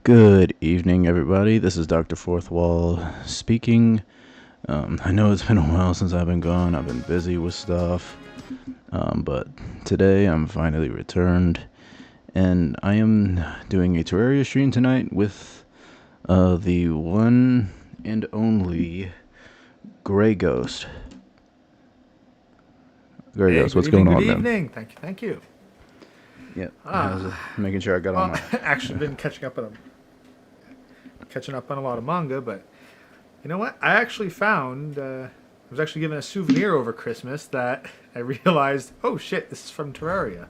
Good evening, everybody. This is Dr. Fourth Wall speaking. I know it's been a while since I've been gone. I've been busy with stuff. But today I'm finally returned. And I am doing a Terraria stream tonight with the one and only Grey Ghost. Grey Hey, Ghost, good what's evening, going good on, man? evening. Thank you. Yep. Making sure I got all Well, my... actually been catching up on a lot of manga, but you know what? I actually found I was actually given a souvenir over Christmas that I realized, oh shit, this is from Terraria.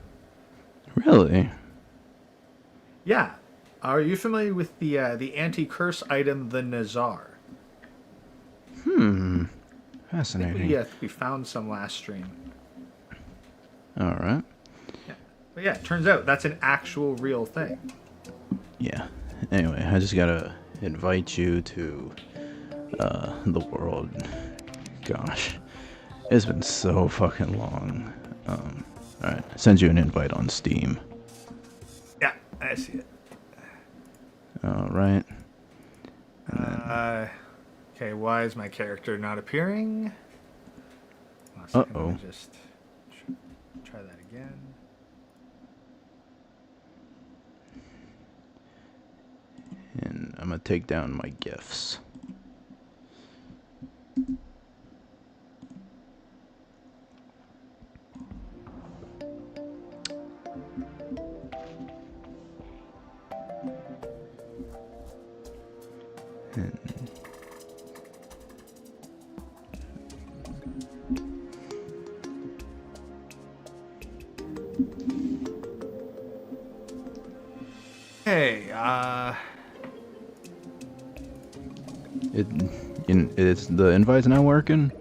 Really? Yeah. Are you familiar with the anti-curse item, the Nazar? Fascinating. I think we found some last stream. Alright. Yeah. But yeah, it turns out that's an actual real thing. Yeah. Anyway, I just gotta invite you to the world. Gosh, it's been so fucking long. Alright, send you an invite on Steam. Yeah, I see it. Alright. Okay, why is my character not appearing? One second, let me just try that again. And I'm gonna take down my gifts. Hey, It's the invite's not working.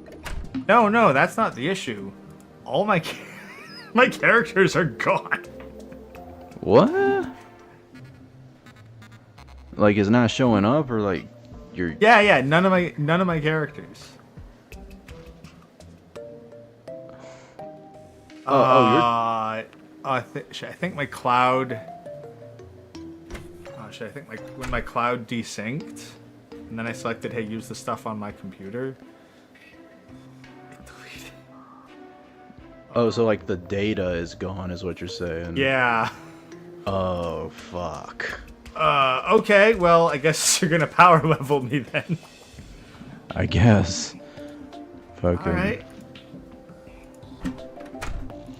no, that's not the issue. All my my characters are gone. What? Like, it's not showing up, or like you're... Yeah, none of my characters. I think my cloud. I think when my cloud desynced, and then I selected, hey, use the stuff on my computer. It deleted. Oh, so like the data is gone, is what you're saying? Yeah. Oh, fuck. Okay, well, I guess you're gonna power level me then. I guess. Fucking...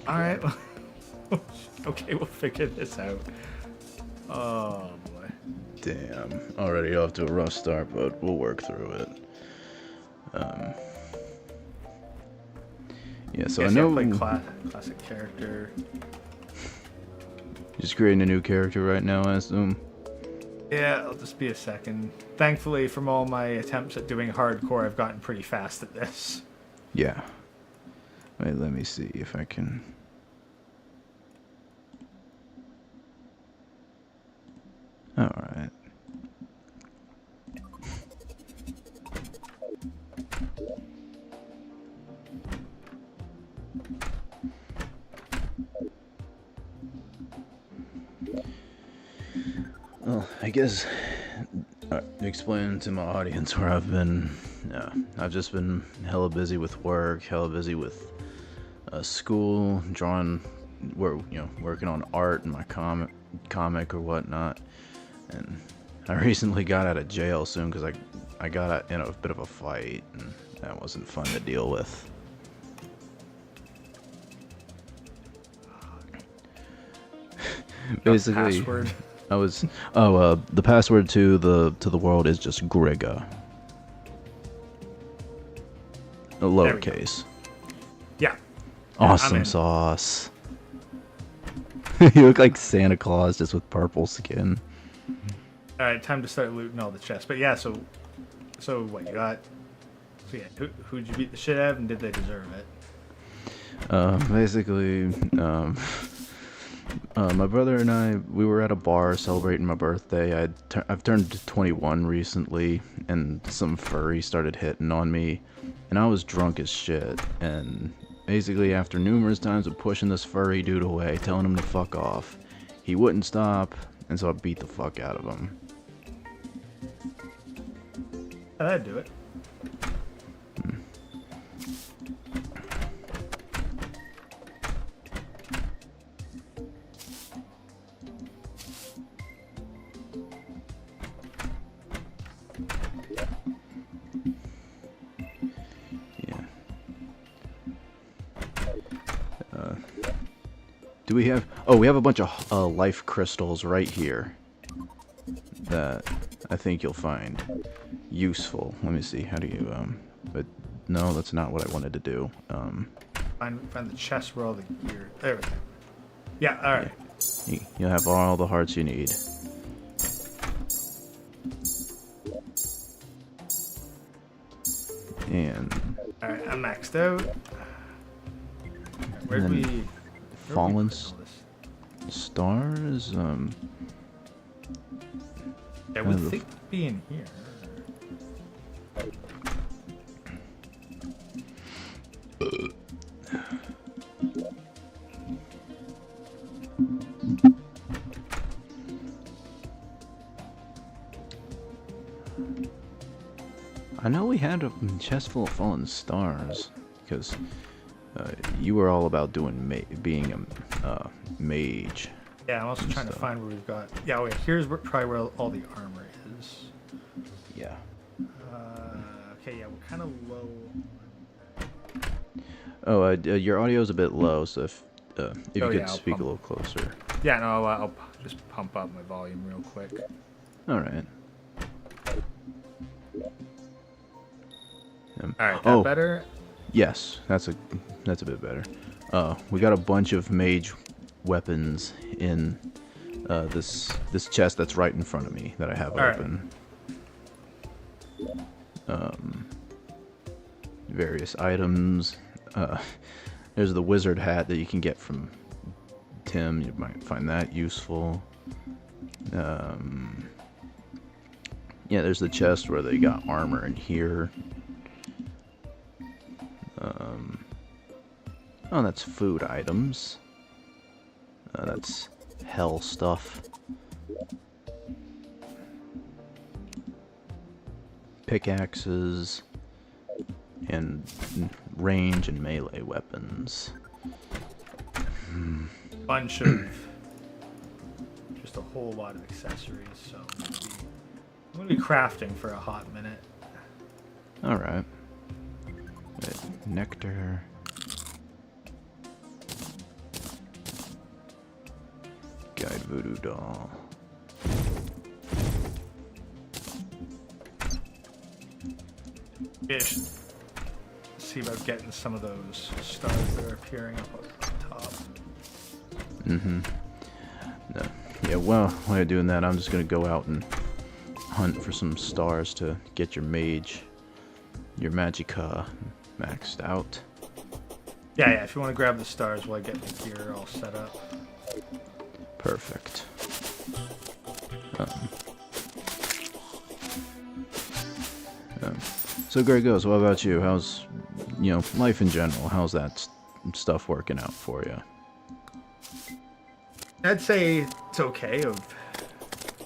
Alright. Okay, we'll figure this out. Oh, boy. Damn. Already off to a rough start, but we'll work through it. Yeah, so I know... Play classic character. Just creating a new character right now, I assume. Yeah, it'll just be a second. Thankfully, from all my attempts at doing hardcore, I've gotten pretty fast at this. Yeah. Wait, let me see if I can... Alright. Well, I guess explain to my audience where I've been. I've just been hella busy with work, hella busy with school, drawing, working on art in my comic or whatnot. And I recently got out of jail soon because I got in a bit of a fight, and that wasn't fun to deal with. Basically, Password. the password to the world is just Grega. A lowercase. Yeah. Awesome sauce. You look like Santa Claus just with purple skin. Alright, time to start looting all the chests. But yeah, so what you got? So yeah, who'd you beat the shit out of, and did they deserve it? Basically, my brother and I, we were at a bar celebrating my birthday. I've turned 21 recently, and some furry started hitting on me, and I was drunk as shit. And basically, after numerous times of pushing this furry dude away, telling him to fuck off, he wouldn't stop, and so I beat the fuck out of him. Yeah, that'd do it. Yeah. Do we have... Oh, we have a bunch of life crystals right here that I think you'll find useful. Let me see. How do you... But no, that's not what I wanted to do. Find the chest where all the gear. There we go. Yeah. All right. Yeah. You'll have all the hearts you need. And... Alright, I'm maxed out. Where'd we... Fallen stars? Yeah, we think it'd be in here. I know we had a chest full of fallen stars, because you were all about doing being a mage. Yeah, I'm also trying to find where we've got... Yeah, wait, here's probably where all the armor is. Yeah. Okay, yeah, we're kind of low. Oh, your audio's a bit low, so if you could I'll speak a little closer. Yeah, no, I'll just pump up my volume real quick. All right. Alright, that better? Yes, that's a bit better. We got a bunch of mage weapons in this chest that's right in front of me that I have open. Various items. There's the wizard hat that you can get from Tim. You might find that useful. Yeah, there's the chest where they got armor in here. Oh, that's food items. That's hell stuff. Pickaxes and range and melee weapons. Bunch of... just a whole lot of accessories, so I'm gonna be crafting for a hot minute. Alright. Nectar. Guide voodoo doll. Ish. See about getting some of those stars that are appearing up top. Mm-hmm. No. Yeah, well, while you're doing that, I'm just gonna go out and hunt for some stars to get your magicka maxed out. Yeah, if you want to grab the stars while I get my gear all set up. Perfect. So Gregos, what about you? How's, life in general? How's that stuff working out for you? I'd say it's okay. I've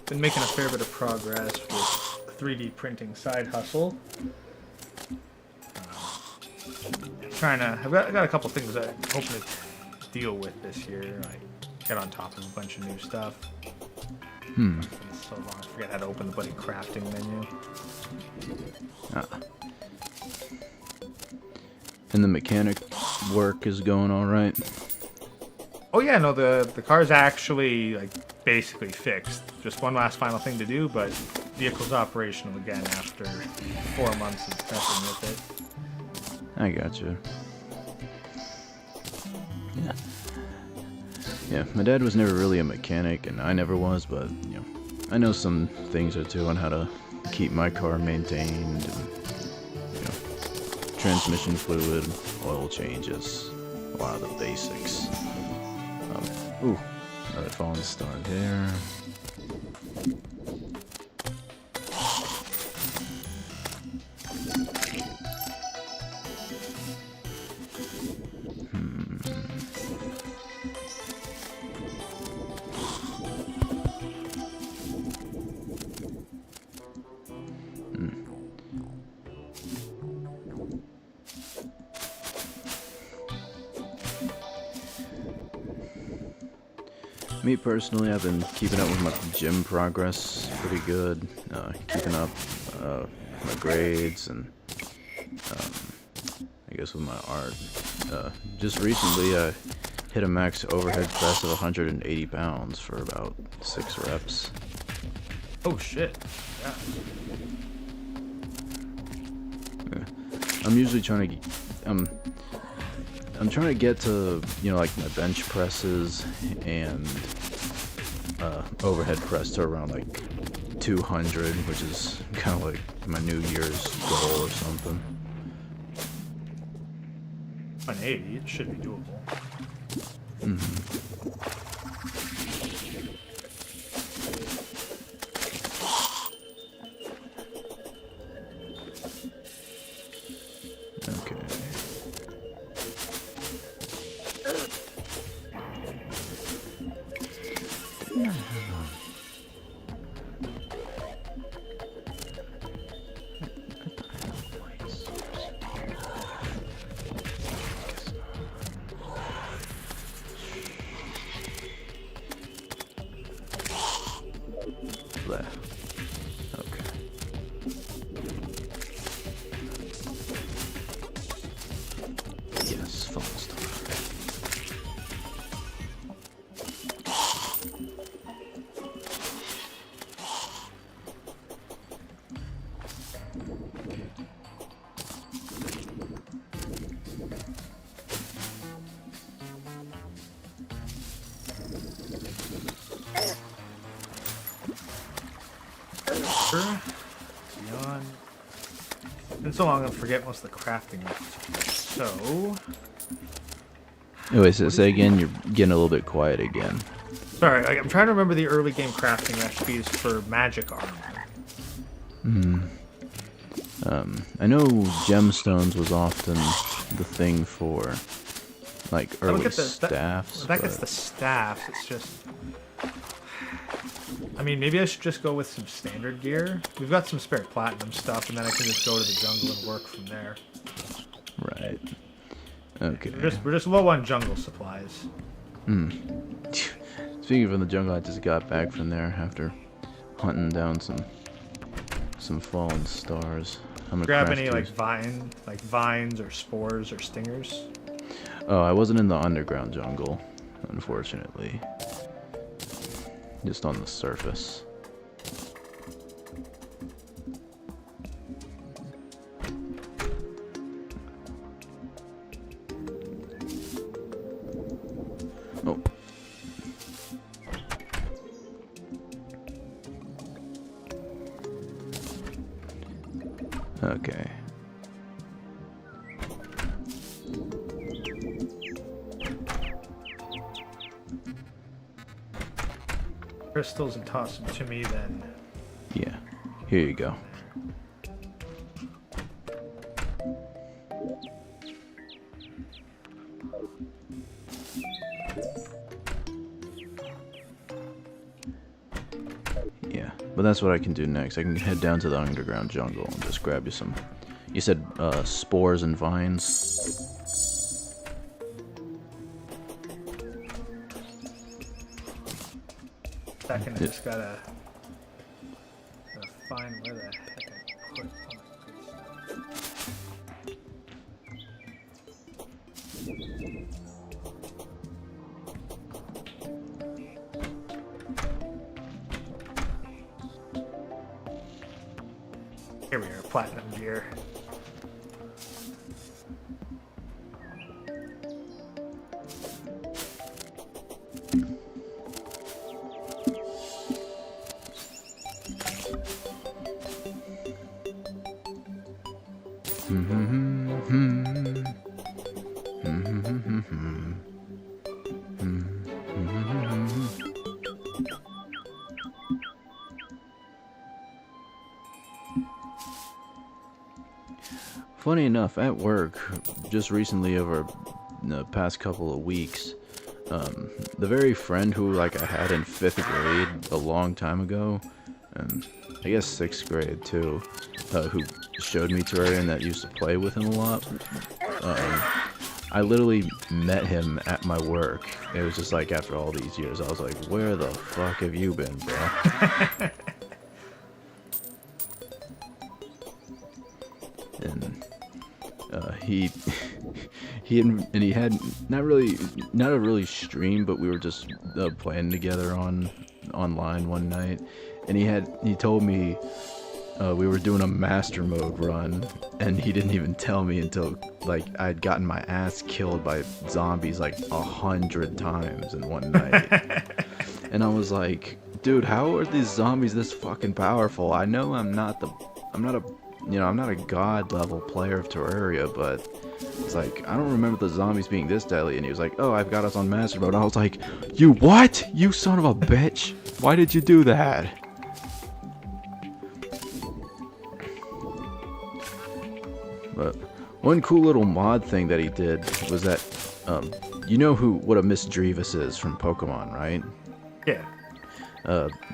been making a fair bit of progress with 3D printing side hustle. I've got a couple things that I'm hoping to deal with this year. Like get on top of a bunch of new stuff. It's so long, I forget how to open the bloody crafting menu. And the mechanic work is going all right? Oh yeah, no, the car's actually basically fixed. Just one last final thing to do, but vehicle's operational again after 4 months of messing with it. I gotcha. Yeah. Yeah, my dad was never really a mechanic, and I never was, but, I know some things or two on how to keep my car maintained, and, transmission fluid, oil changes, a lot of the basics. Ooh, another fallen star there. Me personally, I've been keeping up with my gym progress pretty good. Keeping up my grades and I guess with my art. Just recently, I hit a max overhead press of 180 pounds for about 6 reps. Oh shit! Yeah. I'm usually trying to I'm trying to get to, you know, like my bench presses and overhead press to around like 200, which is kind of like my New Year's goal or something. 180, it should be doable. Okay. There. Okay. Yes, full stop. Beyond. It's been so long, I forget most of the crafting. So. Anyway, so say again, you're getting a little bit quiet again. Sorry, I'm trying to remember the early game crafting recipes for magic armor. I know gemstones was often the thing for, like, early staffs. That gets the staffs, it's just... I mean, maybe I should just go with some standard gear. We've got some spare platinum stuff, and then I can just go to the jungle and work from there. Right. Okay. We're just low on jungle supplies. Speaking of the jungle, I just got back from there after hunting down some fallen stars. I'm gonna Grab craft any yours. like vines or spores or stingers? Oh, I wasn't in the underground jungle, unfortunately. Just on the surface. Oh. Okay. Crystals and toss them to me then. Yeah. Here you go. Yeah, but that's what I can do next. I can head down to the underground jungle and just grab you some. You said spores and vines. Second, I just gotta find where the heck I put all my good stuff. Here we are, platinum gear. Funny enough, at work, just recently over the past couple of weeks, the very friend who like I had in 5th grade a long time ago, and I guess 6th grade too, who showed me Terraria and that used to play with him a lot, I literally met him at my work. It was just like after all these years, I was like, where the fuck have you been, bro? And he he had not a really stream, but we were just playing together online one night, and he told me we were doing a master mode run, and he didn't even tell me until like I'd gotten my ass killed by zombies like 100 times in one night. And I was like, dude, how are these zombies this fucking powerful? I know I'm not a god level player of Terraria, but it's like, I don't remember the zombies being this deadly. And he was like, oh, I've got us on master mode. I was like, you what? You son of a bitch. Why did you do that? But one cool little mod thing that he did was that, you know what a Miss Drevis is from Pokemon, right? Yeah.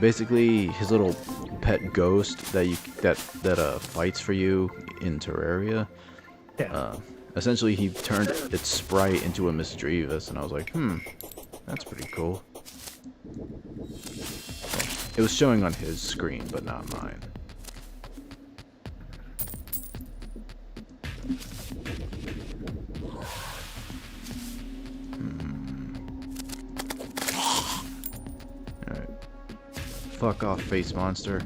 Basically, his little pet ghost that fights for you in Terraria. Yeah. Essentially, he turned its sprite into a Miss Drevis, and I was like, that's pretty cool. It was showing on his screen, but not mine. Alright. Fuck off, face monster.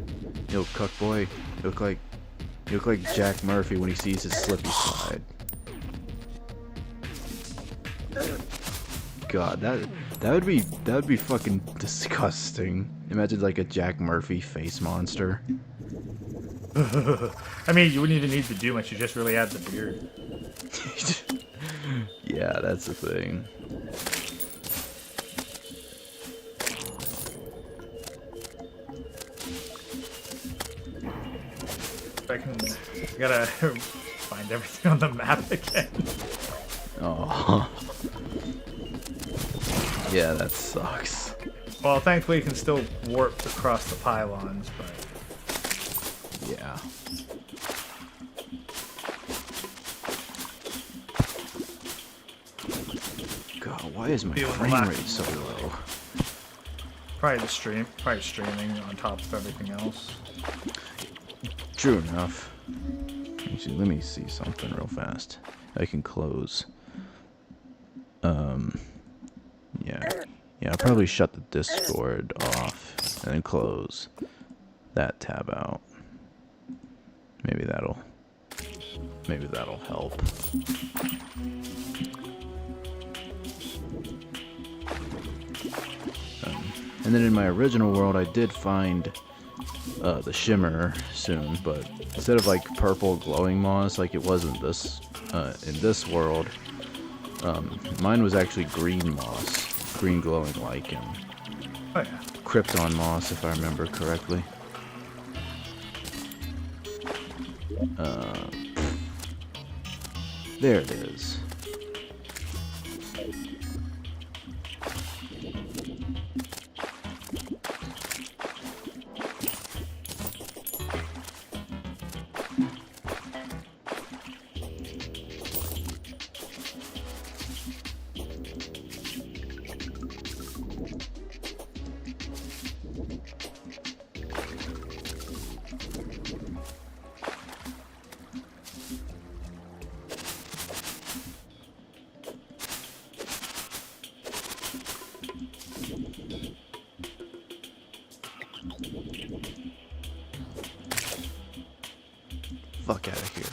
Yo, cuck boy. You look like Jack Murphy when he sees his slippy slide. God, that would be fucking disgusting. Imagine like a Jack Murphy face monster. I mean, you wouldn't even need to do much. You just really add the beard. Yeah, that's the thing. I gotta find everything on the map again. Oh. Yeah, that sucks. Well, thankfully you can still warp across the pylons, but... Yeah. God, why is my frame rate so low? Probably streaming on top of everything else. True enough. Actually, let me see something real fast. I can close. Yeah, I'll probably shut the Discord off and then close that tab out. Maybe that'll help. And then in my original world, I did find the shimmer soon, but instead of like purple glowing moss like it was in this world, mine was actually green moss, green glowing lichen. Oh yeah. Krypton moss, if I remember correctly. There it is. Fuck out of here.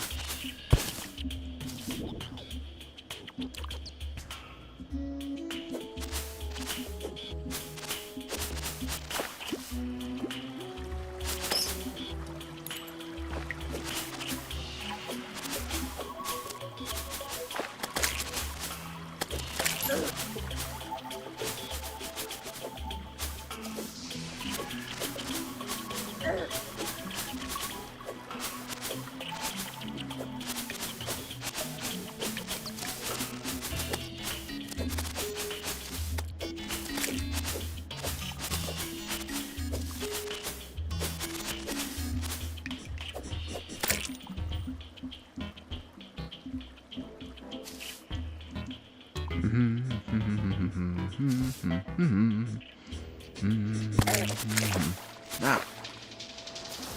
Ah,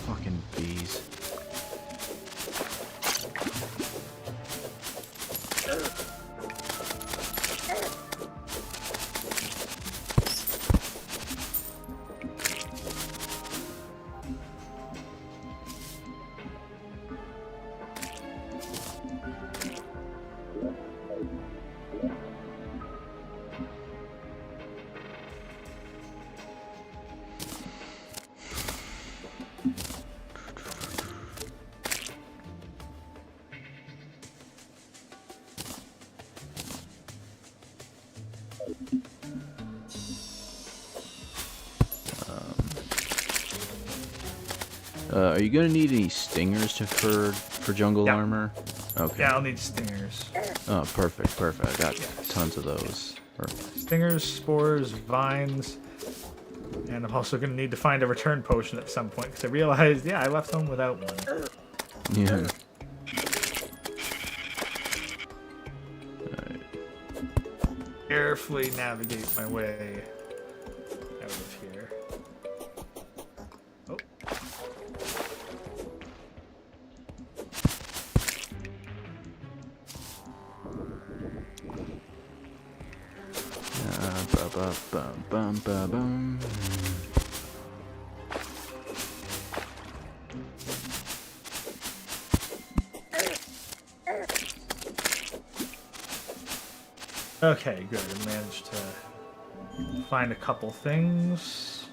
fucking bees. Are you gonna need any stingers for jungle Yeah. armor? Okay. Yeah, I'll need stingers. Oh, perfect, perfect. I got tons of those. Perfect. Stingers, spores, vines, and I'm also going to need to find a return potion at some point because I realized, yeah, I left home without one. Yeah. Carefully navigate my way out of here. Oh. Ba-ba-bum-bum-ba-bum. Okay, good. I managed to find a couple things.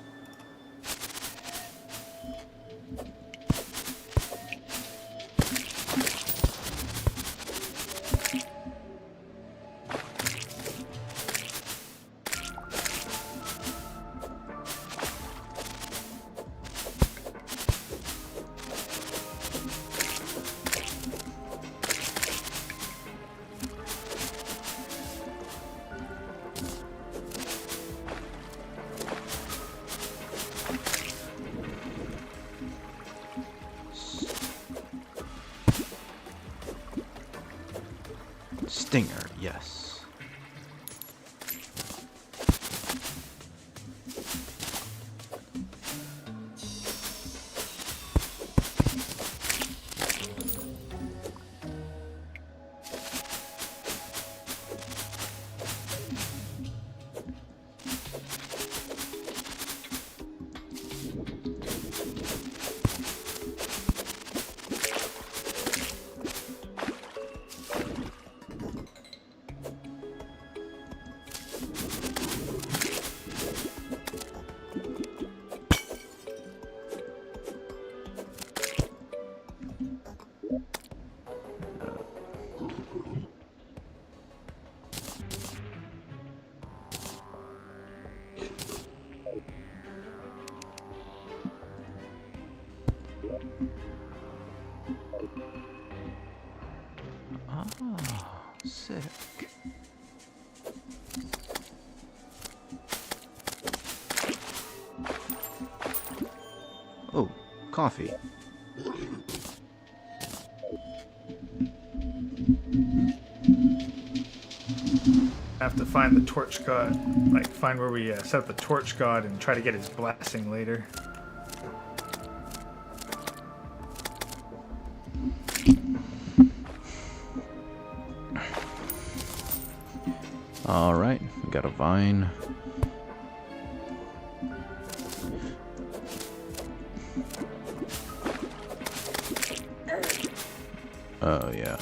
Stinger, yes. Oh, sick. Oh, coffee. I have to find the torch god, like find where we set up the torch god and try to get his blessing later. All right, we got a vine. Oh yeah.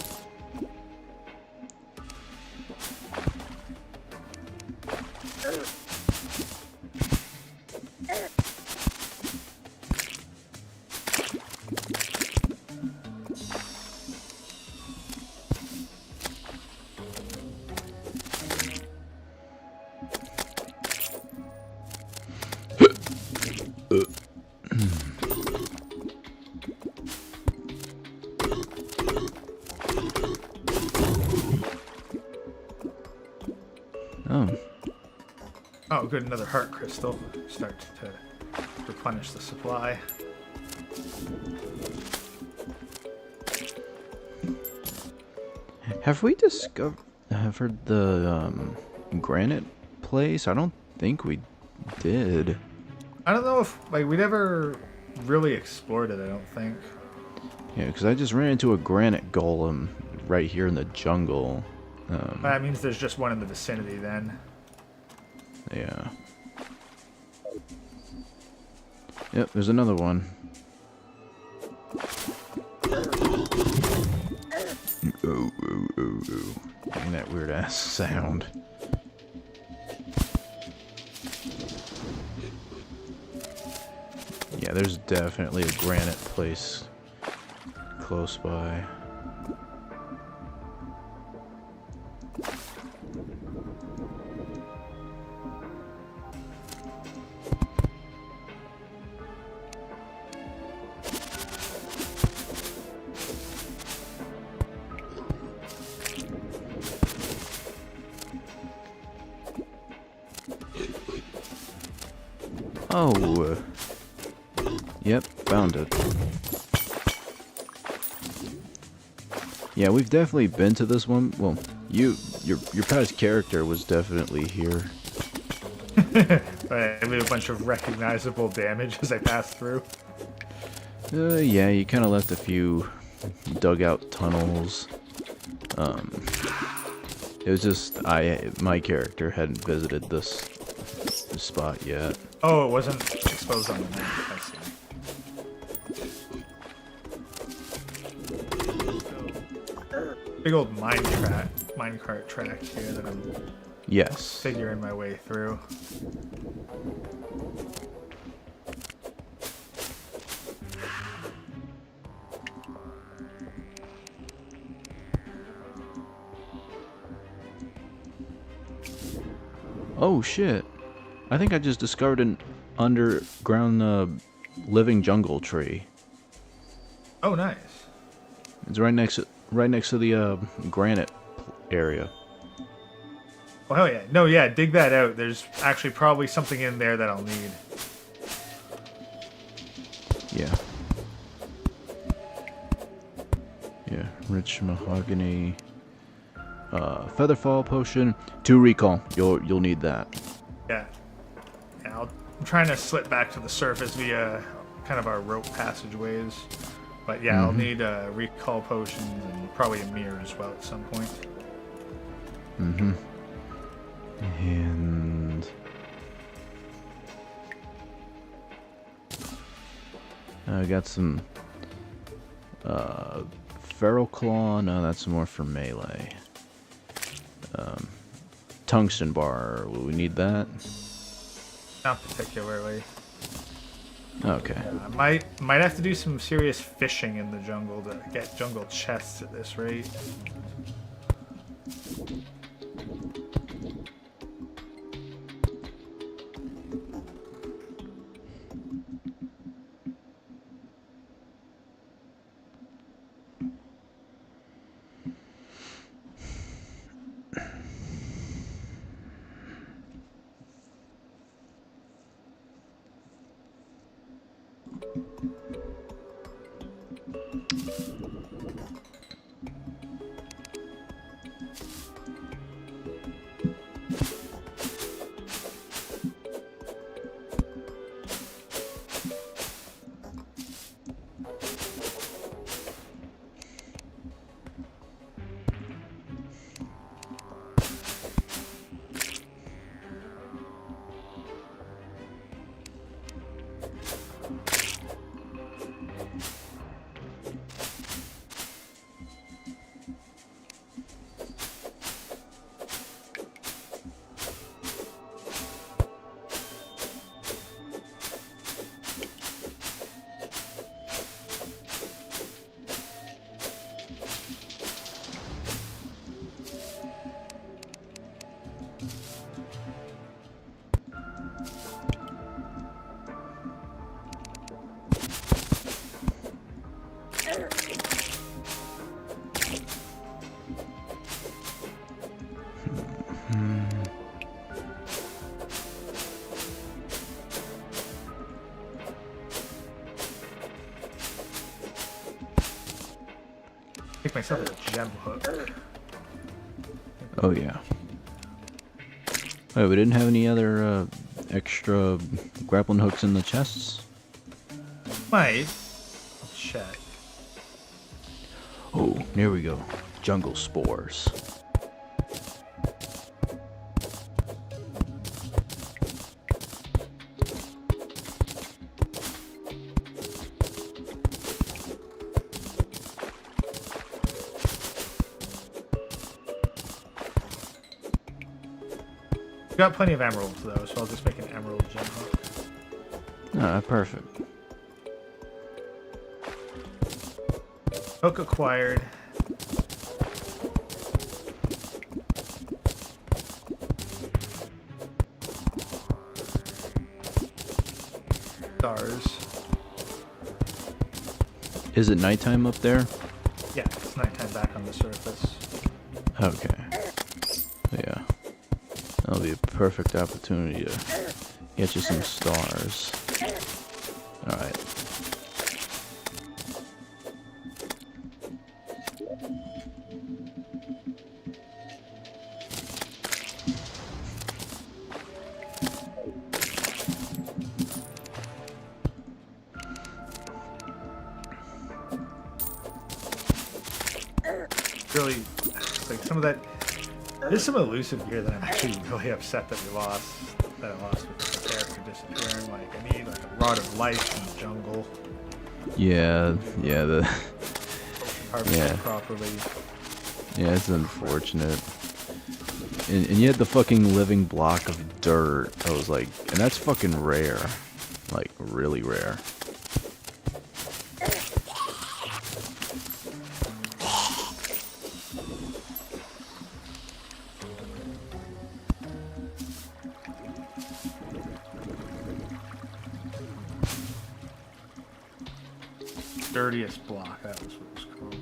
Oh, Oh, good, another heart crystal. Start to replenish the supply. have we discovered the granite place? I don't think we did. I don't know if like we never really explored it. I don't think. Yeah, because I just ran into a granite golem right here in the jungle. That means there's just one in the vicinity then. Yeah. Yep, there's another one. Oh, oh, oh, oh. Getting that weird ass sound. Yeah, there's definitely a granite place close by. Oh, yep, found it. Yeah, we've definitely been to this one. Well, your past character was definitely here. I made a bunch of recognizable damage as I passed through. Yeah, you kind of left a few dugout tunnels. It was just my character hadn't visited this spot yet. Oh, it wasn't exposed on the map. I see. Big old minecart track here that I'm Yes. figuring my way through. Oh shit! I think I just discovered an underground living jungle tree. Oh, nice. It's right next to the granite area. Oh, hell yeah. No, yeah, dig that out. There's actually probably something in there that I'll need. Yeah. Yeah, rich mahogany. Featherfall potion, 2 recall. You'll need that. Yeah. Yeah, I'm trying to slip back to the surface via kind of our rope passageways. But yeah, I'll need recall potions and probably a mirror as well at some point. Mm-hmm. And I got some feral claw. No, that's more for melee. Tungsten bar. Will we need that? Not particularly. Okay. I might have to do some serious fishing in the jungle to get jungle chests at this rate. Make myself a gem hook. Oh yeah. Wait, we didn't have any other extra grappling hooks in the chests? Might. I'll check. Oh, there we go. Jungle spores. We got plenty of emeralds though, so I'll just make an emerald gem hook. Ah, perfect. Hook acquired. Stars. Is it nighttime up there? Yeah, it's nighttime back on the surface. Okay. Yeah. That'll be a perfect opportunity to get you some stars. Alright. Really, like some of that. There's some elusive gear that I'm actually really upset that we lost. That I lost with the character disappearing. Like I need like a rod of life in the jungle. Yeah, Harvest properly. Yeah, it's unfortunate. And you had the fucking living block of dirt. I was like, and that's fucking rare. Like, really rare. Dirtiest block, that was what it was called.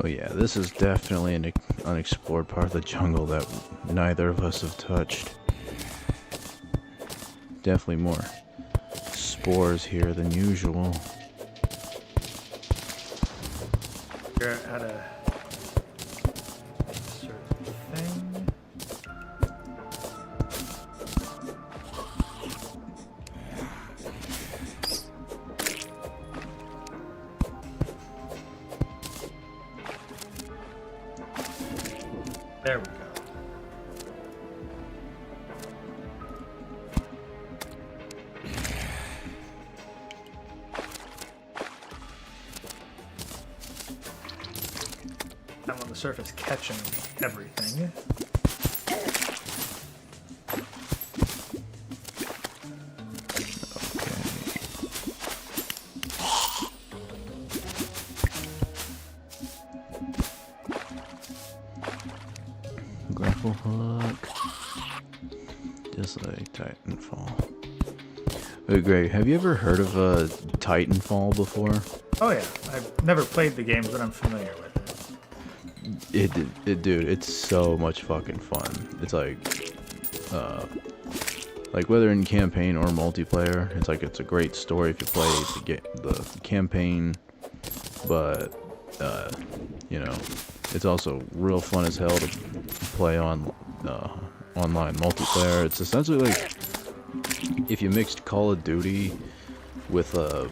Oh yeah, this is definitely an unexplored part of the jungle that neither of us have touched. Definitely more spores here than usual. You're at a certain thing. There we go. I'm on the surface catching everything. Grapple hook. Just like Titanfall. Oh, great. Have you ever heard of Titanfall before? Oh yeah, I've never played the games, but I'm familiar with Dude, it's so much fucking fun. It's like whether in campaign or multiplayer, it's a great story if you play the campaign, but you know, it's also real fun as hell to play on online multiplayer. It's essentially like if you mixed Call of Duty with are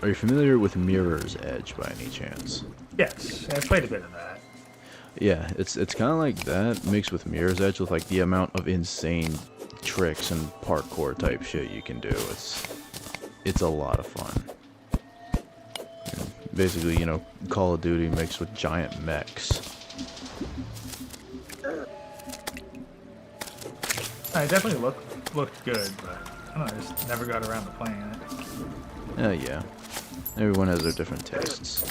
you familiar with Mirror's Edge by any chance? Yes, I played a bit of that. Yeah, it's kind of like that mixed with Mirror's Edge with like the amount of insane tricks and parkour type shit you can do. It's a lot of fun. And basically, you know, Call of Duty mixed with giant mechs. I definitely looked good, but I don't know, I just never got around to playing it. Yeah. Everyone has their different tastes.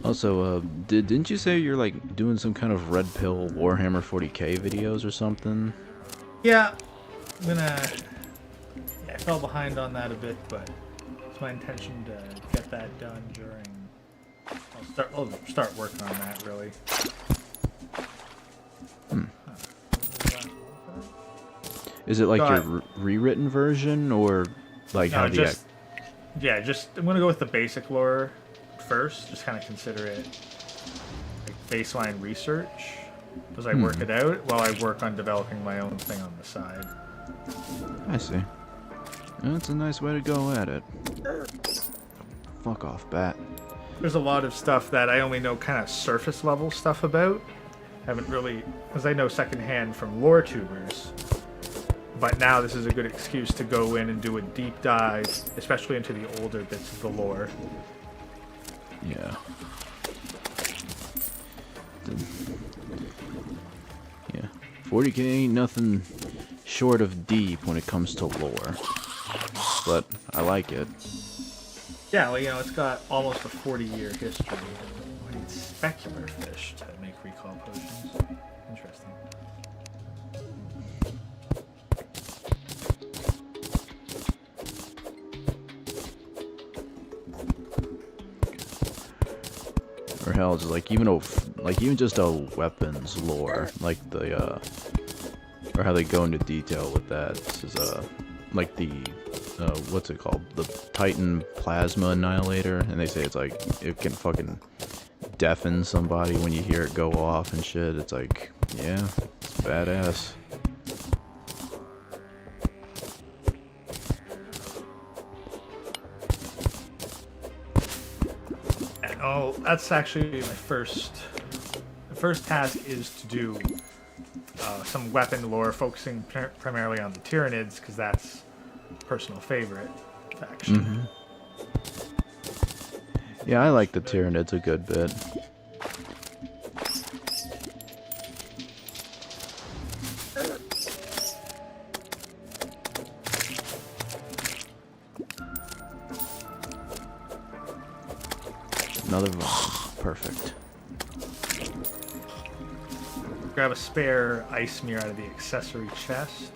Also, didn't you say you're like doing some kind of red pill Warhammer 40k videos or something? Yeah, I'm gonna. Yeah, I fell behind on that a bit, but it's my intention to get that done during. I'll start working on that really. Is it like your rewritten version or like how the yeah, just I'm gonna go with the basic lore first. Just kind of consider it like baseline research as I work it out while I work on developing my own thing on the side. I see. That's a nice way to go at it. Fuck off, bat. There's a lot of stuff that I only know kind of surface level stuff about. Haven't really, as I know secondhand from lore tubers. But now this is a good excuse to go in and do a deep dive, especially into the older bits of the lore. Yeah. Yeah. 40k ain't nothing short of deep when it comes to lore. But I like it. Yeah, well, you know, it's got almost a 40-year history. We need specular fish to make recall potions. Interesting. Or hell, just like even just a weapons lore, like the or how they go into detail with that. This is like the what's it called? The Titan Plasma Annihilator, and they say it's like it can fucking deafen somebody when you hear it go off and shit. It's like, yeah, it's badass. Oh, that's actually my first. The first task is to do some weapon lore, focusing primarily on the Tyranids, because that's personal favorite faction. Yeah, I like the Tyranids a good bit. Another one. Perfect. Grab a spare ice mirror out of the accessory chest.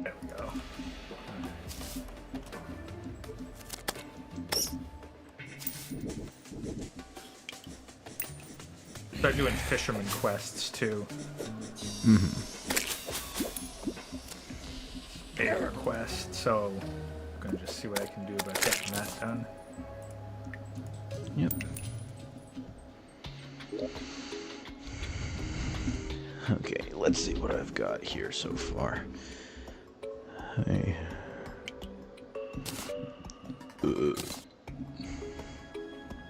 There we go. Start doing fisherman quests too. Bear quest, so I'm gonna just see what I can do about getting that done. Yep. Okay, let's see what I've got here so far. Hey.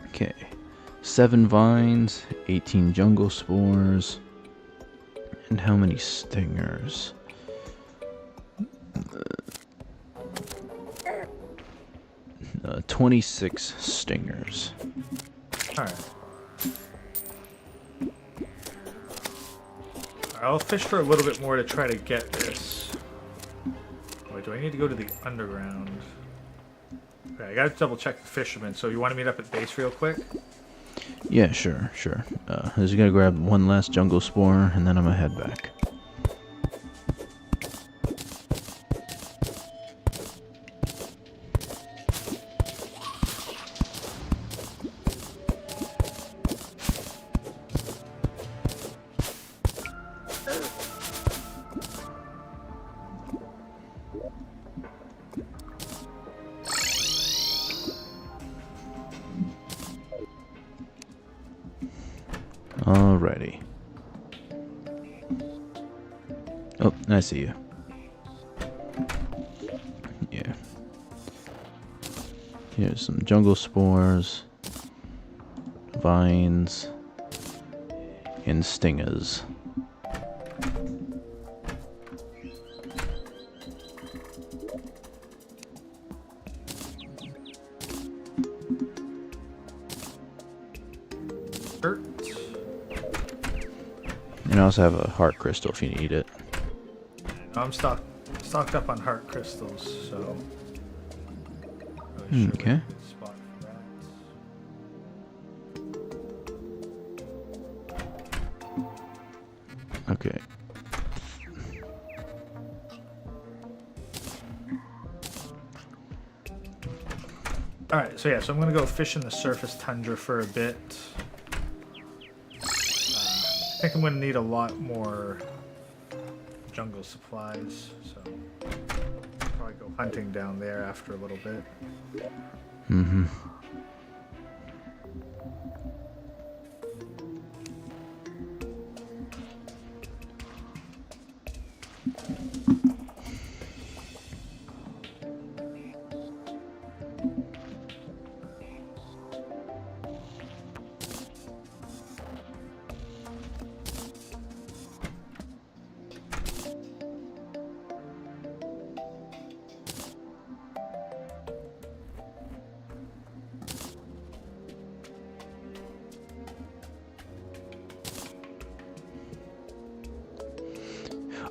Okay. 7 vines, 18 jungle spores, and how many stingers? 26 stingers. Alright. I'll fish for a little bit more to try to get this. Like do I need to go to the underground? Okay, I gotta double check the fisherman. So you want to meet up at base real quick? Yeah, sure, sure. I just gotta grab one last jungle spore, and then I'm gonna head back. Alrighty. Oh, I see you. Yeah. Here's some jungle spores, vines, and stingers. Dirt. And I also have a heart crystal if you need it. I'm stocked up on heart crystals, so. Okay. Good spot for that. Okay. Alright, so yeah, so I'm gonna go fish in the surface tundra for a bit. I think I'm gonna need a lot more jungle supplies, so probably go hunting down there after a little bit. Mm-hmm.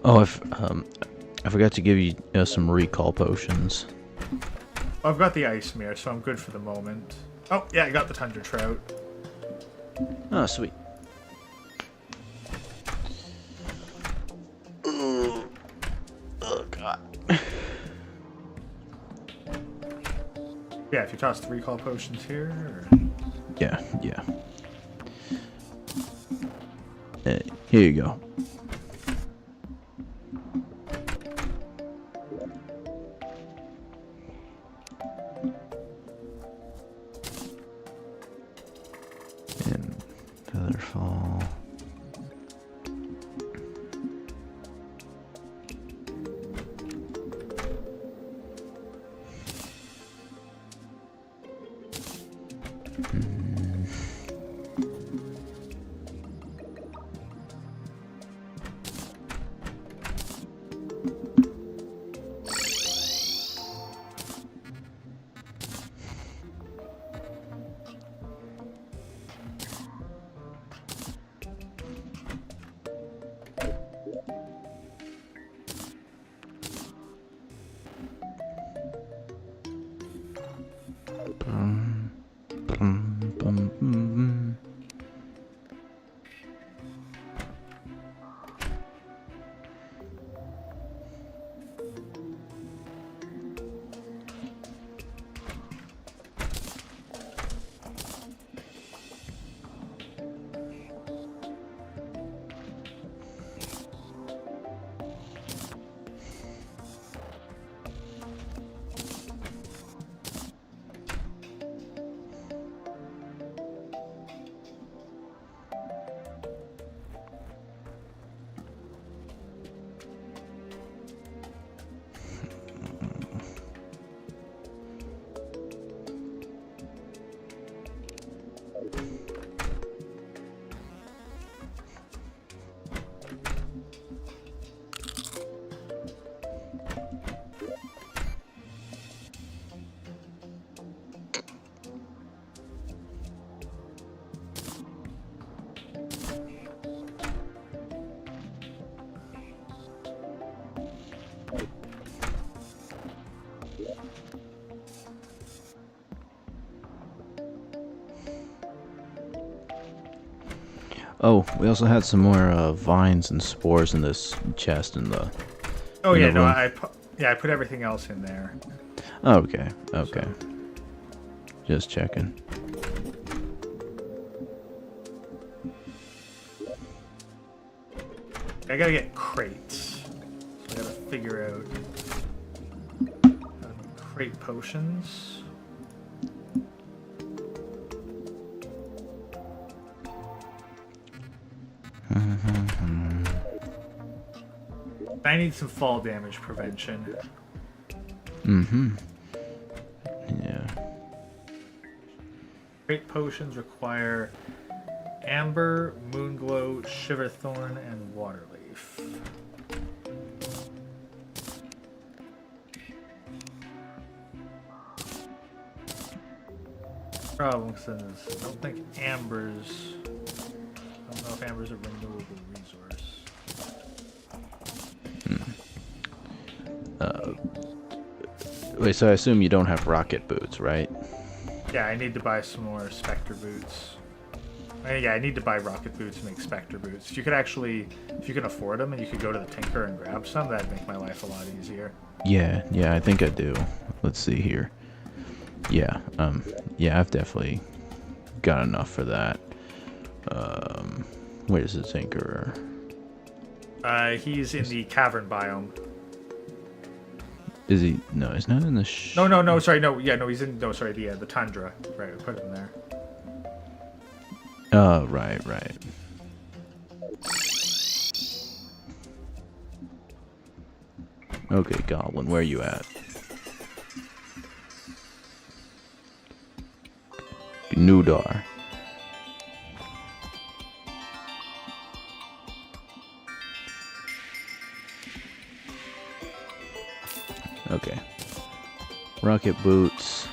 Oh, I forgot to give you some recall potions. I've got the ice mirror, so I'm good for the moment. Oh, yeah, I got the tundra trout. Oh, sweet. Oh, God. Yeah, if you toss the recall potions here. Or... Yeah, yeah. Here you go. And Featherfall. Oh, we also had some more vines and spores in this chest in the. Oh in yeah, the no, room. I put everything else in there. Oh, okay. Okay. Just checking. I gotta get crates. So I gotta figure out crate potions. I need some fall damage prevention. Mm-hmm. Yeah. Crate potions require amber, moonglow, shiverthorn, and waterleaf. Problem is, I don't think amber's. I don't know if amber's a renewable resource. Wait, so I assume you don't have rocket boots, right? Yeah, I need to buy some more Spectre boots. Yeah, I need to buy rocket boots and make Spectre boots. You could actually, if you can afford them and you could go to the Tinker and grab some, that'd make my life a lot easier. Yeah, I think I do. Let's see here. Yeah, I've definitely got enough for that. Where's the Tinkerer? He's in the cavern biome. Is he? No, he's not in the. No, sorry, no, yeah, no, he's in. No, sorry, the tundra. Right, I put him there. Oh, right. Okay, Goblin, where you at? Nudar. Okay. Rocket boots.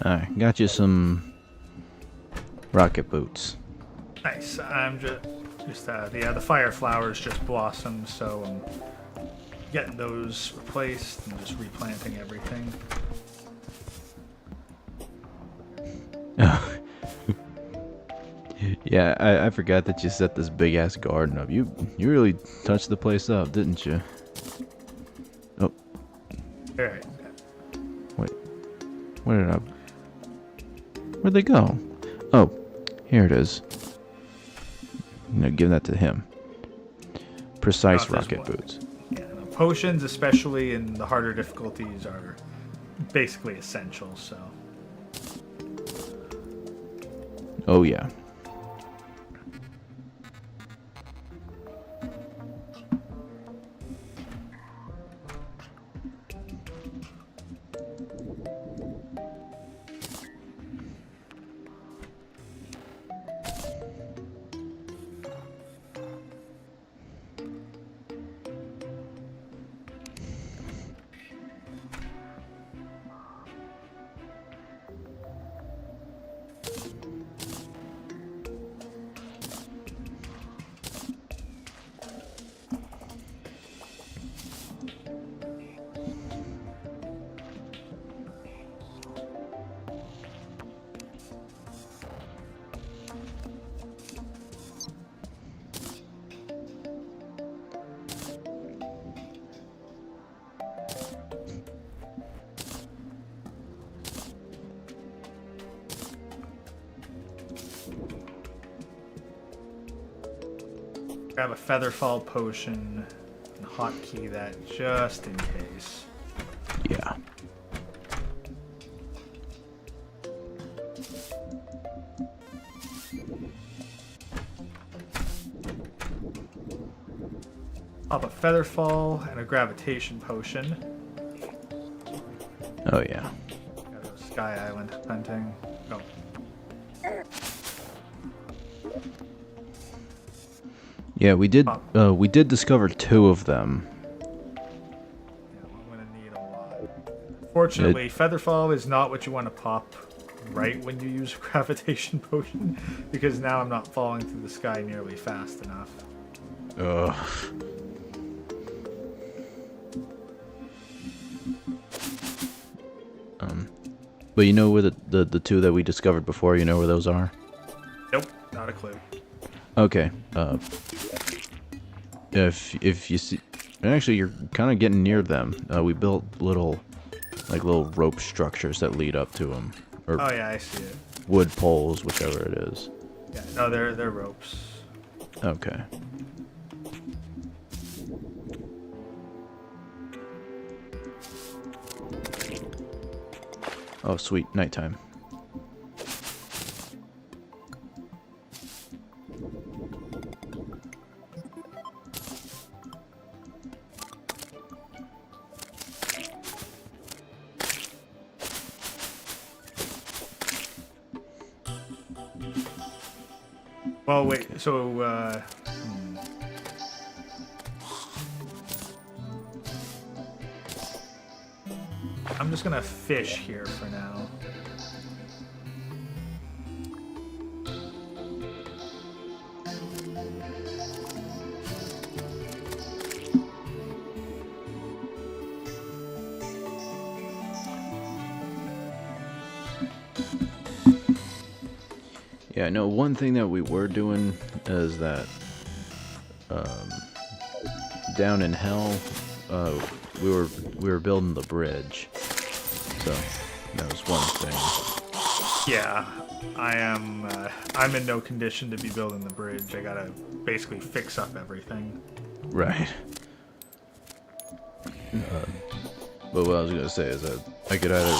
Alright, got you some rocket boots. Nice. I'm just the fire flowers just blossomed, so I'm getting those replaced and just replanting everything. Yeah, I forgot that you set this big ass garden up. You really touched the place up, didn't you? Oh, All right. wait. Where'd they go? Oh, here it is. Give that to him. Precise rocket boots. Yeah, no, potions, especially in the harder difficulties, are basically essential. So. Oh yeah. Grab a Featherfall potion and hotkey that just in case. Yeah. Pop a Featherfall and a Gravitation potion. Oh yeah. Got Sky Island hunting. Oh. Yeah, we did discover 2 of them. Yeah, I'm gonna need a lot. Fortunately, Featherfall is not what you want to pop right when you use a gravitation potion, because now I'm not falling through the sky nearly fast enough. Ugh. But you know where the 2 that we discovered before, you know where those are? Nope, not a clue. Okay. If you see, actually you're kind of getting near them. We built little rope structures that lead up to them, or Oh yeah, I see it. wood poles, whichever it is. Yeah, no, they're ropes. Okay. Oh, sweet, nighttime. Well, wait, so, I'm just gonna fish here for now. Yeah, no, one thing that we were doing is that down in hell, we were building the bridge. So that was one thing. Yeah, I'm in no condition to be building the bridge. I gotta basically fix up everything. Right. But what I was gonna say is that I could either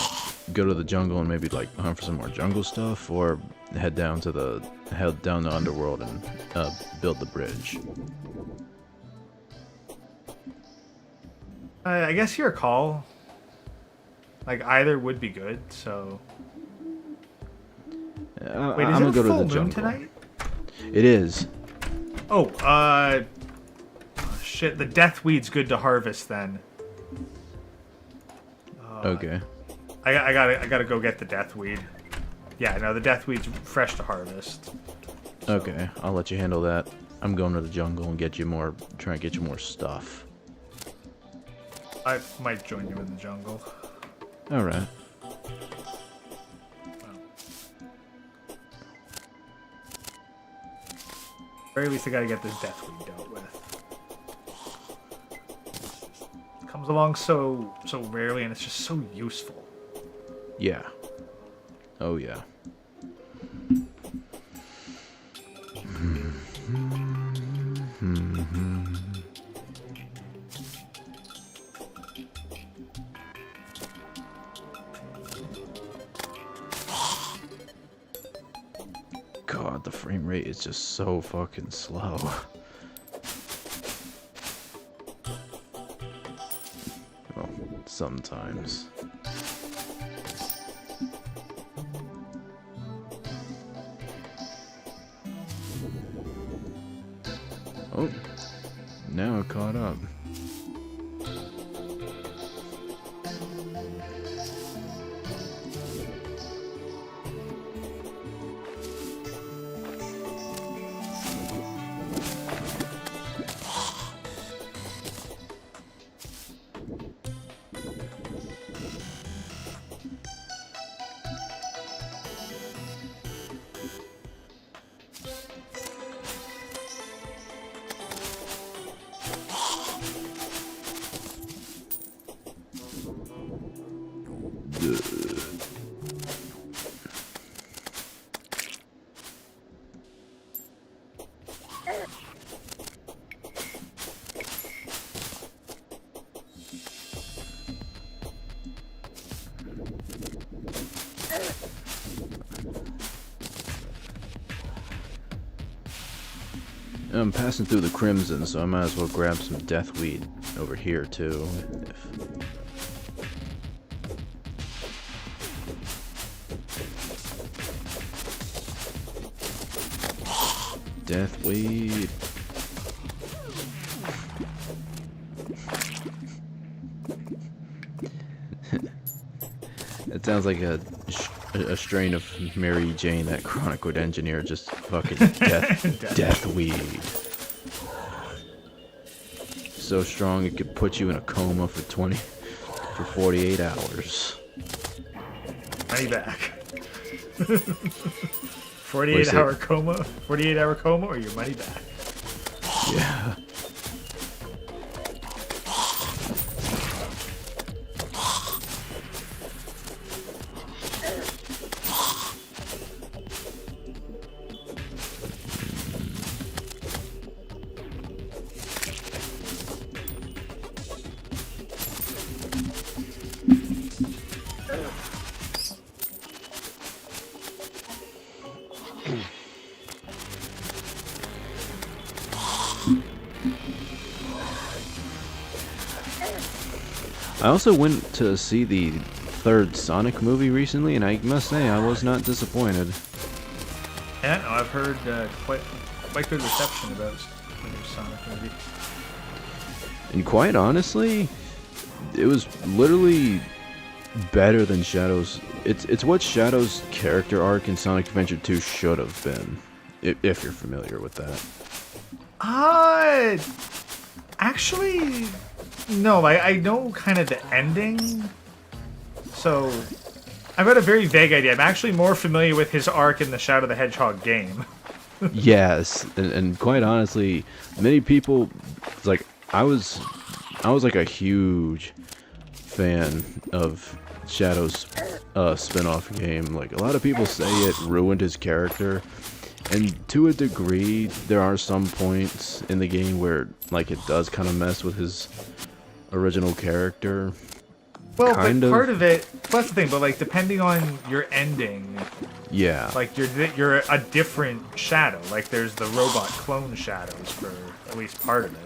go to the jungle and maybe like hunt for some more jungle stuff, or head down to the underworld and build the bridge. I guess your call. Like, either would be good, so... Wait, is I'm it gonna a go to full the moon jungle tonight? It is. Oh, shit, the deathweed's good to harvest then. Okay. I gotta go get the deathweed. Yeah, no, the deathweed's fresh to harvest. So. Okay, I'll let you handle that. I'm going to the jungle and try and get you more stuff. I might join you in the jungle. Alright. Or at least I gotta get this deathweed dealt with. It comes along so rarely, and it's just so useful. Yeah. Oh yeah. God, the frame rate is just so fucking slow. Well, sometimes. Oh, now it caught up. I'm passing through the Crimson, so I might as well grab some deathweed over here too. Death weed. It sounds like a strain of Mary Jane that Chronic would engineer. Just fucking death weed. So strong it could put you in a coma for 48 hours. Money back. 48-hour coma. 48-hour coma, or your money back. Yeah. I also went to see the third Sonic movie recently, and I must say I was not disappointed. Yeah, no, I've heard quite good reception about the new Sonic movie. And quite honestly, it was literally better than Shadow's. It's what Shadow's character arc in Sonic Adventure 2 should have been, if you're familiar with that. Actually, no. I know kind of the ending, so I've got a very vague idea. I'm actually more familiar with his arc in the Shadow the Hedgehog game. Yes, and quite honestly, many people, like, I was like a huge fan of Shadow's spin-off game. Like, a lot of people say it ruined his character, and to a degree, there are some points in the game where, like, it does kind of mess with his original character. Well, kind but part of it, that's the thing, but, like, depending on your ending, yeah, like, you're a different Shadow. Like, there's the robot clone Shadows for at least part of it.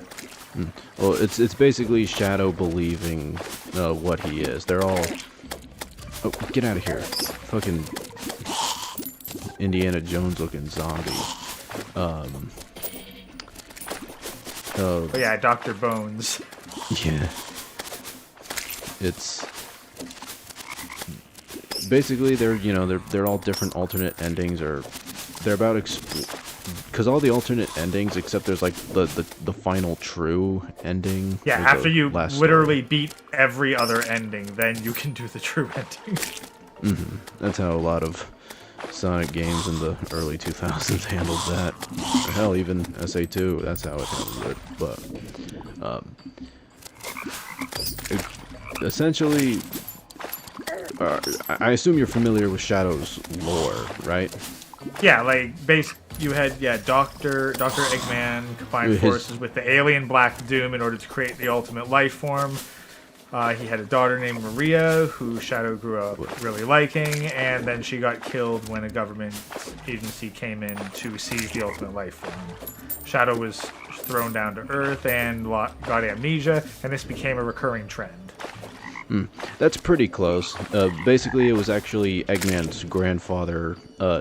Well, it's basically Shadow believing what he is. They're all... Oh, get out of here. Fucking Indiana Jones looking zombie. Oh yeah, Dr. Bones. Yeah. It's basically they're all different alternate endings, or they're about because all the alternate endings, except there's like the final true ending. Yeah, after you literally beat every other ending, then you can do the true ending. That's how a lot of Sonic games in the early 2000s handled that. Or hell, even SA2, that's how it handled it. But essentially, I assume you're familiar with Shadow's lore, right? Yeah, like you had Dr. Eggman combined forces with the alien Black Doom in order to create the ultimate life form. He had a daughter named Maria, who Shadow grew up really liking, and then she got killed when a government agency came in to seize the ultimate life form. Shadow was thrown down to Earth and got amnesia, and this became a recurring trend. That's pretty close. Basically, it was actually Eggman's grandfather,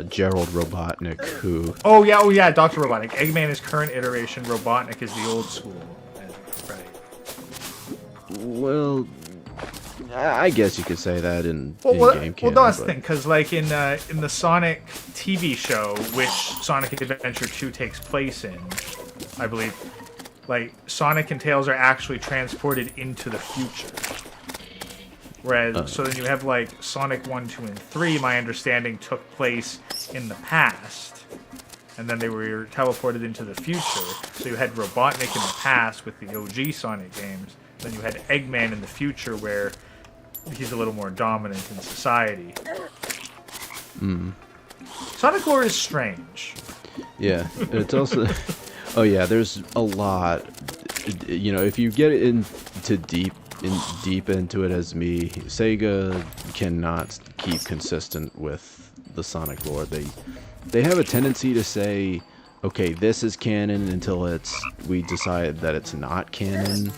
Gerald Robotnik, who... Oh yeah, Dr. Robotnik. Eggman is current iteration, Robotnik is the old school. Well, I guess you could say that in game canon. Well, that's the thing, because like in the Sonic TV show, which Sonic Adventure 2 takes place in, I believe, like Sonic and Tails are actually transported into the future. Whereas, so then you have like Sonic 1, 2, and 3, my understanding, took place in the past. And then they were teleported into the future. So you had Robotnik in the past with the OG Sonic games. Then you had Eggman in the future where he's a little more dominant in society. Sonic lore is strange. Yeah, it's also... Oh yeah, there's a lot. You know, if you get into deep into it as me, Sega cannot keep consistent with the Sonic lore. They have a tendency to say, okay, this is canon until we decide that it's not canon.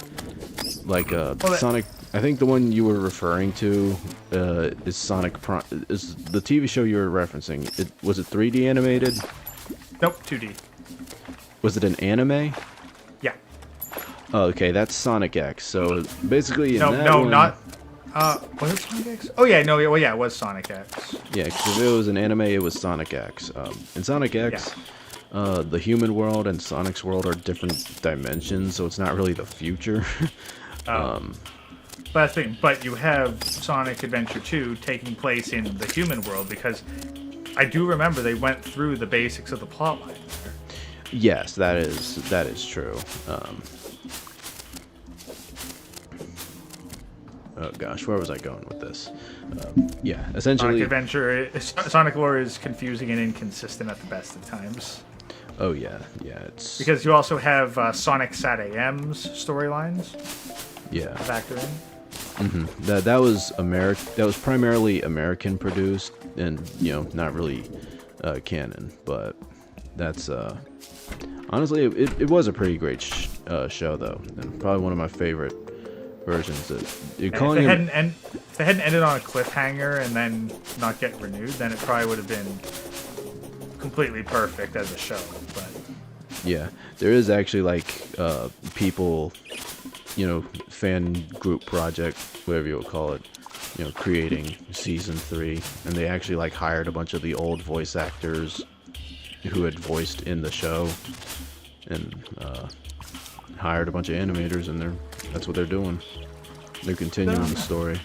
Like Sonic, I think the one you were referring to is Sonic Prime. Is the TV show you were referencing? Was it 3D animated? Nope, 2D. Was it an anime? Yeah. Oh, okay, that's Sonic X. So basically, in No, that no, one, not. Was it Sonic X? Oh yeah, no, well yeah, it was Sonic X. yeah, 'cause if it was an anime, it was Sonic X. In Sonic X, the human world and Sonic's world are different dimensions, so it's not really the future. But that's the thing. But you have Sonic Adventure 2 taking place in the human world because I do remember they went through the basics of the plotline there. Yes, that is true. Oh gosh, where was I going with this? Yeah, essentially. Sonic lore is confusing and inconsistent at the best of times. Oh yeah, it's Because you also have Sonic Sat AM's storylines yeah. factor in. That was That was primarily American produced, and not really canon. But that's honestly, it was a pretty great show though, and probably one of my favorite versions. That you're calling If they hadn't ended on a cliffhanger and then not get renewed, then it probably would have been completely perfect as a show. But yeah, there is actually like people, fan group project, whatever you would call it, creating season 3, and they actually like hired a bunch of the old voice actors who had voiced in the show, and hired a bunch of animators, and that's what they're doing. They're continuing the story.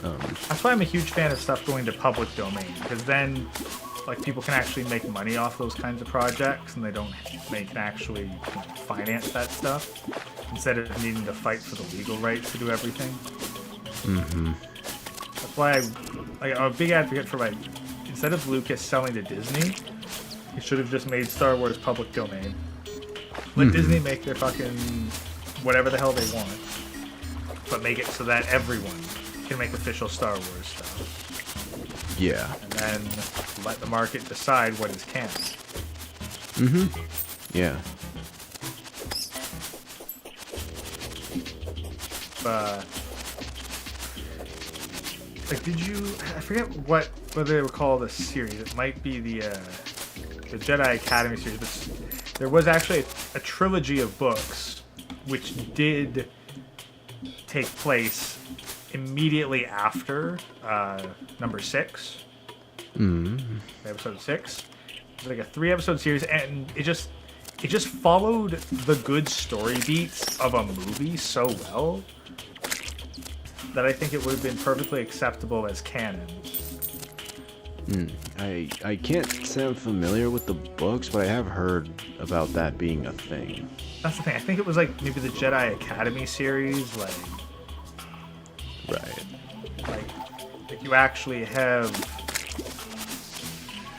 that's why I'm a huge fan of stuff going to public domain, because then like people can actually make money off those kinds of projects, and they can actually finance that stuff instead of needing to fight for the legal rights to do everything. That's why I'm a big advocate for instead of Lucas selling to Disney, he should have just made Star Wars public domain. Let Disney make their fucking whatever the hell they want, but make it so that everyone can make official Star Wars stuff. Yeah. And then let the market decide what is canon. Yeah. I forget whether they were called a series. It might be the Jedi Academy series, but there was actually a trilogy of books which did take place immediately after number 6. Episode 6. It's like a 3-episode series, and it just followed the good story beats of a movie so well that I think it would have been perfectly acceptable as canon. I can't say I'm familiar with the books, but I have heard about that being a thing. That's the thing. I think it was like maybe the Jedi Academy series, Right. like you actually have,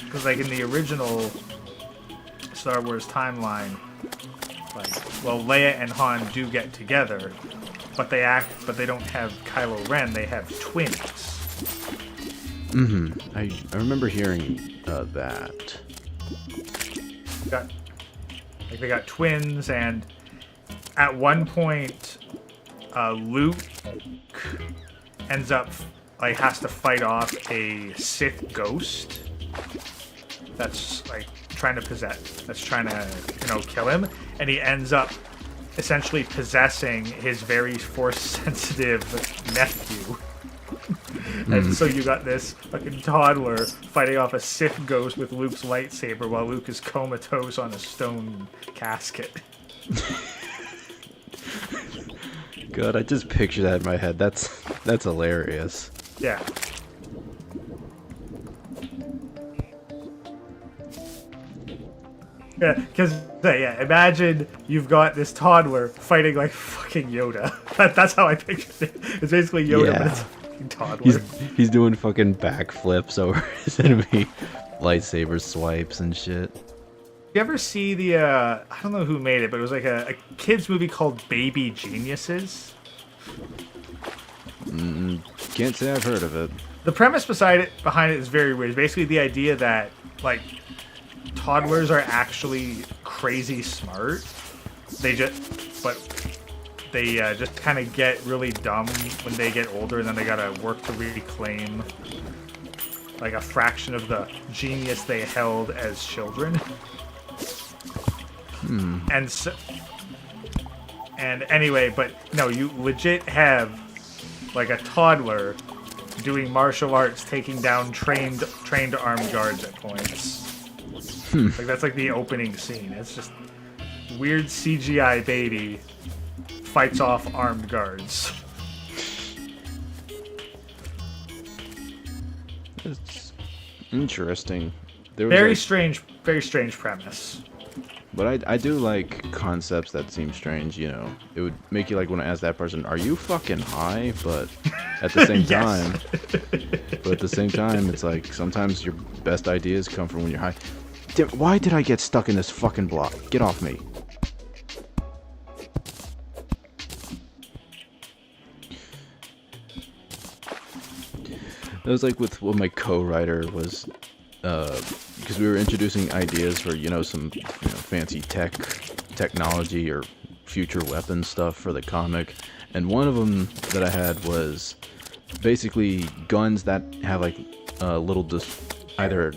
because like in the original Star Wars timeline, Leia and Han do get together, but they don't have Kylo Ren. They have twins. I remember hearing that. They got twins, and at one point, Luke ends up has to fight off a Sith ghost that's trying to kill him, and he ends up essentially possessing his very force-sensitive nephew. And so you got this fucking toddler fighting off a Sith ghost with Luke's lightsaber while Luke is comatose on a stone casket. God, I just picture that in my head. That's hilarious. Yeah. Yeah, because imagine you've got this toddler fighting like fucking Yoda. That's how I pictured it. It's basically Yoda, but it's a fucking toddler. He's doing fucking backflips over his enemy, lightsaber swipes and shit. You ever see the I don't know who made it, but it was like a kids movie called Baby Geniuses? Can't say I've heard of it. The premise behind it is very weird. It's basically the idea that toddlers are actually crazy smart. They just kind of get really dumb when they get older, and then they gotta work to reclaim like a fraction of the genius they held as children. And so, and anyway, but no, you legit have like a toddler doing martial arts, taking down trained armed guards at points. Like that's like the opening scene. It's just weird CGI baby fights off armed guards. It's interesting. Very strange premise. But I do like concepts that seem strange, you know. It would make you like want to ask that person, "Are you fucking high?" But at the same time, it's like sometimes your best ideas come from when you're high. Damn, why did I get stuck in this fucking block? Get off me. It was like with what my co-writer was, because we were introducing ideas for, you know, some fancy technology or future weapon stuff for the comic, and one of them that I had was basically guns that have like little either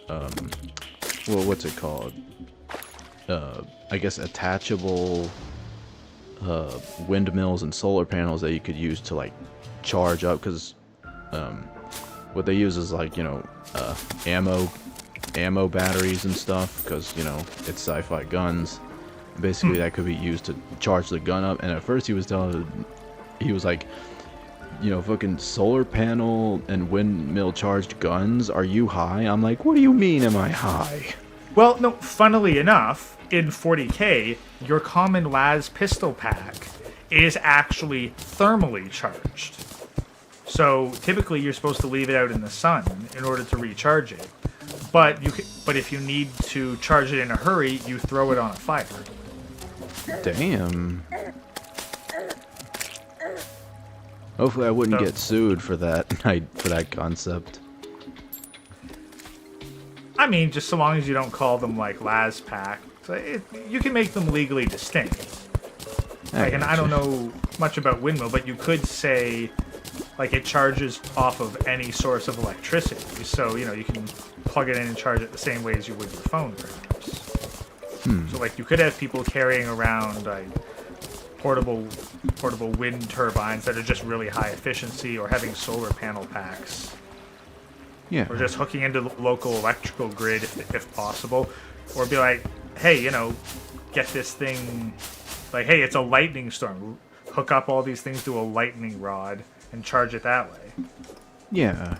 well, what's it called? I guess attachable windmills and solar panels that you could use to like charge up, because what they use is like, you know, ammo batteries and stuff, because, you know, it's sci-fi guns. Basically that could be used to charge the gun up. And at first he was like, you know, fucking solar panel and windmill charged guns, are you high? I'm like, what do you mean am I high? Well, no, funnily enough, in 40K, your common las pistol pack is actually thermally charged. So typically you're supposed to leave it out in the sun in order to recharge it. But if you need to charge it in a hurry, you throw it on a fire. Damn. Hopefully I wouldn't get sued for that concept. I mean, just so long as you don't call them like las pack, you can make them legally distinct. Like, and I don't know much about windmill, but you could say like it charges off of any source of electricity, so you know you can plug it in and charge it the same way as you would your phone, perhaps. So like you could have people carrying around like portable wind turbines that are just really high efficiency, or having solar panel packs. Yeah. Or just hooking into the local electrical grid if possible, or be like, hey, you know, get this thing, like, hey, it's a lightning storm. Hook up all these things to a lightning rod and charge it that way. Yeah.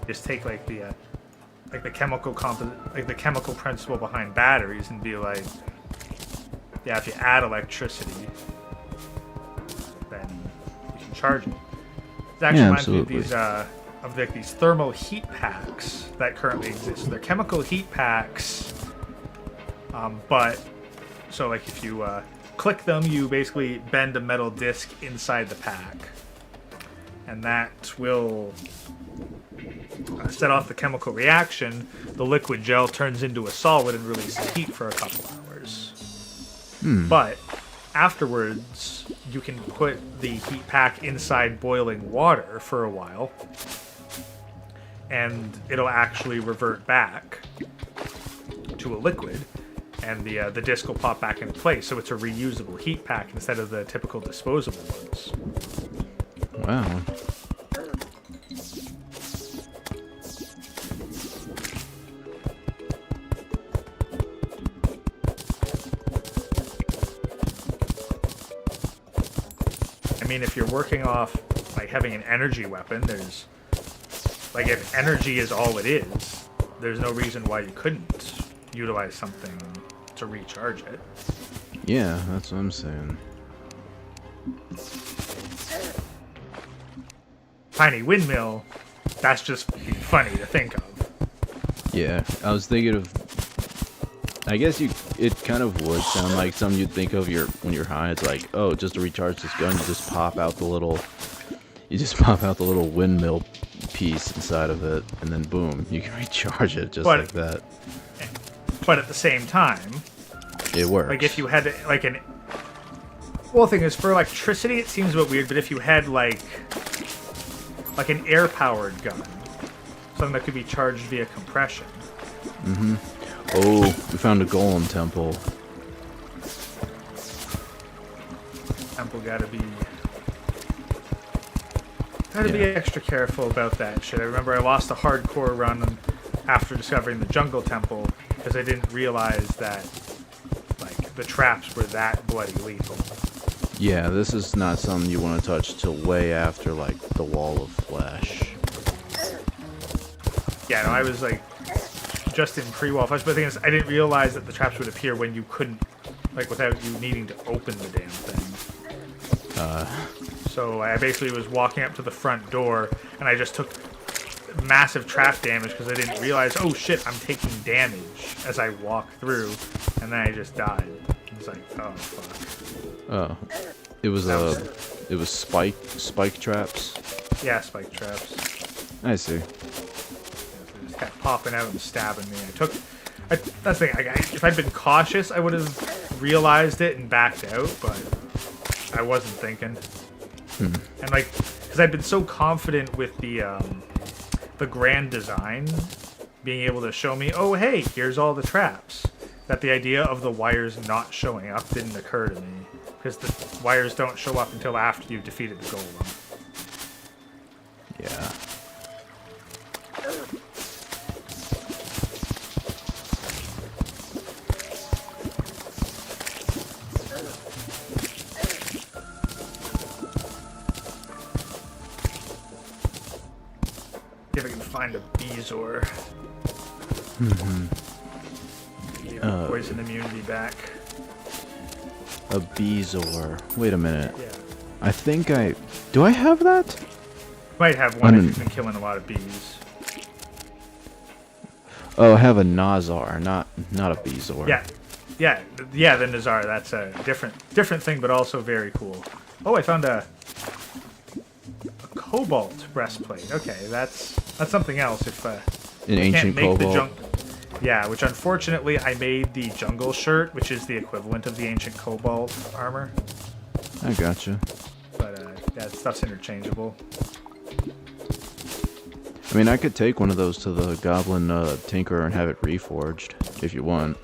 Just take like the chemical principle behind batteries and be like, yeah, if you add electricity, then you can charge it. It actually reminds me of these thermal heat packs that currently exist. They're chemical heat packs, but so like if you click them, you basically bend a metal disc inside the pack, and that will set off the chemical reaction. The liquid gel turns into a solid and releases heat for a couple hours. But afterwards, you can put the heat pack inside boiling water for a while, and it'll actually revert back to a liquid, and the disc will pop back into place. So it's a reusable heat pack instead of the typical disposable ones. Wow. I mean, if you're working off like having an energy weapon, there's like, if energy is all it is, there's no reason why you couldn't utilize something to recharge it. Yeah, that's what I'm saying. Tiny windmill, that's just funny to think of. Yeah, I was thinking of, I guess it kind of would sound like something you'd think of when you're high. It's like, oh, just to recharge this gun, you just pop out the little windmill piece inside of it, and then boom, you can recharge it just But- like that. But at the same time, It works. like if you had like an... Well, the thing is, for electricity, it seems a bit weird, but if you had like an air-powered gun, something that could be charged via compression. Oh, we found a golem temple. Temple gotta be extra careful about that shit. I remember I lost a hardcore run after discovering the jungle temple because I didn't realize that like the traps were that bloody lethal. Yeah, this is not something you want to touch till way after, like, the wall of flesh. Yeah, no, I was like just in pre-wall flesh, but the thing is, I didn't realize that the traps would appear when you couldn't, like, without you needing to open the damn thing. So I basically was walking up to the front door, and I just took massive trap damage because I didn't realize, oh shit, I'm taking damage as I walk through, and then I just died. It's like, oh fuck. Oh, it was it was spike traps. Yeah, spike traps. I see. They just kept popping out and stabbing me. That's the thing. If I'd been cautious, I would have realized it and backed out, but I wasn't thinking. And like, because I'd been so confident with the grand design being able to show me, oh hey, here's all the traps, that the idea of the wires not showing up didn't occur to me, because the wires don't show up until after you've defeated the golem. Yeah. See if I can find a Bezoar. Give poison immunity back. A Bezoar. Wait a minute. Yeah. I think do I have that? Might have one if you've been killing a lot of bees. Oh, I have a Nazar, not a Bezoar. Yeah, the Nazar. That's a different thing, but also very cool. Oh, I found a cobalt breastplate. Okay, that's something else. If An can't ancient make cobalt. yeah, which unfortunately I made the jungle shirt, which is the equivalent of the ancient cobalt armor. I gotcha. But yeah, stuff's interchangeable. I mean, I could take one of those to the Goblin Tinkerer and have it reforged, if you want.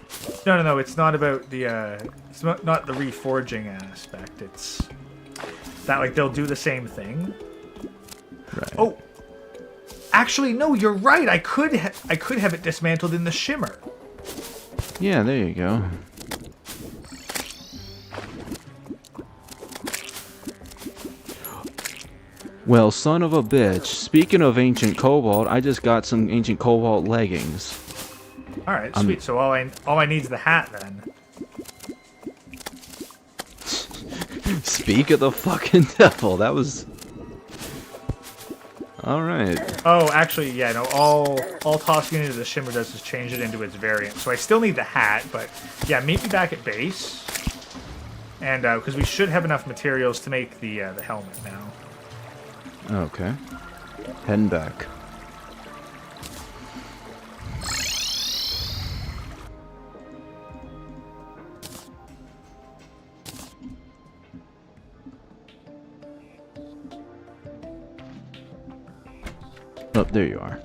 No. It's not about the it's not the reforging aspect. It's that like they'll do the same thing. Right. Oh, actually, no. You're right. I could have it dismantled in the shimmer. Yeah, there you go. Well, son of a bitch. Speaking of ancient cobalt, I just got some ancient cobalt leggings. All right, sweet. So all I need is the hat then. Speak of the fucking devil. That was... Alright. Oh, actually, yeah. No, all tossing into the shimmer does is change it into its variant. So I still need the hat, but yeah, meet me back at base. And because we should have enough materials to make the helmet now. Okay. Heading back. Oh, there you are.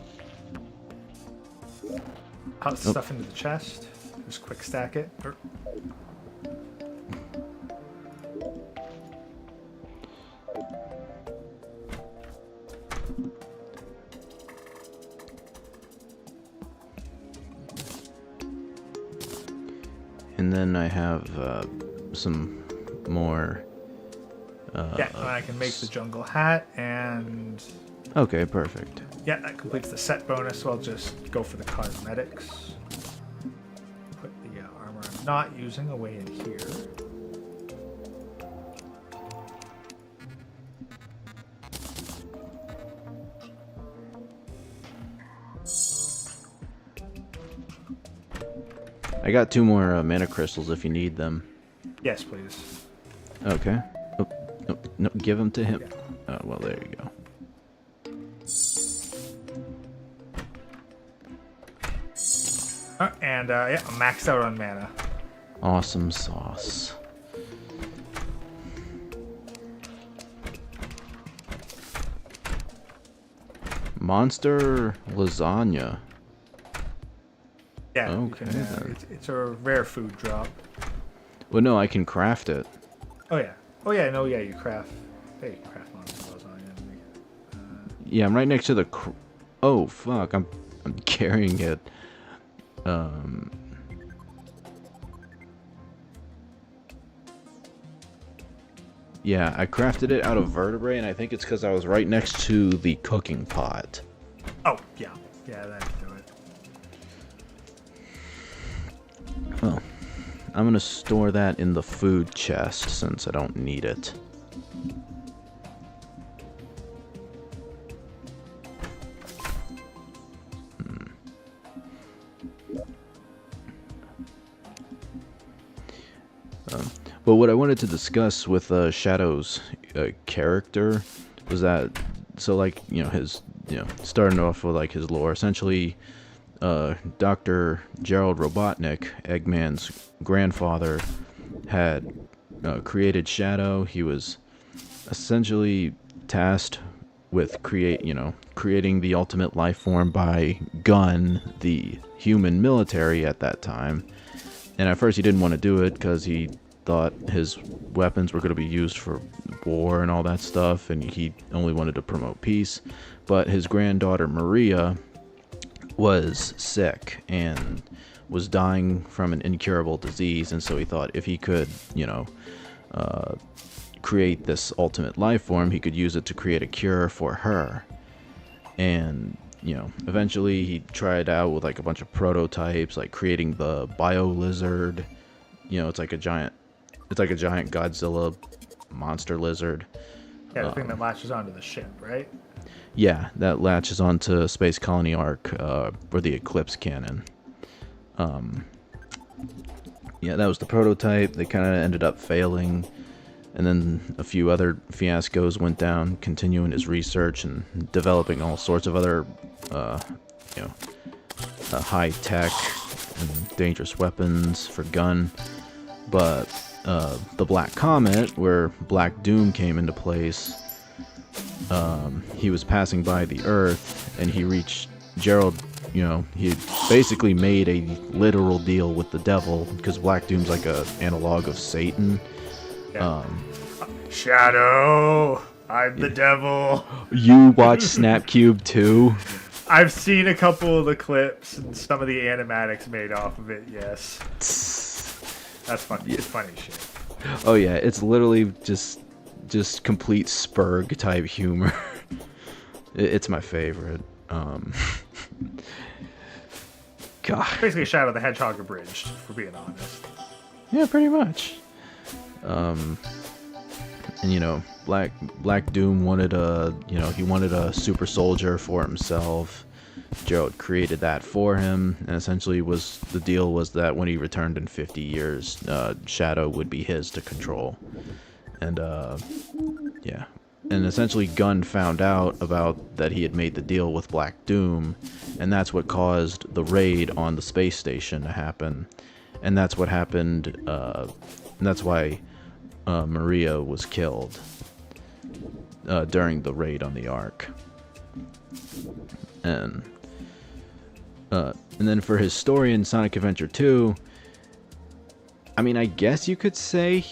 Put stuff into the chest. Just quick stack it. And then I have some more... Yeah, and I can make the jungle hat, and Okay, perfect. yeah, that completes the set bonus, so I'll just go for the cosmetics. Put the armor I'm not using away in here. I got 2 more mana crystals if you need them. Yes, please. Okay. Oh, no, give them to him. Oh, well, there you go. Yeah, I'm maxed out on mana. Awesome sauce. Monster lasagna. Yeah, Okay, then. it's a rare food drop. Well, no, I can craft it. Oh yeah. Oh yeah. No. Yeah. You craft. Hey, you can craft monster lasagna. Yeah, I'm right next to the. Oh fuck! I'm carrying it. Yeah, I crafted it out of vertebrae, and I think it's because I was right next to the cooking pot. Oh yeah. Yeah, that'd do it. Well, I'm gonna store that in the food chest since I don't need it. But what I wanted to discuss with Shadow's character was that, so like, his, starting off with like his lore, essentially, Dr. Gerald Robotnik, Eggman's grandfather, had created Shadow. He was essentially tasked with creating the ultimate life form by Gunn, the human military at that time. And at first he didn't want to do it because he thought his weapons were going to be used for war and all that stuff, and he only wanted to promote peace. But his granddaughter Maria was sick and was dying from an incurable disease, and so he thought if he could, create this ultimate life form, he could use it to create a cure for her. And eventually he tried out with like a bunch of prototypes, like creating the bio lizard. It's like a giant Godzilla monster lizard. Yeah, the thing that latches onto the ship, right? Yeah, that latches onto Space Colony Arc, or the Eclipse Cannon. Yeah, that was the prototype. They kind of ended up failing, and then a few other fiascos went down, continuing his research and developing all sorts of other, high tech and dangerous weapons for Gun. But the Black Comet, where Black Doom came into place, he was passing by the Earth, and he reached Gerald. He basically made a literal deal with the devil, because Black Doom's like a analog of Satan. Yeah. Shadow, I'm the devil. You watch Snapcube too? I've seen a couple of the clips and some of the animatics made off of it. Yes, that's funny. Yeah. It's funny shit. Oh yeah, it's literally just complete Spurg type humor. It's my favorite. God. Basically, Shadow the Hedgehog abridged, for being honest. Yeah, pretty much. And Black Doom wanted he wanted a super soldier for himself. Gerald created that for him, and essentially the deal was that when he returned in 50 years, Shadow would be his to control. And yeah. And essentially Gunn found out about that he had made the deal with Black Doom, and that's what caused the raid on the space station to happen. And that's what happened, and that's why Maria was killed during the raid on the Ark. And then for his story in Sonic Adventure 2, I mean, I guess you could say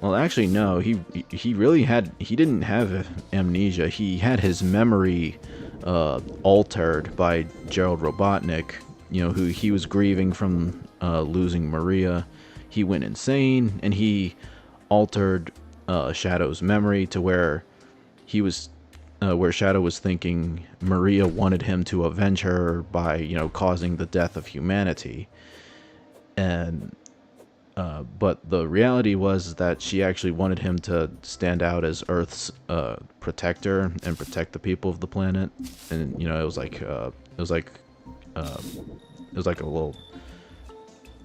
well, actually, no. He didn't have amnesia. He had his memory altered by Gerald Robotnik. Who he was grieving from losing Maria. He went insane, and he altered Shadow's memory to where where Shadow was thinking Maria wanted him to avenge her by causing the death of humanity, and. But the reality was that she actually wanted him to stand out as Earth's protector and protect the people of the planet. And it was like a little.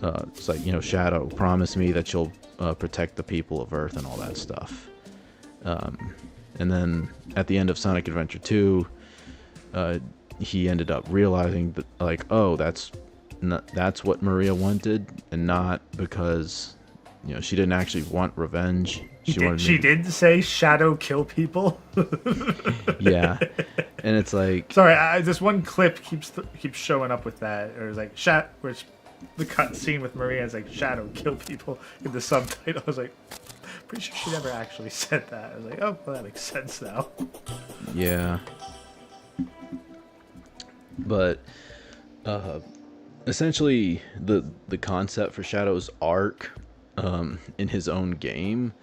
It's like Shadow, promise me that you'll protect the people of Earth and all that stuff. And then at the end of Sonic Adventure 2, he ended up realizing that, like, oh, that's that's what Maria wanted, and not because, she didn't actually want revenge. She did say Shadow kill people. Yeah, and it's like, Sorry, this one clip keeps showing up with that, or it's like which the cut scene with Maria is like Shadow kill people in the subtitle. I was like, pretty sure she never actually said that. I was like, oh, well, that makes sense now. yeah, but essentially the concept for Shadow's arc in his own game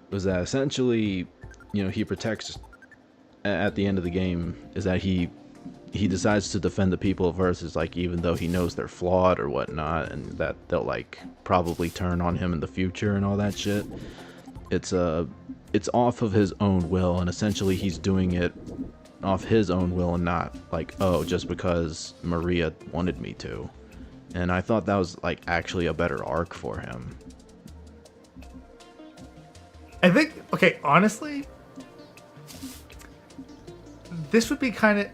was that essentially, he protects at the end of the game is that he decides to defend the people versus, like, even though he knows they're flawed or whatnot, and that they'll, like, probably turn on him in the future and all that shit. It's off of his own will, and essentially he's doing it off his own will and not like, oh, just because Maria wanted me to. And I thought that was, like, actually a better arc for him. I think, okay, honestly, this would be kind of...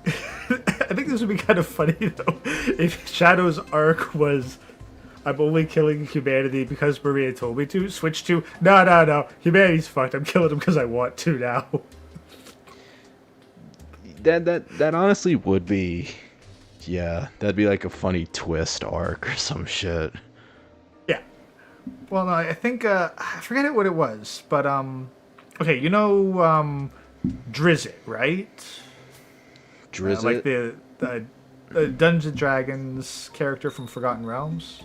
I think this would be kind of funny, though, if Shadow's arc was, I'm only killing humanity because Maria told me to, switch to, no, humanity's fucked, I'm killing them because I want to now. That honestly would be... Yeah, that'd be like a funny twist arc or some shit. Yeah. Well, no, I think, I forget what it was, but, okay, Drizzt, right? Drizzt? Like the Dungeons and Dragons character from Forgotten Realms?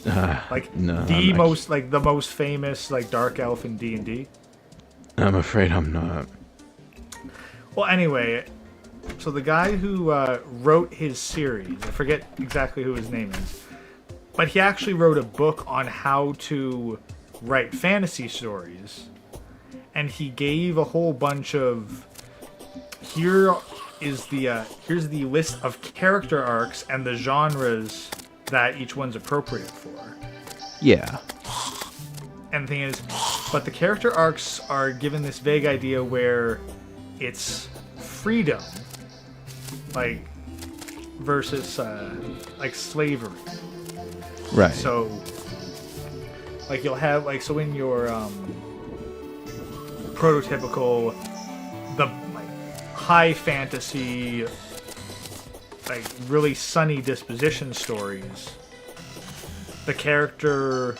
Like, no, the most famous, like, dark elf in D&D? I'm afraid I'm not. Well, anyway, so the guy who wrote his series, I forget exactly who his name is, but he actually wrote a book on how to write fantasy stories, and he gave a whole bunch of, here's the list of character arcs and the genres that each one's appropriate for. Yeah. And the thing is, but the character arcs are given this vague idea where it's freedom, like, versus, like, slavery. Right. So, like, you'll have, like, so in your, prototypical, the, like, high fantasy, like, really sunny disposition stories, the character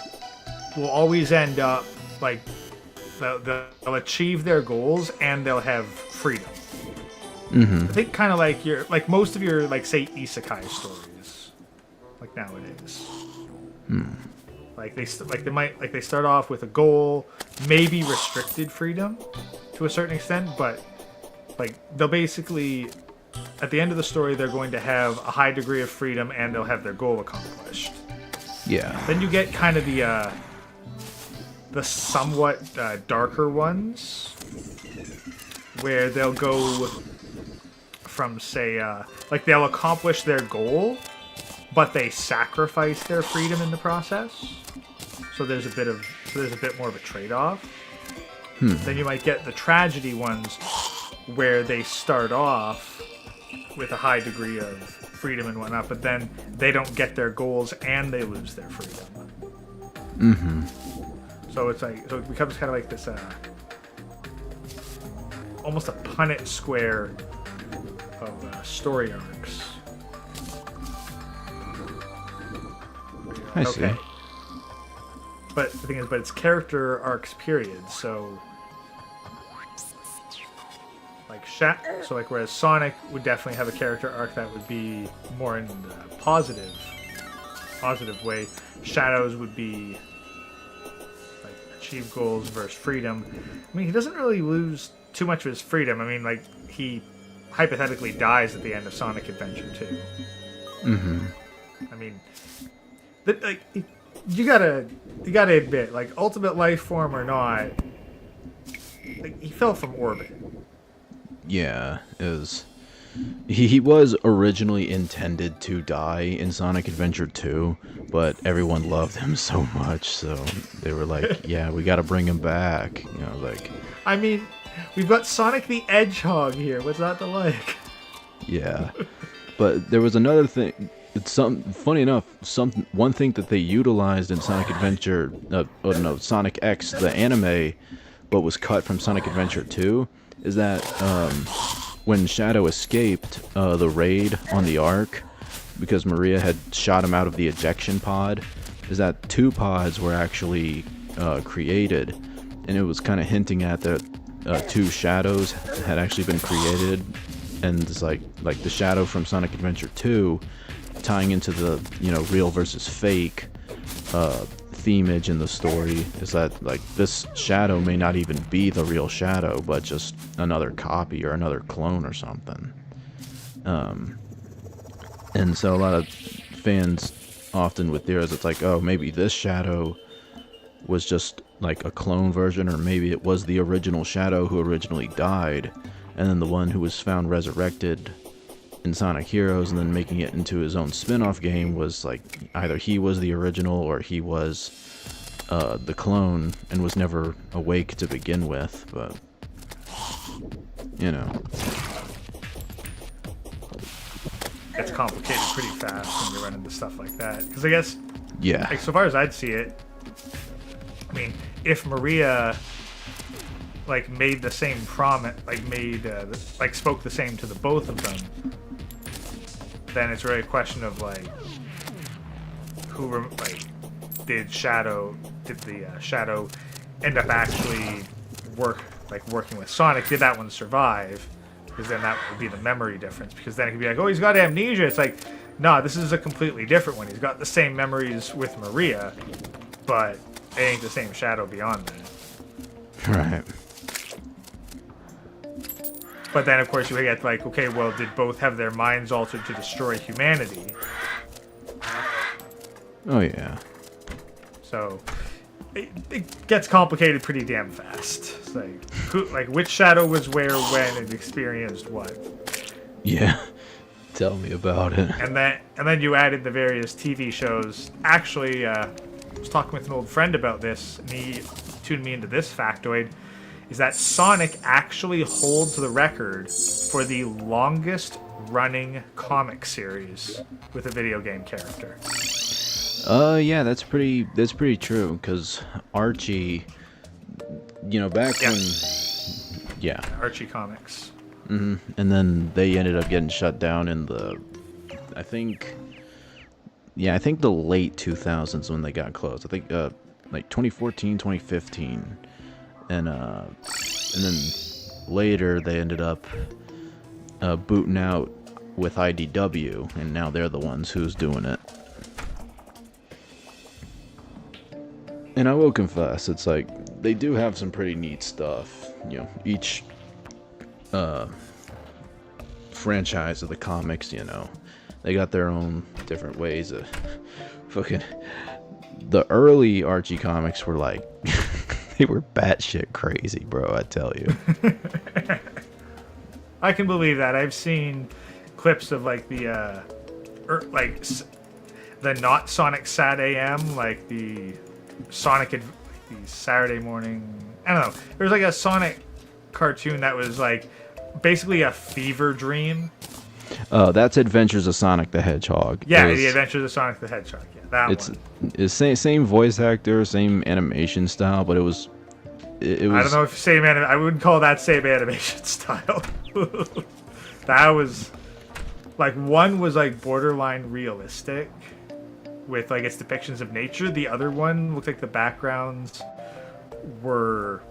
will always end up, like, they'll achieve their goals and they'll have freedom. Mm-hmm. I think kind of like most of your, like, say, isekai stories, like nowadays. Like they start off with a goal, maybe restricted freedom to a certain extent, but like they'll basically, at the end of the story, they're going to have a high degree of freedom and they'll have their goal accomplished. Yeah. Then you get kind of the somewhat darker ones, where they'll go from, say, like, they'll accomplish their goal, but they sacrifice their freedom in the process. So there's a bit more of a trade-off. Then you might get the tragedy ones, where they start off with a high degree of freedom and whatnot, but then they don't get their goals and they lose their freedom. Mm-hmm. So it's like, so it becomes kind of like this, almost a Punnett square of story arcs. I see. But the thing is, it's character arcs, period. So, like, whereas Sonic would definitely have a character arc that would be more in the positive way. Shadows would be like achieve goals versus freedom. I mean, he doesn't really lose too much of his freedom. I mean, like, he hypothetically dies at the end of Sonic Adventure 2. Mm-hmm. I mean, like, you gotta admit, like, Ultimate Life Form or not, like, he fell from orbit. Yeah, he was originally intended to die in Sonic Adventure 2, but everyone loved him so much, so they were like, yeah, we gotta bring him back. Like... I mean, we've got Sonic the Hedgehog here. What's not to like? Yeah. But there was another thing it's some funny enough. One thing that they utilized in Sonic Adventure, oh no, Sonic X, the anime, but was cut from Sonic Adventure 2, is that when Shadow escaped the raid on the Ark, because Maria had shot him out of the ejection pod, is that 2 pods were actually created, and it was kind of hinting at that 2 shadows had actually been created, and it's like the shadow from Sonic Adventure 2 tying into the real versus fake themage in the story is that like this shadow may not even be the real shadow, but just another copy or another clone or something. And so a lot of fans often with theories, it's like, oh, maybe this shadow was just like a clone version, or maybe it was the original shadow who originally died, and then the one who was found resurrected in Sonic Heroes and then making it into his own spin-off game was like either he was the original or he was the clone and was never awake to begin with. But It's complicated pretty fast when you run into stuff like that. Because I guess, yeah, like so far as I'd see it, I mean, if Maria like made the same promise, like like spoke the same to the both of them, then it's really a question of like did the Shadow end up actually working with Sonic? Did that one survive? Because then that would be the memory difference. Because then it could be like, oh, he's got amnesia. It's like, no, this is a completely different one. He's got the same memories with Maria, but it ain't the same Shadow beyond that. right. But then, of course, you get like, okay, well, did both have their minds altered to destroy humanity? Oh yeah. So it gets complicated pretty damn fast. It's like, which Shadow was where, when, and experienced what? Yeah. Tell me about it. And then you added the various TV shows. Actually, I was talking with an old friend about this, and he tuned me into this factoid. Is that Sonic actually holds the record for the longest running comic series with a video game character. Yeah, that's pretty true, because Archie, back when... Yeah. Archie Comics. Mm-hmm. And then they ended up getting shut down in I think the late 2000s when they got closed. I think, like 2014, 2015. And then later they ended up booting out with IDW, and now they're the ones who's doing it. And I will confess, it's like they do have some pretty neat stuff. Each franchise of the comics, they got their own different ways of fucking. The early Archie comics were like. They were batshit crazy, bro, I tell you. I can believe that. I've seen clips of like the not Sonic Sat AM, like the Sonic the Saturday morning. I don't know. There was like a Sonic cartoon that was like basically a fever dream. Oh, that's Adventures of Sonic the Hedgehog. Yeah, the Adventures of Sonic the Hedgehog. Yeah, that one. It's same voice actor, same animation style, but it was. I don't know if same I wouldn't call that same animation style. That was like one was like borderline realistic with like its depictions of nature. The other one looked like the backgrounds were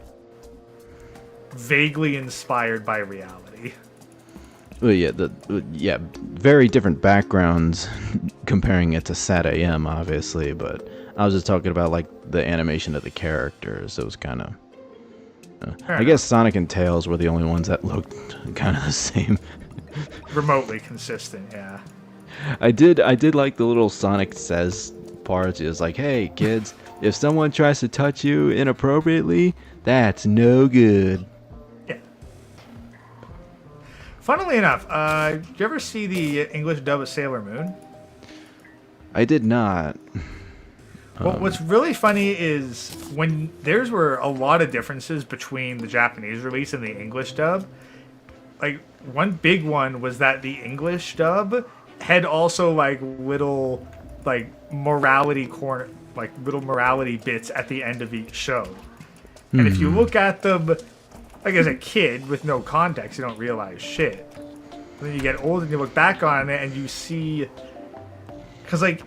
vaguely inspired by reality. Well, yeah, very different backgrounds comparing it to Sat AM, obviously, but I was just talking about like the animation of the characters. It was kind of, I guess Sonic and Tails were the only ones that looked kind of the same. Remotely consistent, yeah. I did like the little Sonic Says part. It was like, hey kids, if someone tries to touch you inappropriately, that's no good. Funnily enough, did you ever see the English dub of Sailor Moon? I did not. Well, what's really funny is when there were a lot of differences between the Japanese release and the English dub. Like, one big one was that the English dub had also like little like morality corner, like little morality bits at the end of each show. And if you look at them, like as a kid with no context, you don't realize shit. And then you get old and you look back on it and you see, because like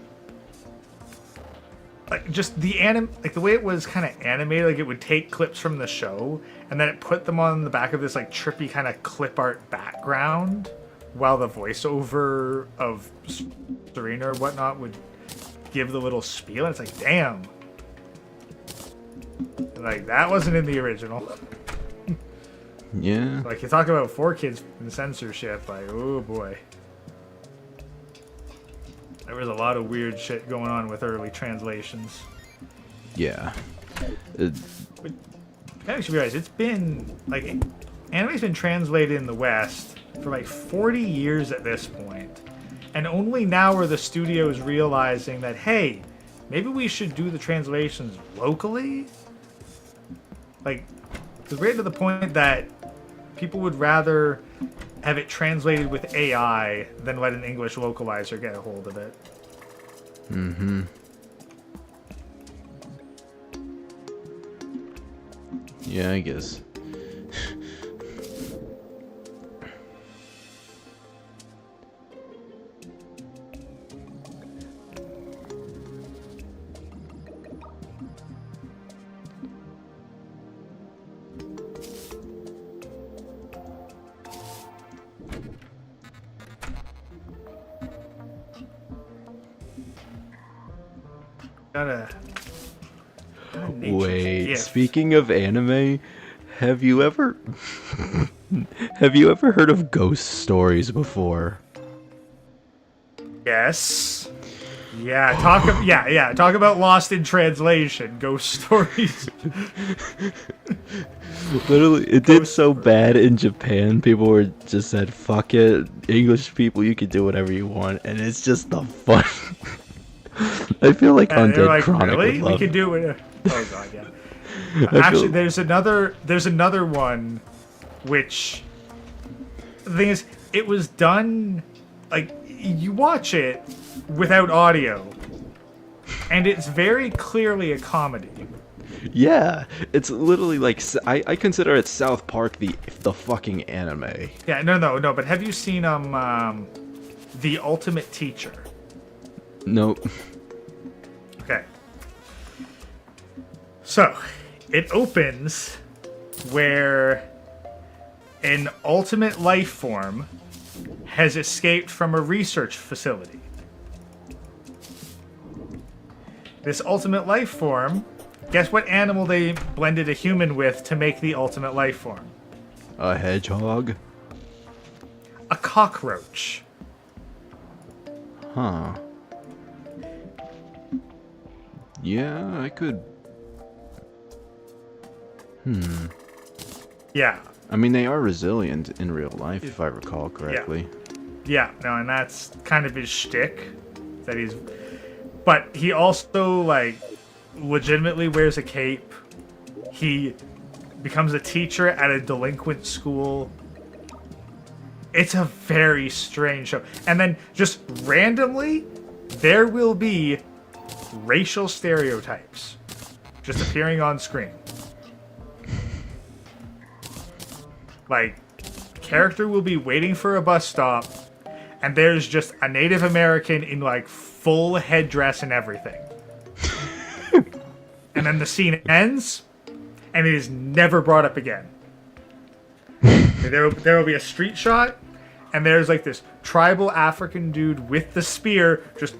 just the like the way it was kind of animated, like it would take clips from the show and then it put them on the back of this like trippy kind of clip art background, while the voiceover of Serena or whatnot would give the little spiel. And it's like, damn, like that wasn't in the original. Yeah. Like you talk about 4Kids and censorship, like oh boy. There was a lot of weird shit going on with early translations. Yeah. You should realize it's been like anime's been translated in the West for like 40 years at this point, and only now are the studios realizing that hey, maybe we should do the translations locally. Like, it's right to the point that people would rather have it translated with AI than let an English localizer get a hold of it. Mm-hmm. Yeah, I guess. Wait, speaking of anime, have you ever heard of ghost stories before? Yes. Yeah, talk about Lost in Translation, ghost stories. Literally, it did so bad in Japan. People were just said, "Fuck it, English people, you can do whatever you want," and it's just the fun. I feel like Undead like, Chronic really? would love We could do it. Oh god, yeah. Actually, there's another one, which the thing is, it was done like you watch it without audio, and it's very clearly a comedy. Yeah, it's literally like I consider it South Park the fucking anime. Yeah, no. But have you seen The Ultimate Teacher? Nope. Okay. So, it opens where an ultimate life form has escaped from a research facility. This ultimate life form, guess what animal they blended a human with to make the ultimate life form? A hedgehog? A cockroach. Huh. Yeah, I could... Yeah. I mean, they are resilient in real life, if I recall correctly. Yeah, no, and that's kind of his shtick. That he's... But he also, like, legitimately wears a cape. He becomes a teacher at a delinquent school. It's a very strange show. And then, just randomly, there will be racial stereotypes just appearing on screen. Like, character will be waiting for a bus stop, and there's just a Native American in, like, full headdress and everything. And then the scene ends, and it is never brought up again. There will be a street shot, and there's, like, this tribal African dude with the spear just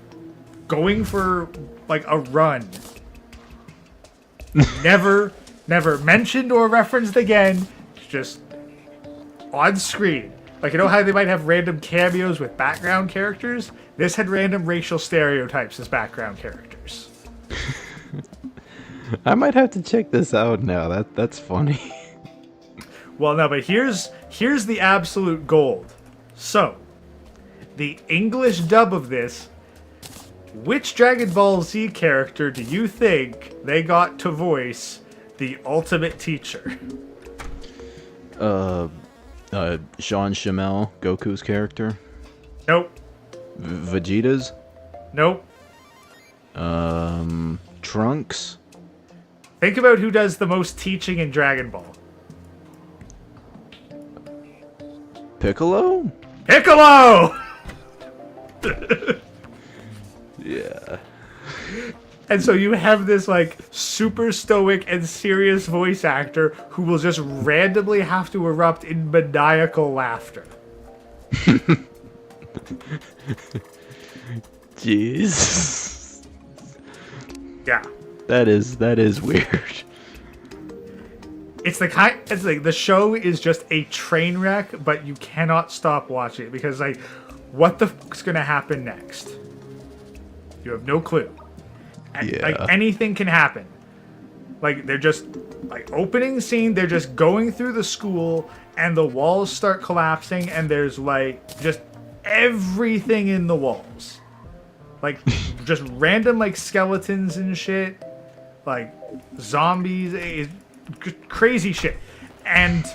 going for, like, a run. Never mentioned or referenced again. Just on screen. Like, you know how they might have random cameos with background characters? This had random racial stereotypes as background characters. I might have to check this out now. That's funny. Well, no, but here's the absolute gold. So, the English dub of this, which Dragon Ball Z character do you think they got to voice the ultimate teacher? Sean Schimmel, Goku's character. Nope. Vegeta's? Nope. Trunks? Think about who does the most teaching in Dragon Ball. Piccolo? Piccolo! Yeah. And so you have this, like, super stoic and serious voice actor who will just randomly have to erupt in maniacal laughter. Jeez. Yeah. That is weird. It's like the show is just a train wreck, but you cannot stop watching it because, like, what the fuck's gonna happen next? You have no clue. Yeah. Like, anything can happen. Like, they're just, like, opening scene, they're just going through the school, and the walls start collapsing, and there's, like, just everything in the walls. Like, just random, like, skeletons and shit. Like, zombies, crazy shit. And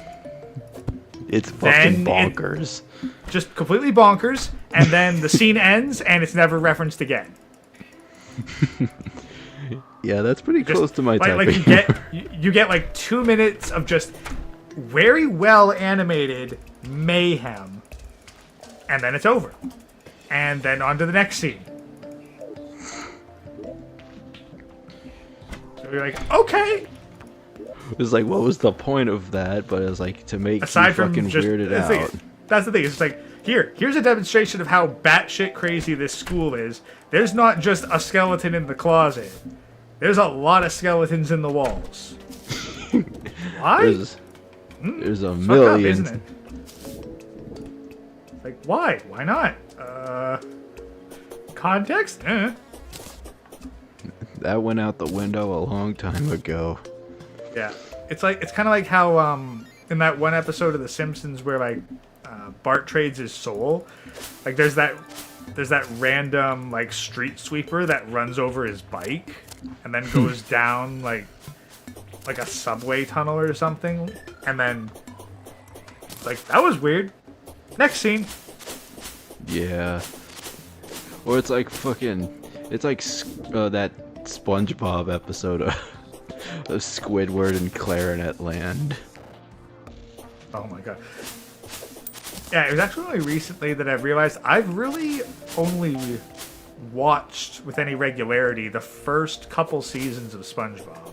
It's fucking bonkers. just completely bonkers, and then the scene ends, and it's never referenced again. Yeah, that's pretty close to my type. Like you get like 2 minutes of just very well animated mayhem, and then it's over, and then on to the next scene. So you're like, okay. It was like, what was the point of that? But it was like to make Aside you from fucking just weirded out. That's the thing. It's like, here's a demonstration of how batshit crazy this school is. There's not just a skeleton in the closet. There's a lot of skeletons in the walls. Why? There's a Fuck million. up, isn't it? Like, why? Why not? Context? That went out the window a long time ago. Yeah. It's kind of like how in that one episode of The Simpsons where like Bart trades his soul. Like there's that random like street sweeper that runs over his bike and then goes down like a subway tunnel or something, and then like that was weird. Next scene. Yeah. Or it's like it's like that SpongeBob episode of Squidward and Clarinet Land. Oh my god. Yeah, it was actually only recently that I've realized I've really only watched with any regularity the first couple seasons of SpongeBob.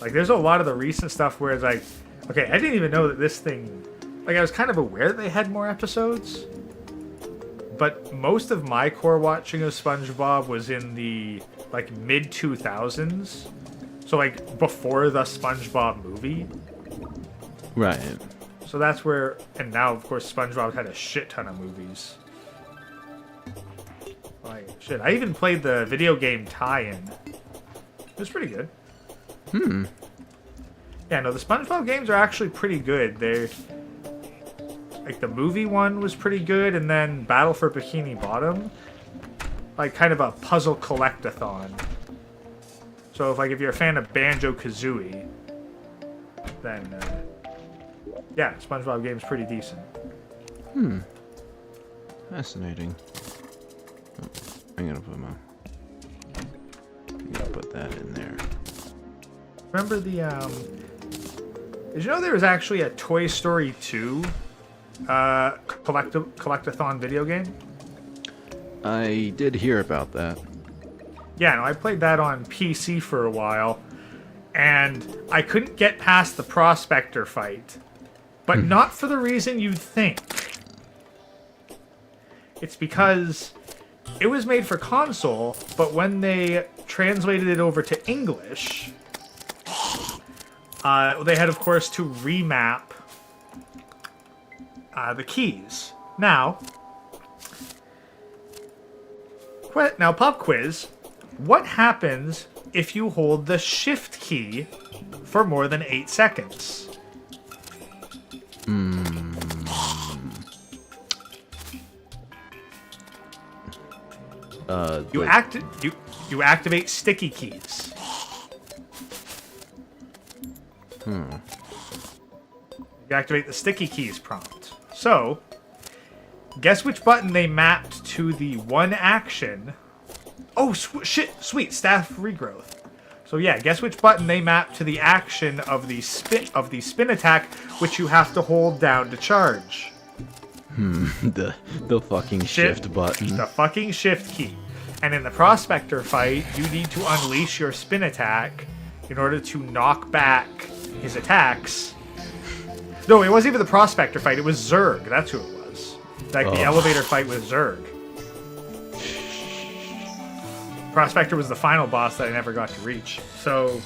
Like, there's a lot of the recent stuff where it's like, okay, I didn't even know that this thing... Like, I was kind of aware that they had more episodes, but most of my core watching of SpongeBob was in the, like, mid-2000s. So, like, before the SpongeBob movie. Right. So that's where... And now, of course, SpongeBob had a shit ton of movies. Like, shit, I even played the video game tie-in. It was pretty good. Yeah, no, the SpongeBob games are actually pretty good. They're... Like, the movie one was pretty good, and then Battle for Bikini Bottom. Like, kind of a puzzle collect-a-thon. So, if you're a fan of Banjo-Kazooie, then, yeah, SpongeBob game's pretty decent. Fascinating. Oh, I'm gonna put that in there. Remember the, Did you know there was actually a Toy Story 2 collect-a-thon video game? I did hear about that. Yeah, no, I played that on PC for a while, and I couldn't get past the Prospector fight. But not for the reason you'd think. It's because it was made for console, but when they translated it over to English, they had, of course, to remap the keys. Now, pop quiz. What happens if you hold the shift key for more than 8 seconds? You activate sticky keys. You activate the sticky keys prompt. So, Guess which button they mapped to the one action. Oh, shit, sweet, staff regrowth. So yeah, guess which button they mapped to the action of the spin attack, which you have to hold down to charge. The fucking shift button. The fucking shift key. And in the prospector fight, you need to unleash your spin attack in order to knock back his attacks. No, it wasn't even the prospector fight, it was Zerg, that's who it was. Like the elevator fight with Zerg. Prospector was the final boss that I never got to reach. So,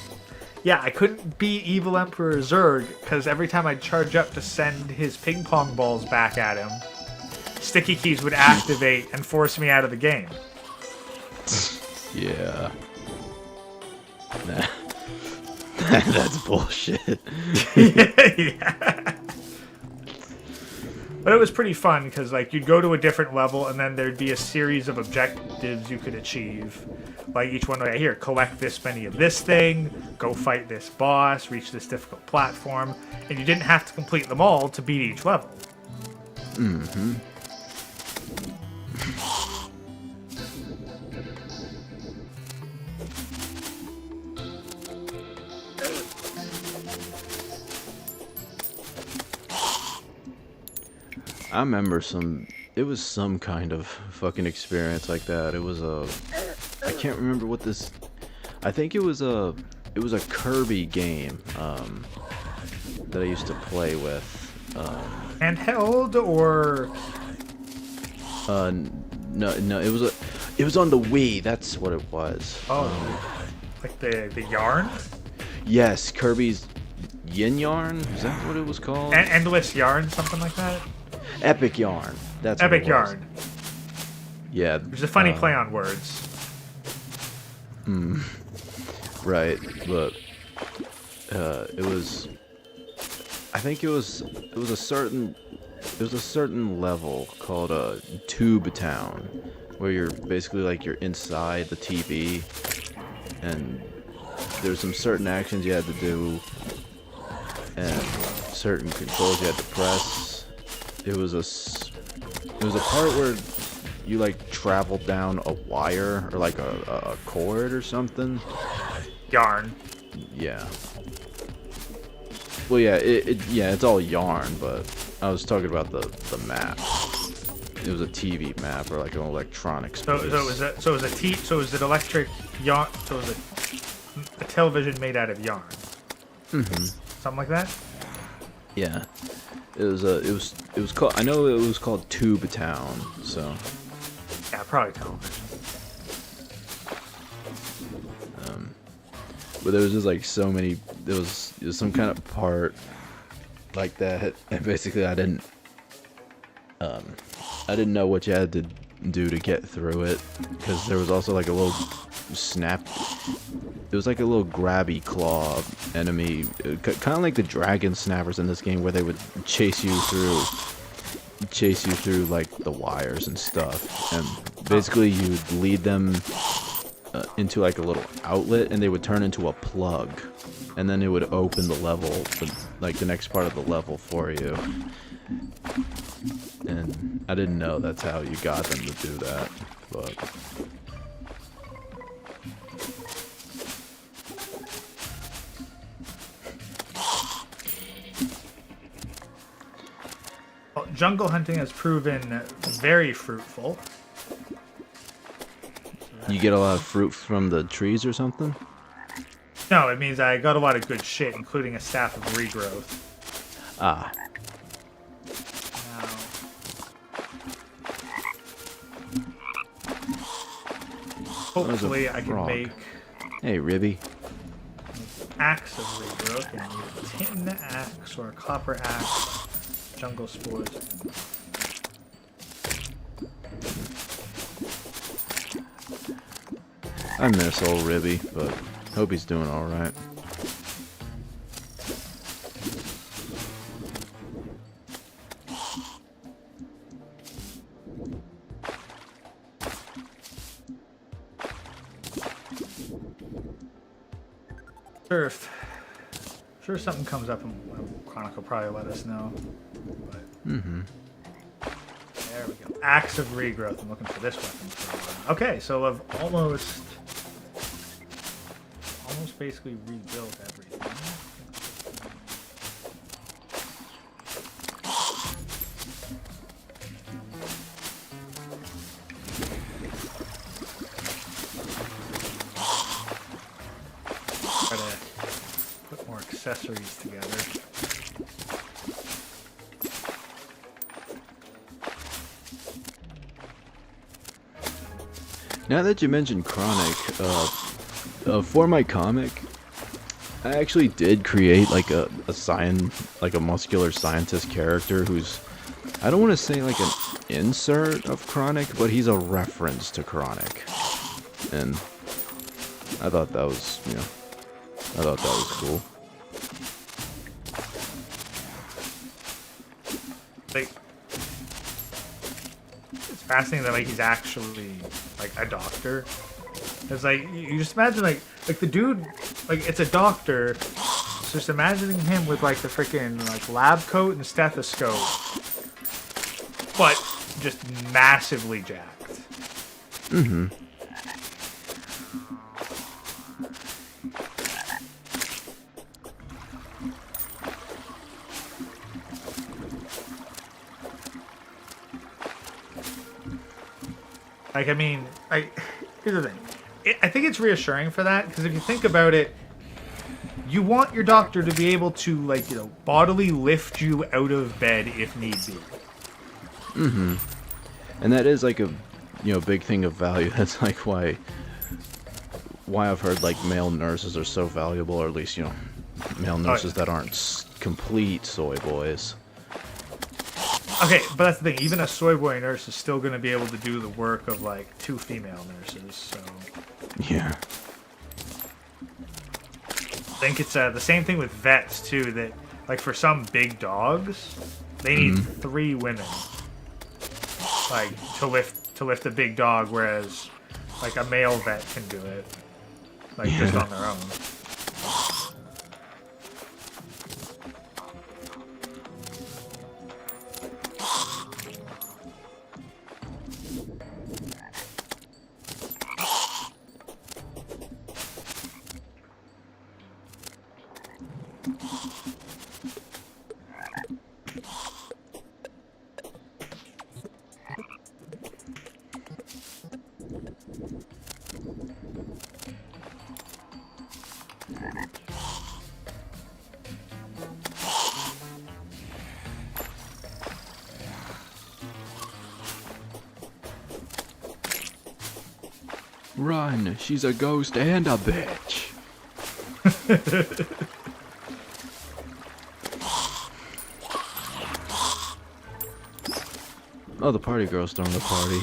yeah, I couldn't beat Evil Emperor Zerg because every time I'd charge up to send his ping pong balls back at him, sticky keys would activate and force me out of the game. Yeah. Nah. That's bullshit. Yeah. But it was pretty fun because, like, you'd go to a different level and then there'd be a series of objectives you could achieve. Like, each one, right here, collect this many of this thing, go fight this boss, reach this difficult platform. And you didn't have to complete them all to beat each level. Mm-hmm. I remember it was some kind of fucking experience like that. It was I can't remember what this, I think it was a Kirby game, that I used to play with. Handheld or? No, it was on the Wii, that's what it was. Oh, like the yarn? Yes, Kirby's Yin Yarn, is that what it was called? Endless Yarn, something like that? Epic Yarn. That's Epic what it was. Yarn. Yeah. Which is a funny play on words. Right, but it was. I think it was a certain level called Tube Town, where you're basically like you're inside the TV, and there's some certain actions you had to do, and certain controls you had to press. It was a part where you like traveled down a wire or like a cord or something. Yarn. Yeah. Well, yeah, it's all yarn, but I was talking about the map. It was a TV map or like an electronic space. So it was an electric yarn. So it was a television made out of yarn. Mm-hmm. Something like that. Yeah. It was called. I know it was called Tube Town. So. Yeah, probably television. But there was just like so many. There was some kind of part like that, and basically I didn't know what you had to do to get through it, because there was also like a little snap. It was like a little grabby claw enemy, kind of like the dragon snappers in this game, where they would chase you through like the wires and stuff, and basically you would lead them into like a little outlet, and they would turn into a plug, and then it would open the level, like the next part of the level for you. And I didn't know that's how you got them to do that, but. Well, jungle hunting has proven very fruitful. You get a lot of fruit from the trees or something? No, it means I got a lot of good shit, including a staff of regrowth. Ah. Hopefully I can make... Hey, Ribby. Axe of regrowth. And I need a tin axe or a copper axe, jungle spores. I miss old Ribby, but hope he's doing alright. Sure, if something comes up, and Chronic will probably let us know. But there we go. Axe of Regrowth. I'm looking for this weapon for a while. Okay, so I've almost basically rebuilt everything. Try to put more accessories together. Now that you mentioned Chronic, for my comic, I actually did create like a muscular scientist character who's, I don't want to say like an insert of Chronic, but he's a reference to Chronic, and I thought that was, I thought that was cool. Like, it's fascinating that like he's actually like a doctor. It's like you just imagine like the dude, like it's a doctor. So just imagining him with like the freaking like lab coat and stethoscope, but just massively jacked. Mm-hmm. Like, I mean, here's the thing. I think it's reassuring for that, because if you think about it, you want your doctor to be able to, like, bodily lift you out of bed if need be. Mm-hmm. And that is, like, a, big thing of value. That's, like, why I've heard, like, male nurses are so valuable, or at least, male nurses that aren't complete soy boys. Okay, but that's the thing. Even a soy boy nurse is still going to be able to do the work of, like, 2 female nurses, so... Yeah. I think it's the same thing with vets, too, that, like, for some big dogs, they need 3 women, like, to lift a big dog, whereas, like, a male vet can do it, like, just on their own. Run, she's a ghost and a bitch. Oh, the party girl's throwing the party.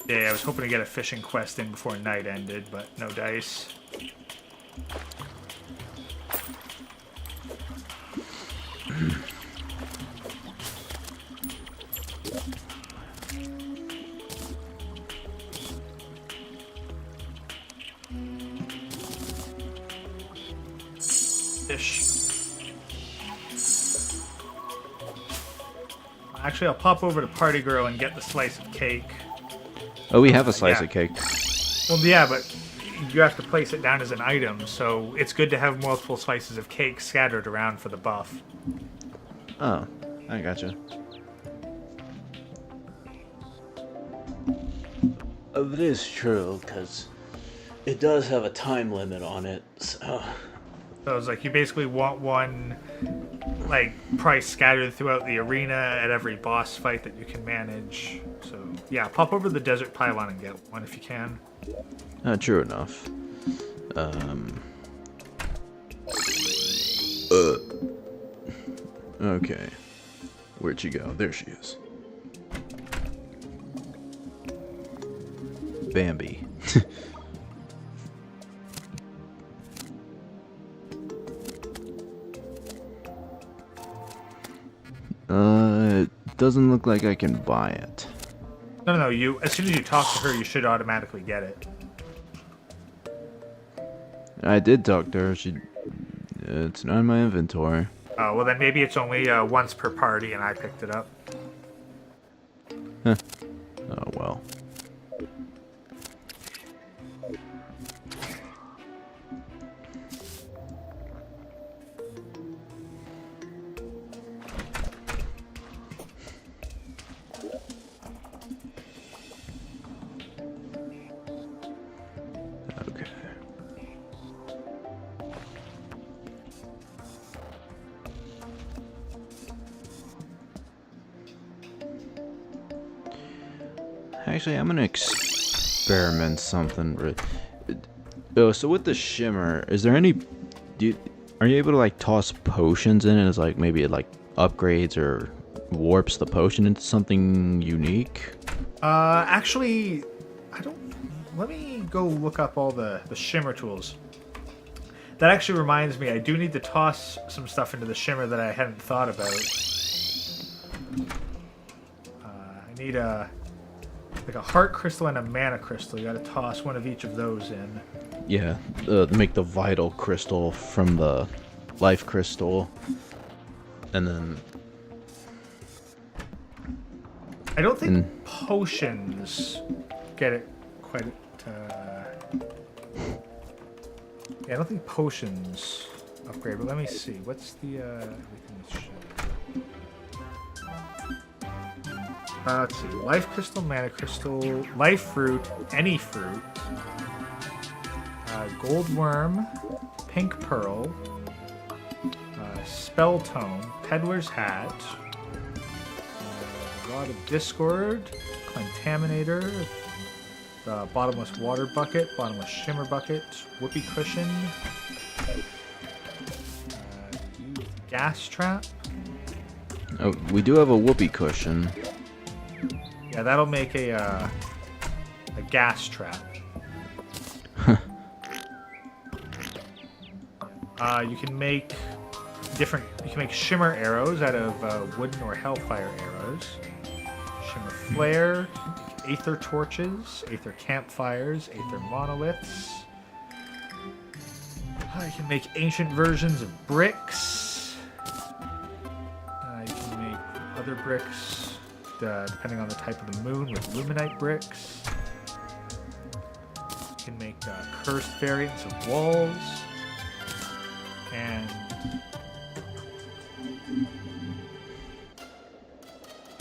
Yeah, I was hoping to get a fishing quest in before night ended, but no dice. Actually, I'll pop over to Party Girl and get the slice of cake. Oh, we have a slice of cake. Well, yeah, but you have to place it down as an item, so it's good to have multiple slices of cake scattered around for the buff. Oh, I gotcha. It is true, because it does have a time limit on it, so... So it's like you basically want one, like, price scattered throughout the arena at every boss fight that you can manage. So, yeah, pop over to the Desert Pylon and get one if you can. True enough. Okay. Where'd she go? There she is. Bambi. It doesn't look like I can buy it. No, you, as soon as you talk to her, you should automatically get it. I did talk to her. It's not in my inventory. Oh, well then maybe it's only once per party and I picked it up. Okay. Actually, I'm gonna experiment something. Oh, so with the shimmer, is there any? Are you able to like toss potions in it? As like maybe it like upgrades or warps the potion into something unique? Actually, I don't. Let me go look up all the shimmer tools. That actually reminds me, I do need to toss some stuff into the shimmer that I hadn't thought about. I need like a heart crystal and a mana crystal. You got to toss one of each of those in. Yeah, make the vital crystal from the life crystal, and then I don't think potions get it quite. Yeah, I don't think potions upgrade. But let me see. What's the everything that's shown? Let's see. Life crystal, mana crystal, life fruit, any fruit, gold worm, pink pearl, spell tome, peddler's hat, rod of discord, contaminator, the bottomless water bucket, bottomless shimmer bucket, whoopee cushion, gas trap. oh, we do have a whoopee cushion. Yeah, that'll make a gas trap. You can make different. You can make shimmer arrows out of wooden or hellfire arrows. Shimmer flare, aether torches, aether campfires, aether monoliths. You can make ancient versions of bricks. You can make other bricks. Depending on the type of the moon, with luminite bricks. You can make cursed variants of walls. And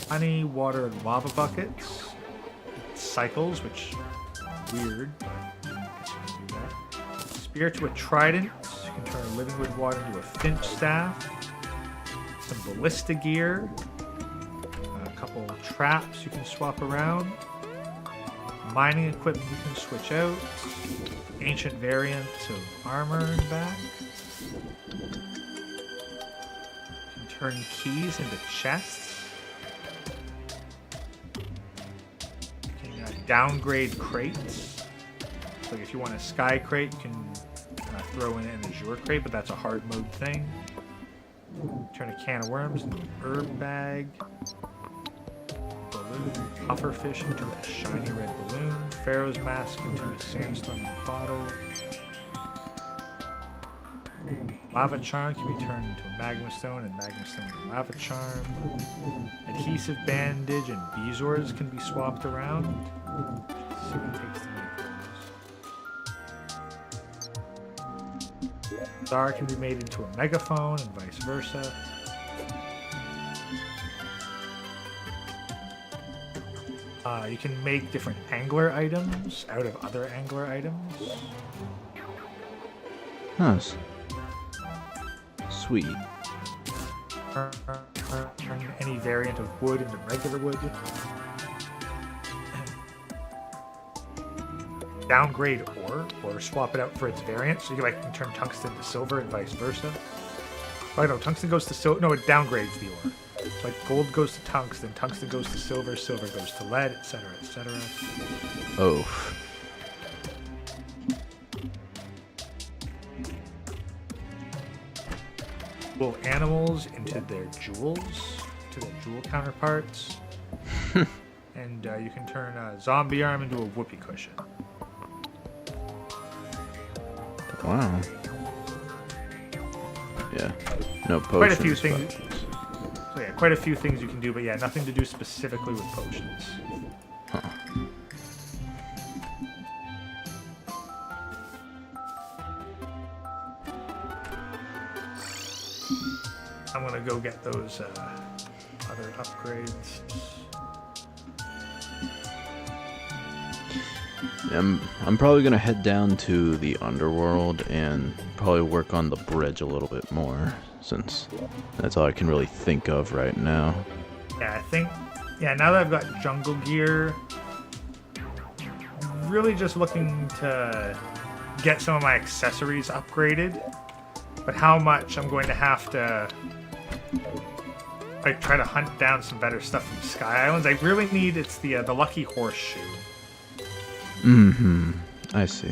honey, water, and lava buckets. Cycles, which is weird, but I guess you can do that. Spear to a trident. You can turn a living wood water into a finch staff. Some ballista gear. Couple traps you can swap around, mining equipment you can switch out, ancient variants of armor and back. You can turn keys into chests. You can downgrade crates. So if you want a sky crate, you can throw in an azure crate, but that's a hard mode thing. Turn a can of worms into an herb bag. Pufferfish into a shiny red balloon, Pharaoh's mask into a sandstorm bottle. Lava charm can be turned into a magma stone, and magma stone into lava charm. Adhesive bandage and bezoars can be swapped around. Let's see what it takes to make those. Star can be made into a megaphone and vice versa. You can make different angler items out of other angler items. Nice. Sweet. Turn any variant of wood into regular wood. Downgrade ore, or swap it out for its variant. So you can like turn tungsten to silver and vice versa. Oh no, tungsten goes to silver. No, it downgrades the ore. Like gold goes to tungsten goes to silver, silver goes to lead, etc., etc. Oh. Pull animals into their jewels, to their jewel counterparts. And you can turn a zombie arm into a whoopee cushion. Wow. Yeah. No potions. Quite a few things. So yeah, quite a few things you can do, but yeah, nothing to do specifically with potions. Huh. I'm gonna go get those other upgrades. I'm probably gonna head down to the underworld and probably work on the bridge a little bit more, since that's all I can really think of right now. Yeah, I think. Yeah, now that I've got jungle gear, really just looking to get some of my accessories upgraded. But how much I'm going to have to like try to hunt down some better stuff from Sky Islands. I really need it's the lucky horseshoe. Mm-hmm. I see.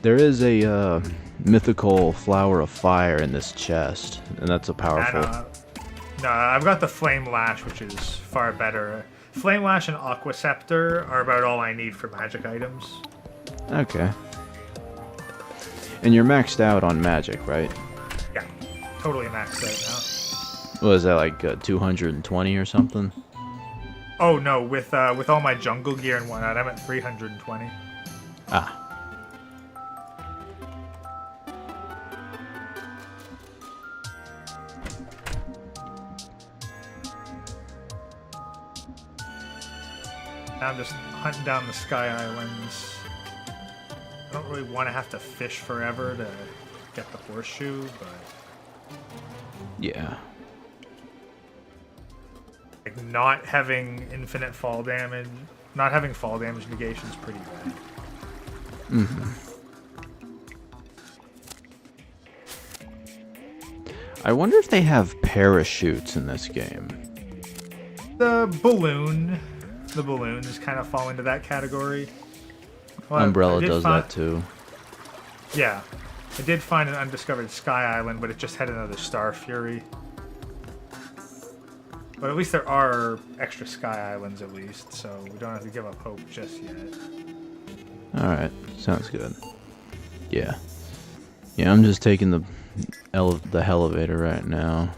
There is a mythical flower of fire in this chest, and that's a powerful. No, I've got the Flame Lash, which is far better. Flame Lash and Aqua Scepter are about all I need for magic items. Okay. And you're maxed out on magic, right? Yeah, totally maxed out now. What is that, like 220 or something? Oh no, with all my jungle gear and whatnot, I'm at 320. Ah. Now I'm just hunting down the Sky Islands. I don't really want to have to fish forever to get the horseshoe, but Yeah. like not having infinite fall damage, not having fall damage negation is pretty bad. Mm-hmm. I wonder if they have parachutes in this game. The balloon is kind of fall into that category. Well, Umbrella does that too. Yeah, I did find an undiscovered Sky Island, but it just had another Star Fury. But at least there are extra Sky Islands, at least, so we don't have to give up hope just yet. Alright, sounds good. Yeah. Yeah, I'm just taking the elevator right now.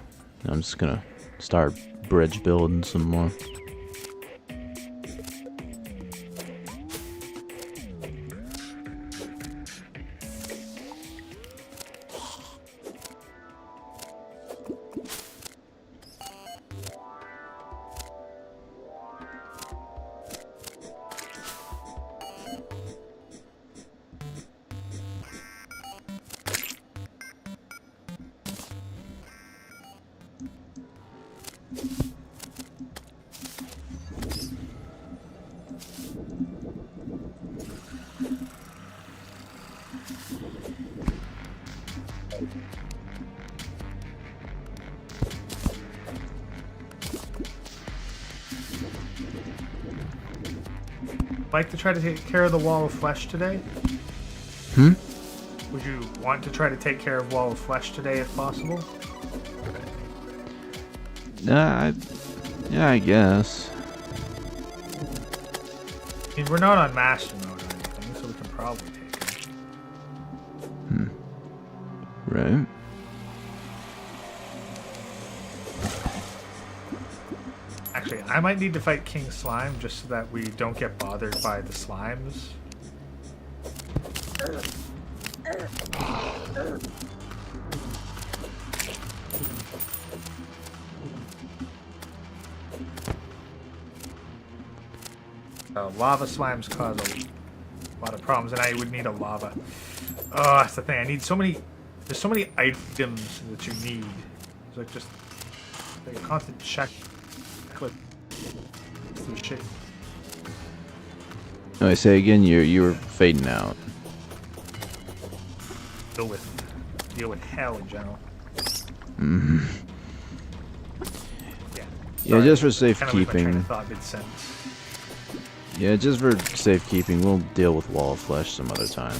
I'm just gonna start bridge building some more. Like to try to take care of the Wall of Flesh today? Hmm? Would you want to try to take care of Wall of Flesh today if possible? Yeah, I guess. I mean, we're not on Master Mode or anything, so we can probably take it. Right. Actually, I might need to fight King Slime just so that we don't get bothered by the slimes. Lava slimes cause a lot of problems, and I would need a lava. Oh, that's the thing. I need so many. There's so many items that you need. It's like just like a constant check. Click. Shit. No, I say again, you were fading out. Deal with hell in general. Mm-hmm. Yeah. Yeah, Sorry, just for kind of like my train safekeeping. of thought made sense. Yeah, just for safekeeping. We'll deal with Wall of Flesh some other time.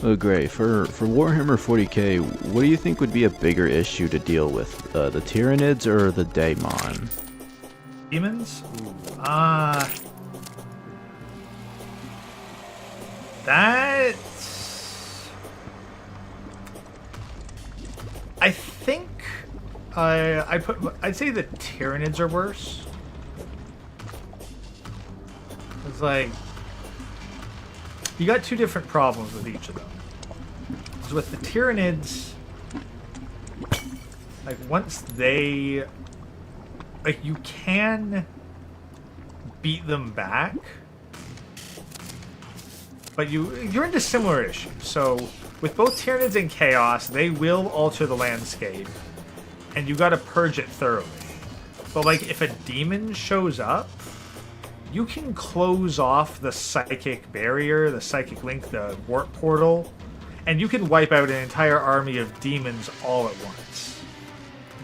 Oh, great. For Warhammer 40k, what do you think would be a bigger issue to deal with, the Tyranids or the Daemon? Demons? Ooh. That's... I think I'd say the Tyranids are worse. It's like you got two different problems with each of them. So with the Tyranids, like once they, like you can beat them back, but you're into similar issues. So with both Tyranids and Chaos, they will alter the landscape, and you got to purge it thoroughly. But like if a demon shows up, you can close off the psychic barrier, the psychic link, the warp portal, and you can wipe out an entire army of demons all at once.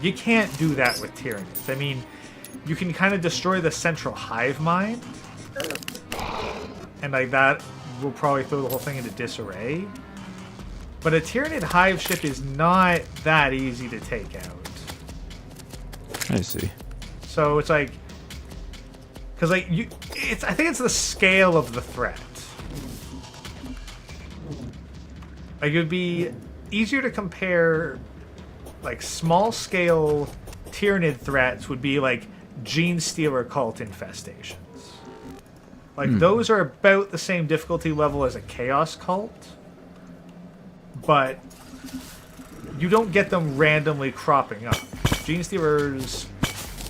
You can't do that with Tyranids. I mean, you can kind of destroy the central hive mind, and like that will probably throw the whole thing into disarray. But a Tyranid hive ship is not that easy to take out. I see. So it's like, because like I think it's the scale of the threat. Like it would be easier to compare, like small scale Tyranid threats would be like Gene Stealer cult infestations. Like those are about the same difficulty level as a Chaos cult, but you don't get them randomly cropping up. Gene Stealers,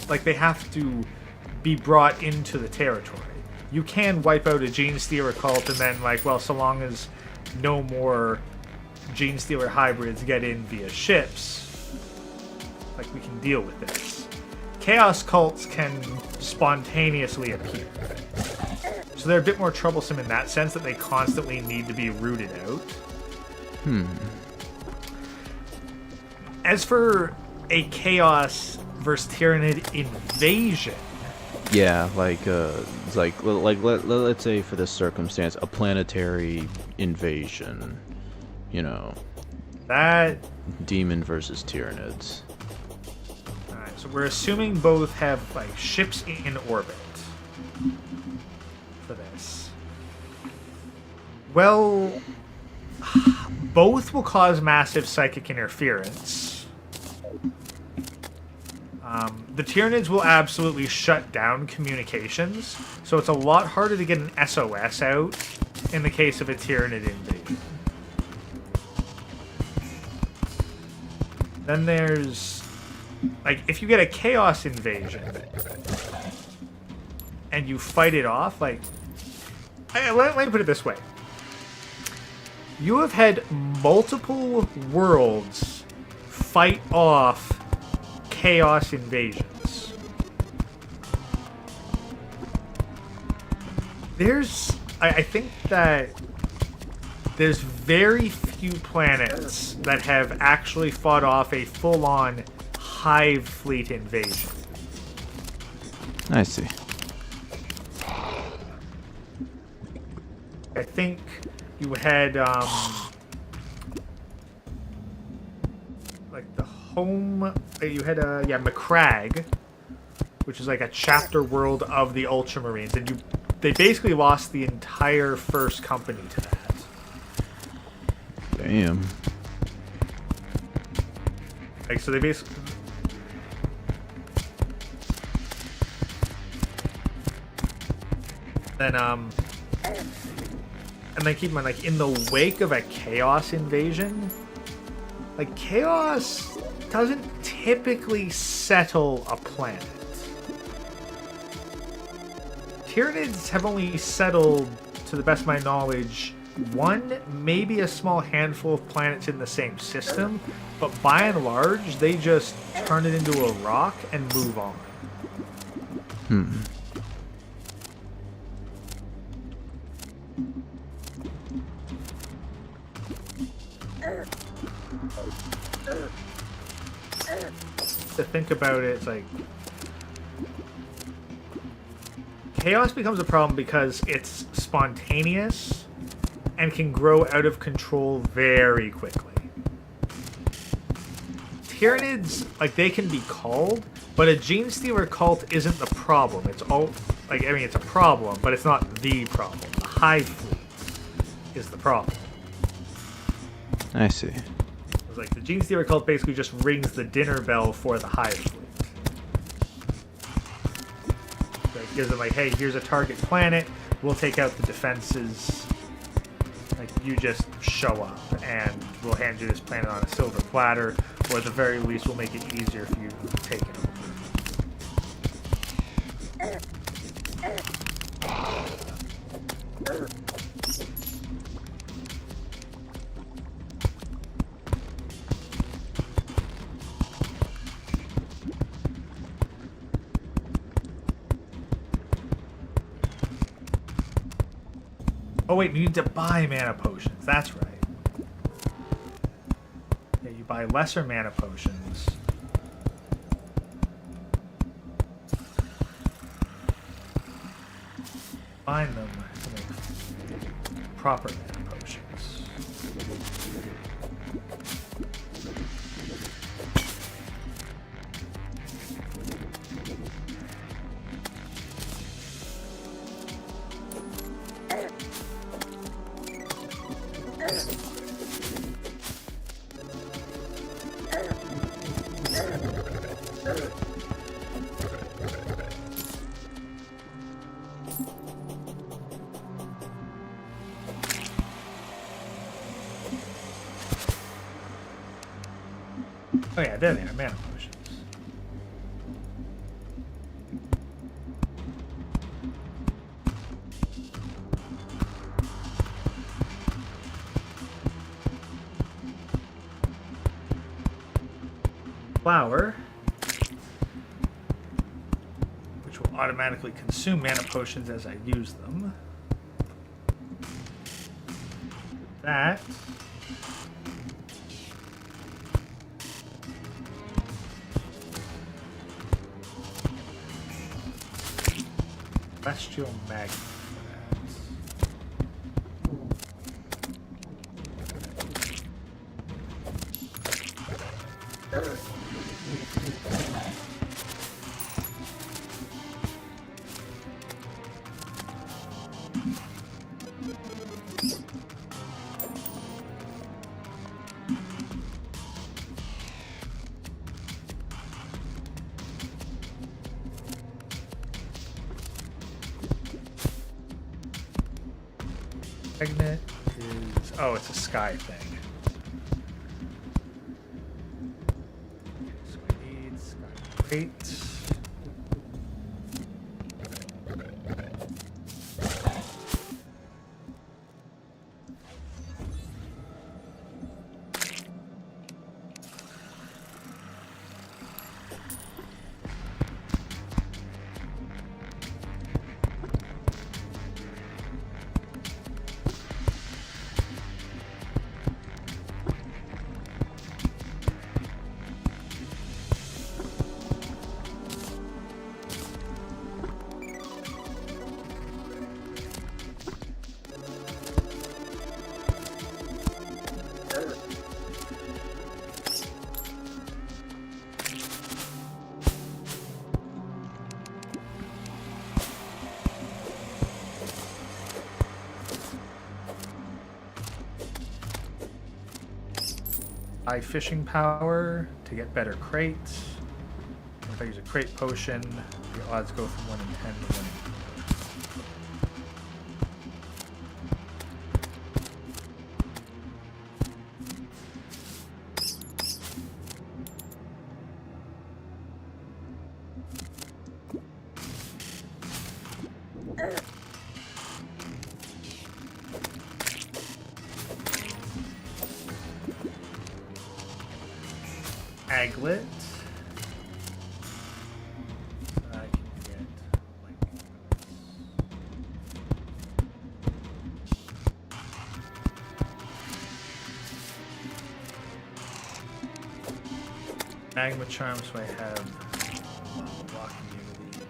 like they have to be brought into the territory. You can wipe out a Gene Stealer cult and then like, well, so long as no more Gene Stealer hybrids get in via ships, like we can deal with this. Chaos cults can spontaneously appear. So they're a bit more troublesome in that sense that they constantly need to be rooted out. As for a Chaos versus Tyranid invasion, Yeah, like it's like let's say for this circumstance, a planetary invasion. You know, that... demon versus Tyranids. Alright, so we're assuming both have like ships in orbit for this. Well, both will cause massive psychic interference. The Tyranids will absolutely shut down communications, so it's a lot harder to get an SOS out in the case of a Tyranid invasion. Then there's, like, if you get a Chaos invasion and you fight it off, like, let me put it this way. You have had multiple worlds fight off Chaos invasions. I think that there's very few planets that have actually fought off a full-on hive fleet invasion. I see. I think you had like the home. You had Macragge, which is like a chapter world of the Ultramarines, and they basically lost the entire first company to that. Damn. Like so, they basically. Then and then keep in mind, like in the wake of a Chaos invasion, like Chaos doesn't typically settle a planet. Tyranids have only settled, to the best of my knowledge, one, maybe a small handful of planets in the same system, but by and large, they just turn it into a rock and move on. To think about it, it's like Chaos becomes a problem because it's spontaneous and can grow out of control very quickly. Tyranids, like, they can be culled, but a Gene Stealer cult isn't the problem. It's all, like, I mean, it's a problem, but it's not the problem. The Hive Fleet is the problem. I see. It's like the Gene Stealer cult basically just rings the dinner bell for the Hive Fleet. So it gives them, like, hey, here's a target planet. We'll take out the defenses. Like, you just show up, and we'll hand you this planet on a silver platter, or at the very least, we'll make it easier for you to take it over. Oh wait, you need to buy mana potions. That's right. Yeah, you buy lesser mana potions. Find them to make proper mana potions. Oh yeah, there they are, mana potions. Flower, which will automatically consume mana potions as I use them. That. Celestial Magnet for that. Magnet is... oh, it's a sky thing. So we need sky crate. Buy fishing power to get better crates. If I use a crate potion, the odds go from 1 in 10 to 1 in 10. Aglet. I can get magma charm, so I have rock immunity.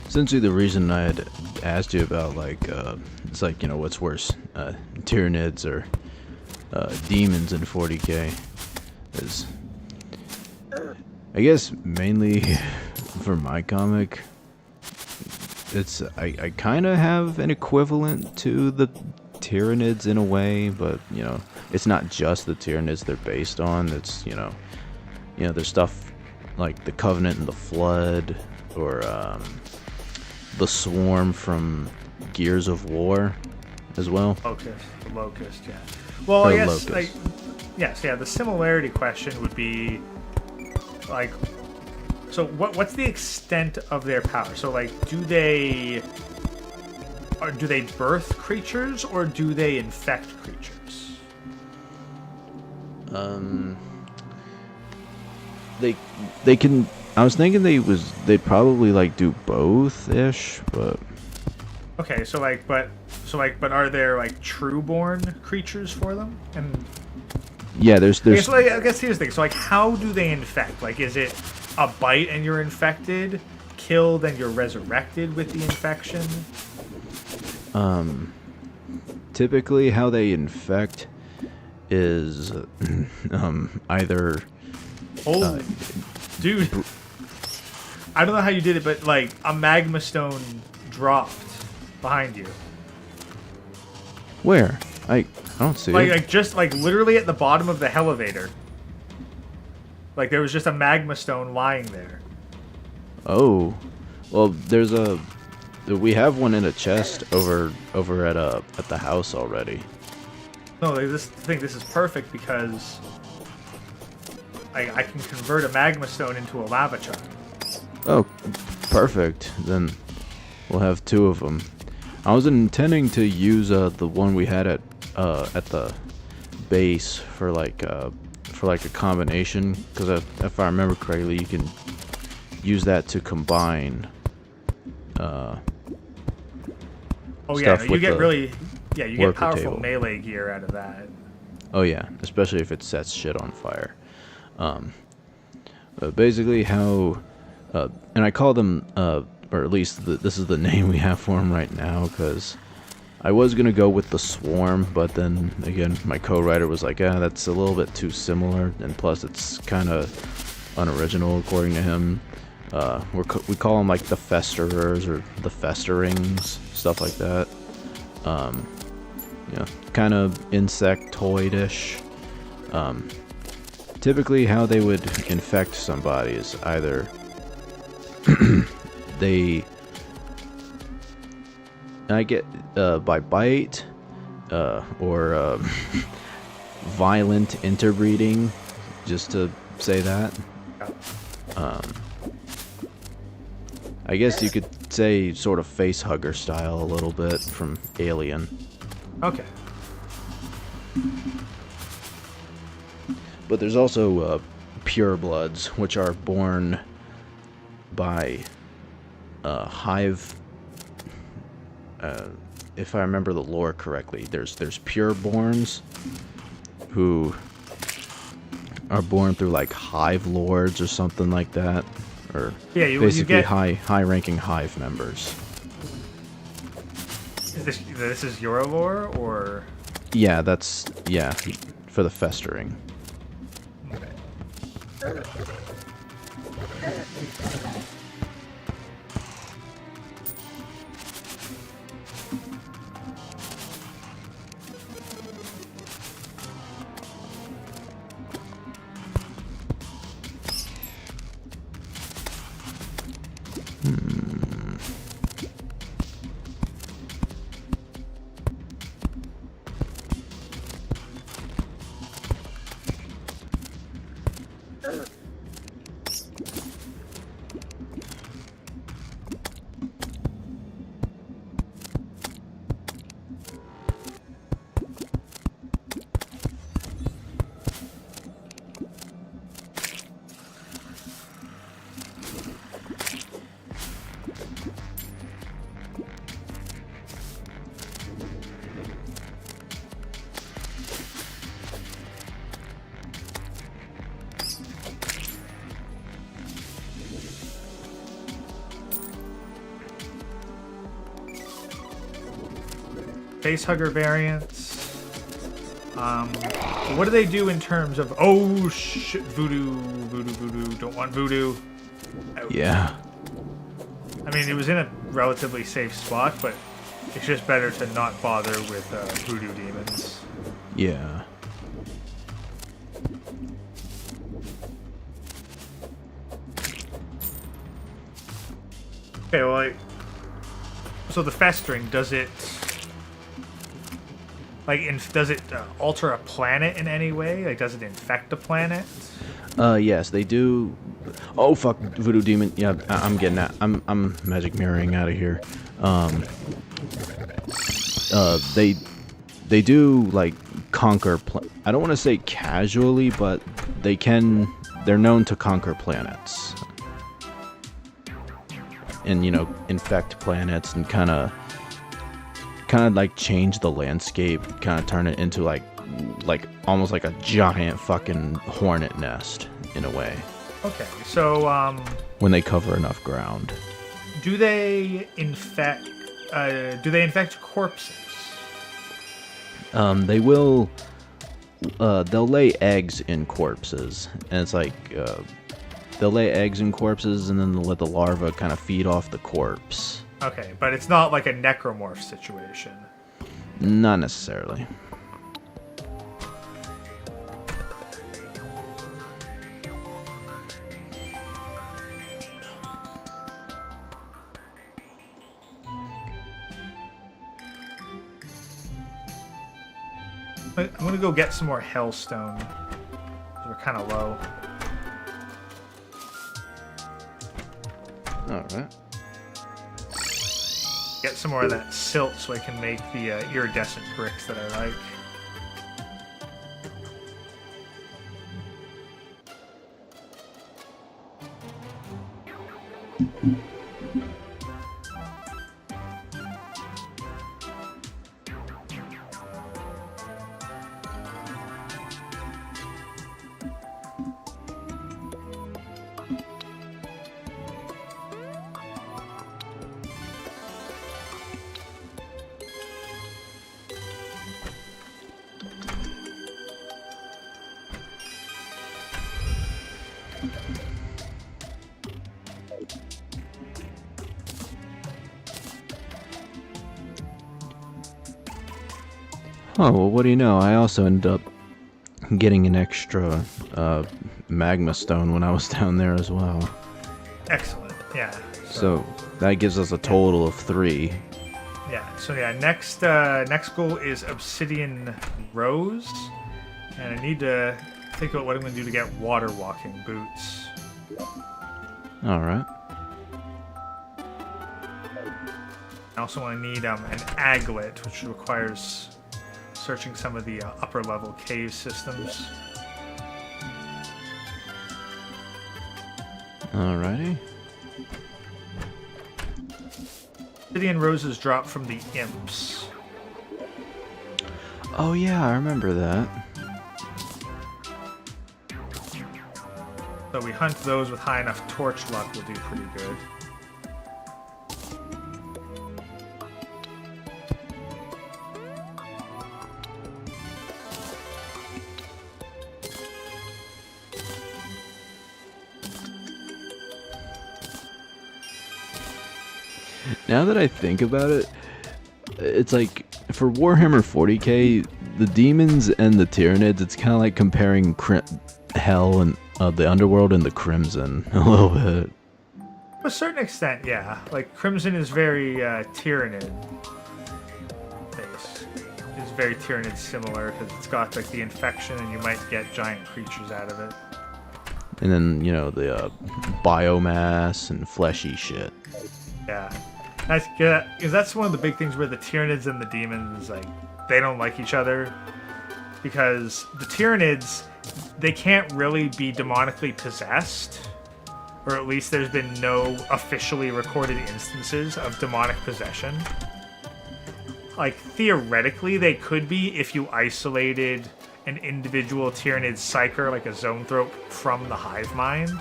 Essentially, the reason I had asked you about it's like what's worse, Tyranids or demons in 40k is, I guess mainly for my comic, it's I kind of have an equivalent to the Tyranids in a way, but it's not just the Tyranids they're based on. It's there's stuff like the Covenant and the Flood, or the Swarm from Gears of War as well. The Locust, yeah. Well, I guess, yes, yeah, the similarity question would be, like, so what's the extent of their power? So, like, do they birth creatures, or do they infect creatures? They can. I was thinking they'd probably like do both ish, but okay. But are there like true-born creatures for them? And yeah, there's. I guess here's the thing. So like, how do they infect? Like, is it a bite and you're infected, killed and you're resurrected with the infection? Typically, how they infect is either. Oh, dude. I don't know how you did it, but like a magma stone dropped behind you. Where? I don't see it. Like just like literally at the bottom of the elevator. Like there was just a magma stone lying there. Oh, well, we have one in a chest over at the house already. No, like, this is perfect because I can convert a magma stone into a lava chunk. Oh, perfect. Then we'll have two of them. I was intending to use the one we had at the base for like a combination, because if I remember correctly, you can use that to combine. Oh yeah, you get powerful table. melee gear out of that. Oh yeah, especially if it sets shit on fire. Basically how, and I call them, or at least this is the name we have for them right now, because I was gonna go with the Swarm, but then again, my co-writer was like, that's a little bit too similar, and plus it's kind of unoriginal according to him. We call them like the Festerers or the Festerings, stuff like that. Kind of insectoid-ish. Typically how they would infect somebody is either by bite, or violent interbreeding, just to say that. I guess you could say sort of face hugger style a little bit from Alien. Okay. But there's also purebloods, which are born by hive. If I remember the lore correctly, there's pureborns who are born through like hive lords or something like that, or basically high-ranking hive members. This is your lore, or? Yeah, for the festering. Facehugger variants. What do they do in terms of... Oh, shit. Voodoo. Don't want voodoo. Out. Yeah. I mean, it was in a relatively safe spot, but it's just better to not bother with voodoo demons. Yeah. Okay, well, so the festering, does it... Like, does it alter a planet in any way? Like, does it infect a planet? Yes, they do. Oh fuck, voodoo demon. Yeah, I'm getting that. I'm magic mirroring out of here. They do like conquer. I don't want to say casually, but they can. They're known to conquer planets, and infect planets and kind of like change the landscape, kind of turn it into like almost like a giant fucking hornet nest in a way. Okay, so when they cover enough ground. Do they infect corpses? They will. They'll lay eggs in corpses, and it's like they'll lay eggs in corpses, and then they'll let the larva kind of feed off the corpse. Okay, but it's not like a necromorph situation. Not necessarily. I'm gonna go get some more hellstone. We're kind of low. Alright. Get some more of that silt so I can make the iridescent bricks that I like. Oh, well, what do you know? I also ended up getting an extra magma stone when I was down there as well. Excellent, yeah. So that gives us a total of 3. Yeah, so yeah, next goal is Obsidian Rose. And I need to think about what I'm going to do to get water walking boots. Alright. I also want to need an aglet, which requires searching some of the upper level cave systems. Alrighty. Obsidian roses drop from the imps. Oh yeah, I remember that. So we hunt those with high enough torch luck, we'll do pretty good. Now that I think about it, it's like for Warhammer 40k, the demons and the Tyranids, it's kind of like comparing Hell and the Underworld and the Crimson a little bit. To a certain extent, yeah. Like Crimson is very Tyranid based. It's very Tyranid similar because it's got like the infection and you might get giant creatures out of it. And then the biomass and fleshy shit. Yeah. Because that's one of the big things where the Tyranids and the demons, like, they don't like each other. Because the Tyranids, they can't really be demonically possessed. Or at least there's been no officially recorded instances of demonic possession. Like, theoretically, they could be if you isolated an individual Tyranid psyker, like a zoanthrope, from the hive mind.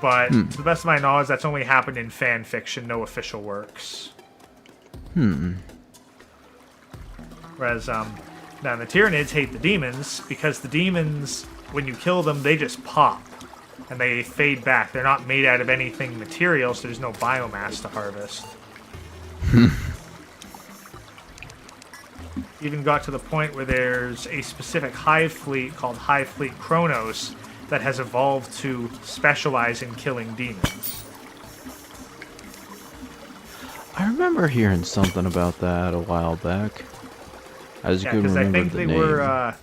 But to the best of my knowledge, that's only happened in fan fiction, no official works. Whereas now the Tyranids hate the demons because the demons, when you kill them, they just pop and they fade back. They're not made out of anything material, so there's no biomass to harvest. Even got to the point where there's a specific hive fleet called Hive Fleet Kronos that has evolved to specialize in killing demons. I remember hearing something about that a while back. I just couldn't remember the name. I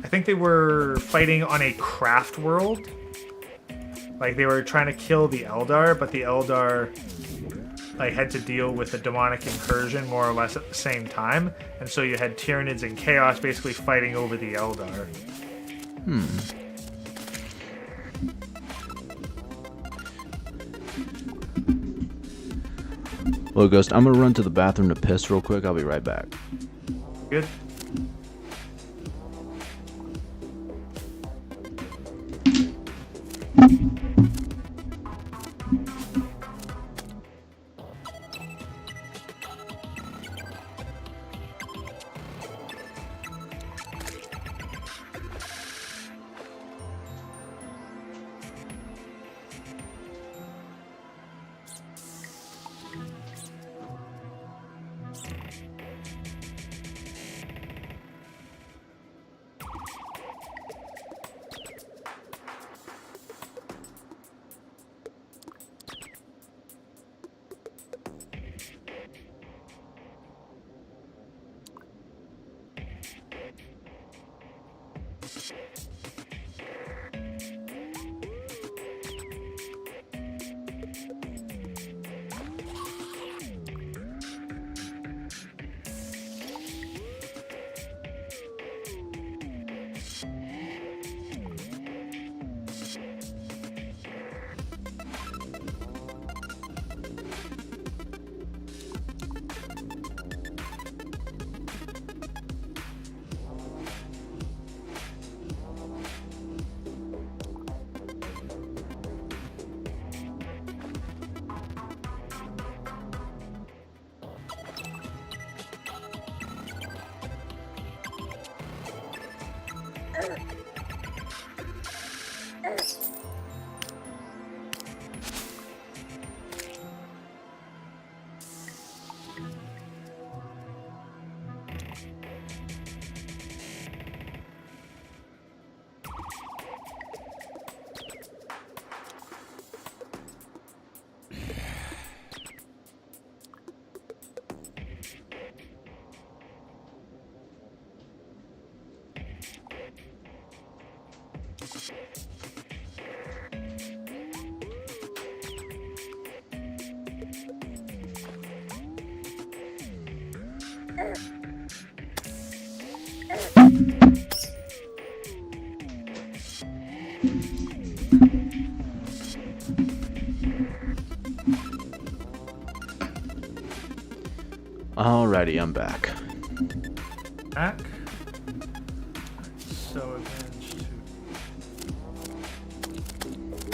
think they were fighting on a craft world. Like, they were trying to kill the Eldar, but the Eldar like had to deal with a demonic incursion more or less at the same time. And so you had Tyranids and Chaos basically fighting over the Eldar. Well, Ghost, I'm gonna run to the bathroom to piss real quick. I'll be right back. Good. Alrighty, I'm back. Back. So advantage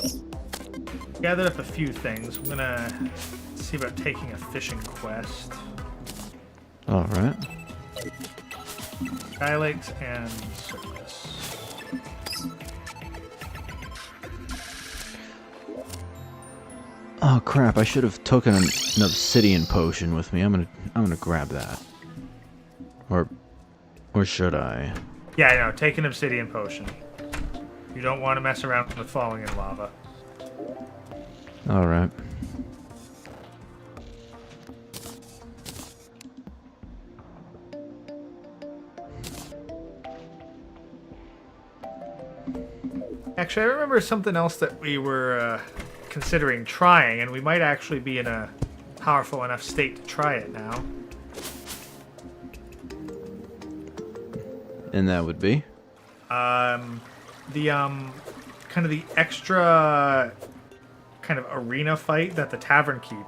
to gathered up a few things. I'm gonna see about taking a fishing quest. Alright. Sky Lakes and Surface. Oh crap, I should have taken an obsidian potion with me. I'm gonna grab that. Or should I? Yeah, I know. Take an obsidian potion. You don't want to mess around with falling in lava. Alright. Actually, I remember something else that we were considering trying, and we might actually be in a powerful enough state to try it now. And that would be? The kind of the extra kind of arena fight that the Tavern Keep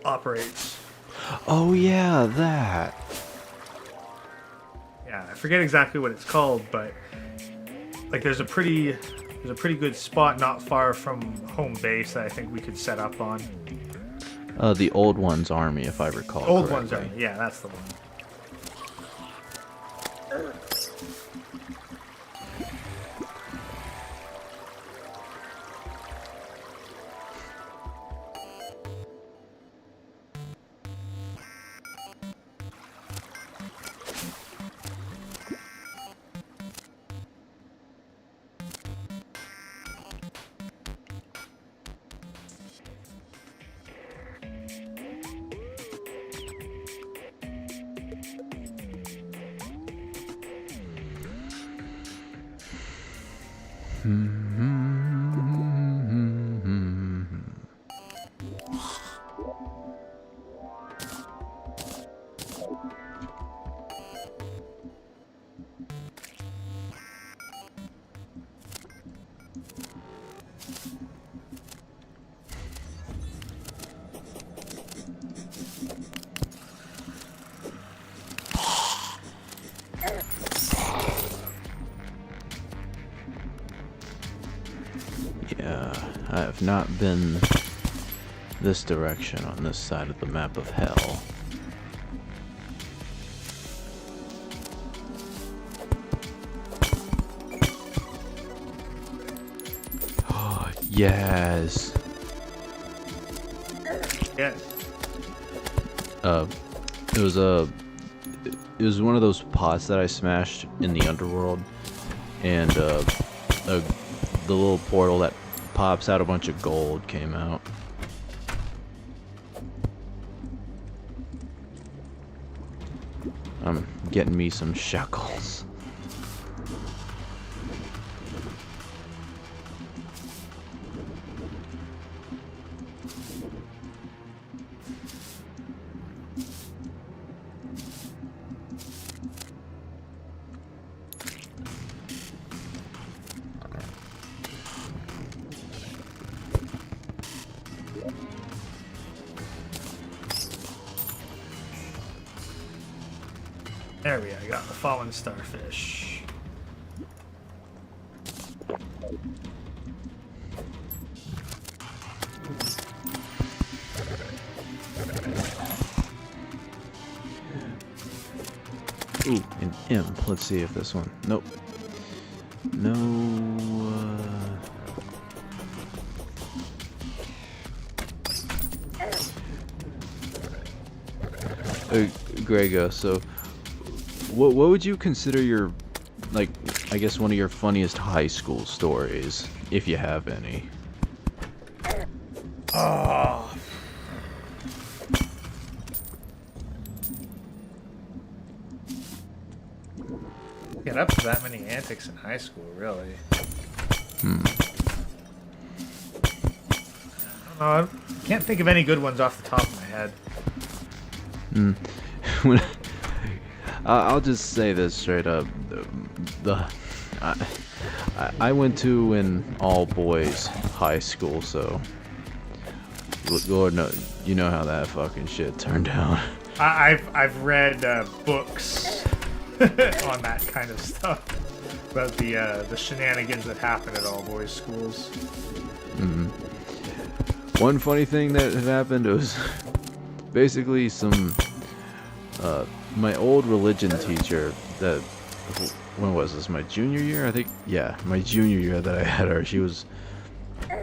operates. Oh yeah, that. Yeah, I forget exactly what it's called, but like there's a pretty good spot not far from home base that I think we could set up on. The Old One's Army, if I recall Old correctly. One's Army, yeah, that's the one. Yeah, I have not been this direction on this side of the map of hell. Oh, yes. Yes. It was one of those pots that I smashed in the underworld, and the little portal that pops out a bunch of gold came out. I'm getting me some shekels. There we go. I got the fallen starfish. Ooh, an imp. Let's see if this one. Nope. No. Grego, so what would you consider your, like, I guess one of your funniest high school stories, if you have any? Oh. Get up to that many antics in high school, really. I can't think of any good ones off the top of my head. I'll just say this straight up. I went to an all-boys high school, so Lord knows, you know how that fucking shit turned out. I've read books on that kind of stuff about the shenanigans that happen at all boys schools. One funny thing that had happened was basically my old religion teacher that, when was this, my junior year? I think, yeah, my junior year that I had her. She was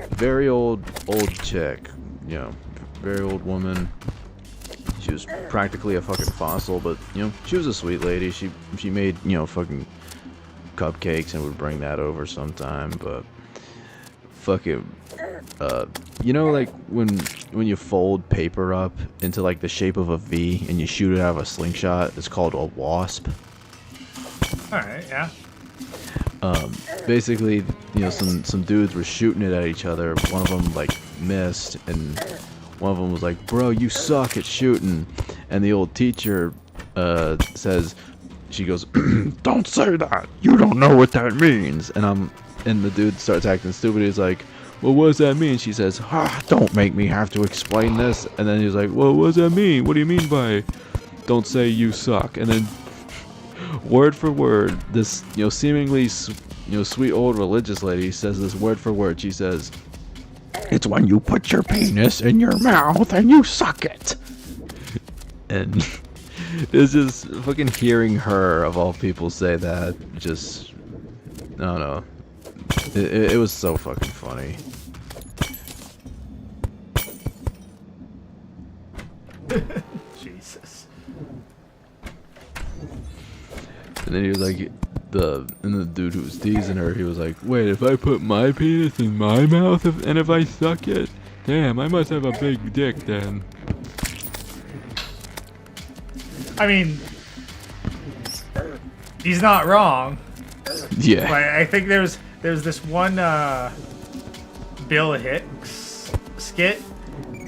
very old chick, you know, very old woman. She was practically a fucking fossil, but, you know, she was a sweet lady. She made, you know, fucking cupcakes and would bring that over sometime, but fucking, you know, like when you fold paper up into like the shape of a V and you shoot it out of a slingshot, it's called a wasp. Alright, yeah. Basically, you know, some dudes were shooting it at each other. One of them like missed, and one of them was like, "Bro, you suck at shooting." And the old teacher says, she goes, "Don't say that. You don't know what that means." And the dude starts acting stupid. He's like, "Well, what does that mean?" She says, "Don't make me have to explain this." And then he's like, "Well, what does that mean? What do you mean by don't say you suck?" And then word for word, this, you know, seemingly, you know, sweet old religious lady says this word for word. She says, "It's when you put your penis in your mouth and you suck it." And it's just fucking hearing her, of all people, say that, just, I don't know. It was so fucking funny. Jesus. And then he was like, the dude who was teasing her, he was like, "Wait, if I put my penis in my mouth and if I suck it, damn, I must have a big dick then." I mean, he's not wrong. Yeah. Like, I think there's There's this one Bill Hicks skit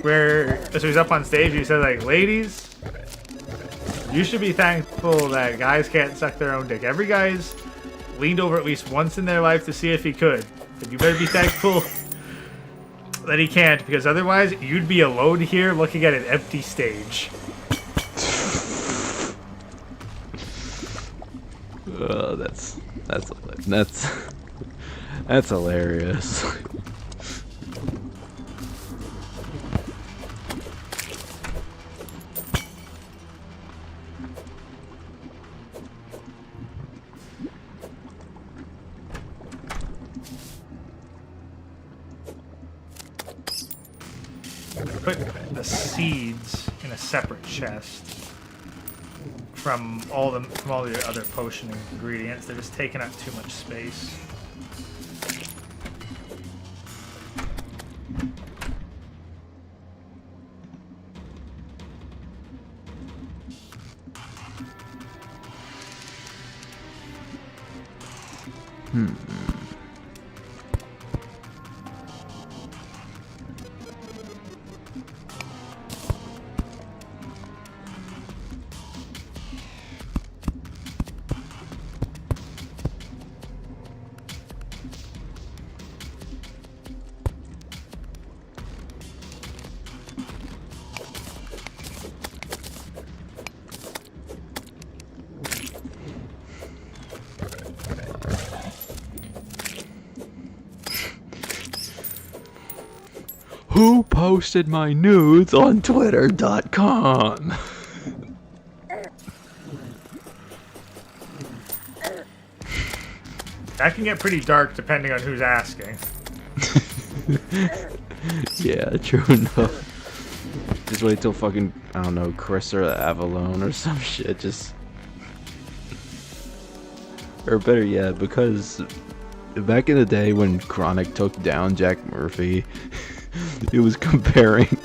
where so he's up on stage and he says like, ladies, you should be thankful that guys can't suck their own dick. Every guy's leaned over at least once in their life to see if he could. But you better be thankful that he can't, because otherwise you'd be alone here looking at an empty stage. That's hilarious. Put the seeds in a separate chest from all the other potion ingredients. They're just taking up too much space. Who posted my nudes on Twitter.com? That can get pretty dark depending on who's asking. Yeah, true enough. Just wait till fucking, I don't know, Chris or Avalone or some shit, just... Or better yet, because back in the day when Chronic took down Jack Murphy, he was comparing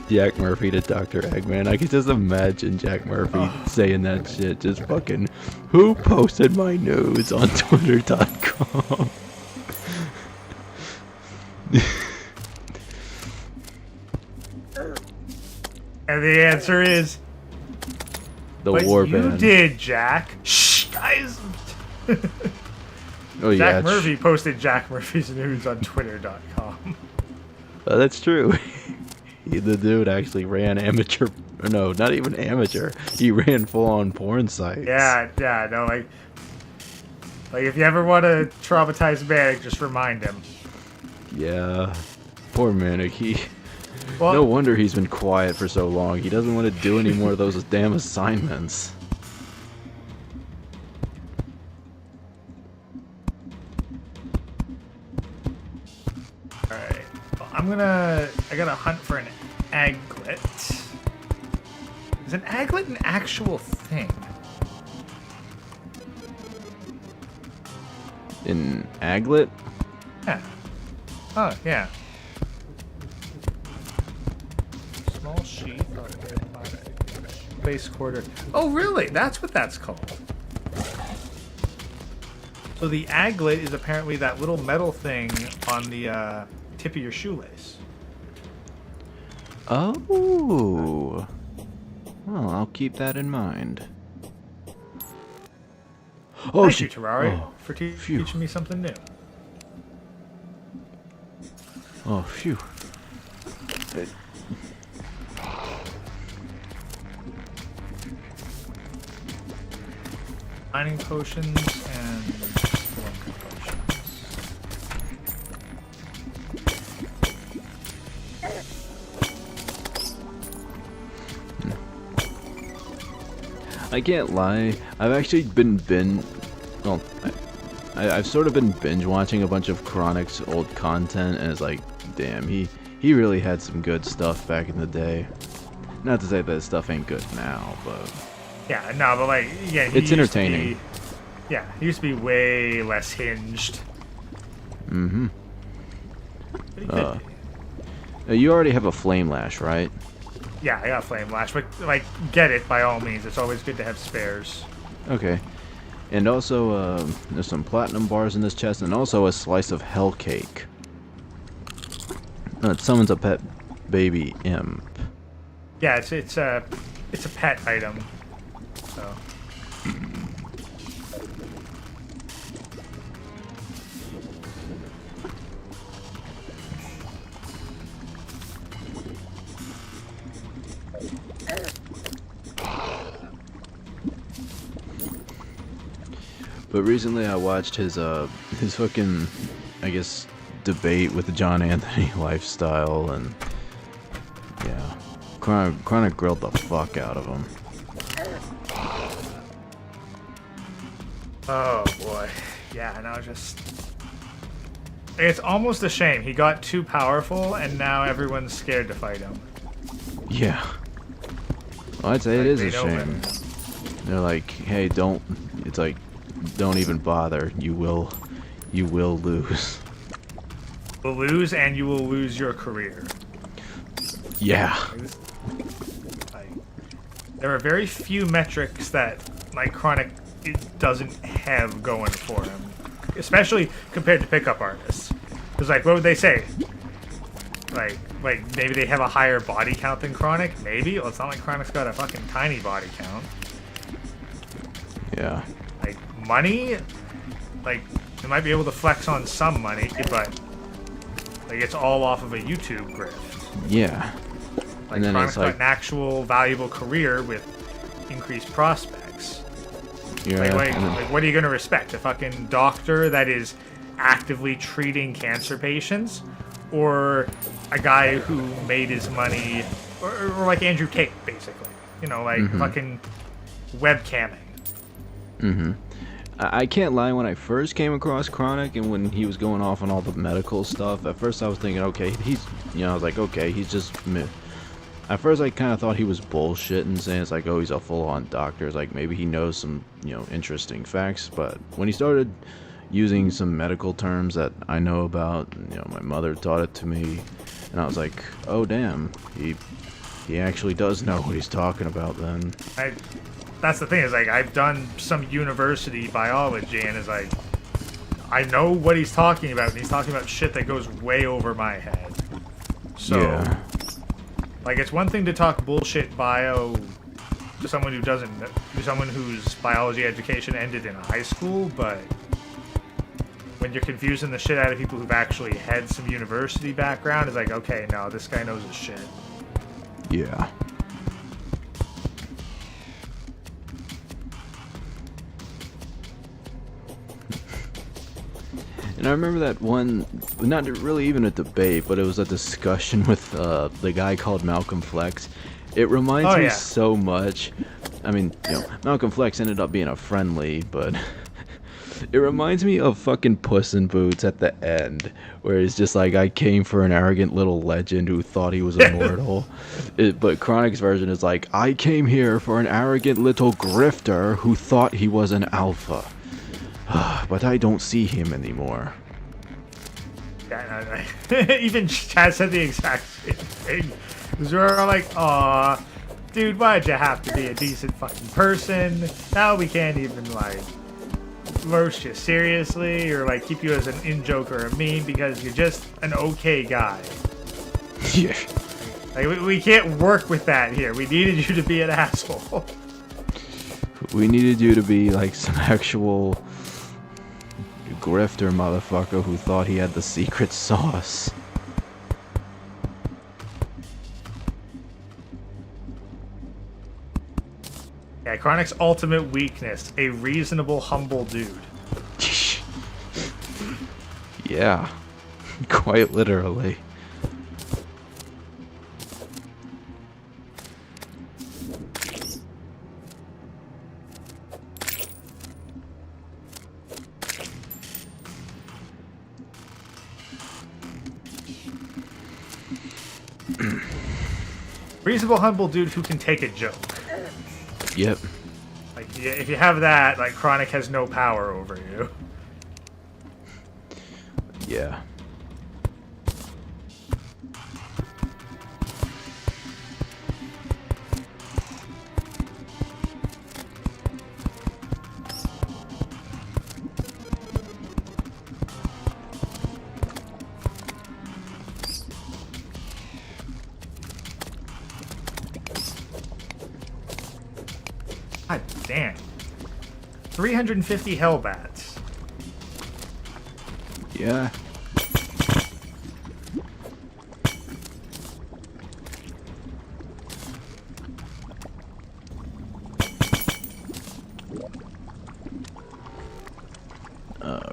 Jack Murphy to Dr. Eggman. I could just imagine Jack Murphy saying that shit, just fucking, who posted my nudes on Twitter.com? And the answer is The Warband. You did, Jack. Shh, guys. Oh, Jack Murphy posted Jack Murphy's nudes on Twitter.com. That's true. The dude actually ran amateur. No, not even amateur. He ran full-on porn sites. Yeah, no, like if you ever want to traumatize Manic, just remind him. Yeah, poor Manic. Well, no wonder he's been quiet for so long. He doesn't want to do any more of those damn assignments. Alright. Well, I gotta hunt for an aglet. Is an aglet an actual thing? An aglet? Yeah. Oh, yeah. Small sheath or base quarter. Oh, really? That's what that's called. So the aglet is apparently that little metal thing on the tip of your shoelace. Oh. Well, I'll keep that in mind. Oh, Thank shit. you, Terraria, Oh, for phew. teaching me something new. Oh, phew. Mining potions and Spelunky potions. I can't lie. I've actually been well, I've sort of been binge watching a bunch of Chronic's old content, and it's like, damn, he really had some good stuff back in the day. Not to say that stuff ain't good now, but Yeah, no, but like, yeah, it's entertaining. Yeah, he used to be way less hinged. Mm-hmm. But he could be. You already have a flame lash, right? Yeah, I got Flame Lash, but like, get it by all means. It's always good to have spares. Okay. And also, there's some platinum bars in this chest, and also a slice of hell cake. It summons a pet baby imp. Yeah, it's a pet item. So. But recently I watched his fucking, I guess, debate with the John Anthony lifestyle, and yeah, Chronic grilled the fuck out of him. Oh boy, yeah. Now it's almost a shame. He got too powerful, and now everyone's scared to fight him. Yeah, well, I'd say it is a know shame. better. They're like, hey, don't. It's like, don't even bother. You will lose. You'll lose, and you will lose your career. Yeah. Like, there are very few metrics that like Chronic doesn't have going for him, especially compared to pickup artists. Because like, what would they say? Like maybe they have a higher body count than Chronic. Maybe. Well, it's not like Chronic's got a fucking tiny body count. Yeah. Like money, like they might be able to flex on some money, but like it's all off of a YouTube grift. Yeah. Like And then Chronic's it's like, got an actual valuable career with increased prospects. yeah. Like, what are you gonna respect? A fucking doctor that is actively treating cancer patients, or a guy who made his money, or like Andrew Tate, basically. You know, like fucking webcamming. Mm-hmm. I can't lie, when I first came across Chronic and when he was going off on all the medical stuff, at first I was thinking, okay, I was like, okay, he's just meh. At first I kind of thought he was bullshitting, saying it's like, oh, he's a full-on doctor. It's like, maybe he knows some, interesting facts, but when he started using some medical terms that I know about, my mother taught it to me, and I was like, oh, damn, he actually does know what he's talking about then. That's the thing, is like I've done some university biology, and it's like I know what he's talking about, and he's talking about shit that goes way over my head. So Yeah. like it's one thing to talk bullshit bio to someone who doesn't, to someone whose biology education ended in high school, but when you're confusing the shit out of people who've actually had some university background, it's like, okay, no, this guy knows his shit. Yeah. And I remember that one, not really even a debate, but it was a discussion with the guy called Malcolm Flex. It reminds me so much. I mean, Malcolm Flex ended up being a friendly, but it reminds me of fucking Puss in Boots at the end, where he's just like, I came for an arrogant little legend who thought he was immortal. But Chronic's version is like, I came here for an arrogant little grifter who thought he was an alpha. But I don't see him anymore. Yeah, even Chad said the exact same thing. Because we were all like, aw, dude, why'd you have to be a decent fucking person? Now we can't even, like, roast you seriously or, like, keep you as an in-joke or a meme because you're just an okay guy. Yeah. Like, we can't work with that here. We needed you to be an asshole. We needed you to be, like, some actual grifter motherfucker who thought he had the secret sauce. Yeah, Chronic's ultimate weakness, a reasonable, humble dude. Yeah, quite literally. Reasonable, humble dude who can take a joke. Yep. Like, if you have that, like, Chronic has no power over you. Yeah. Damn. 350 Hellbats. Yeah.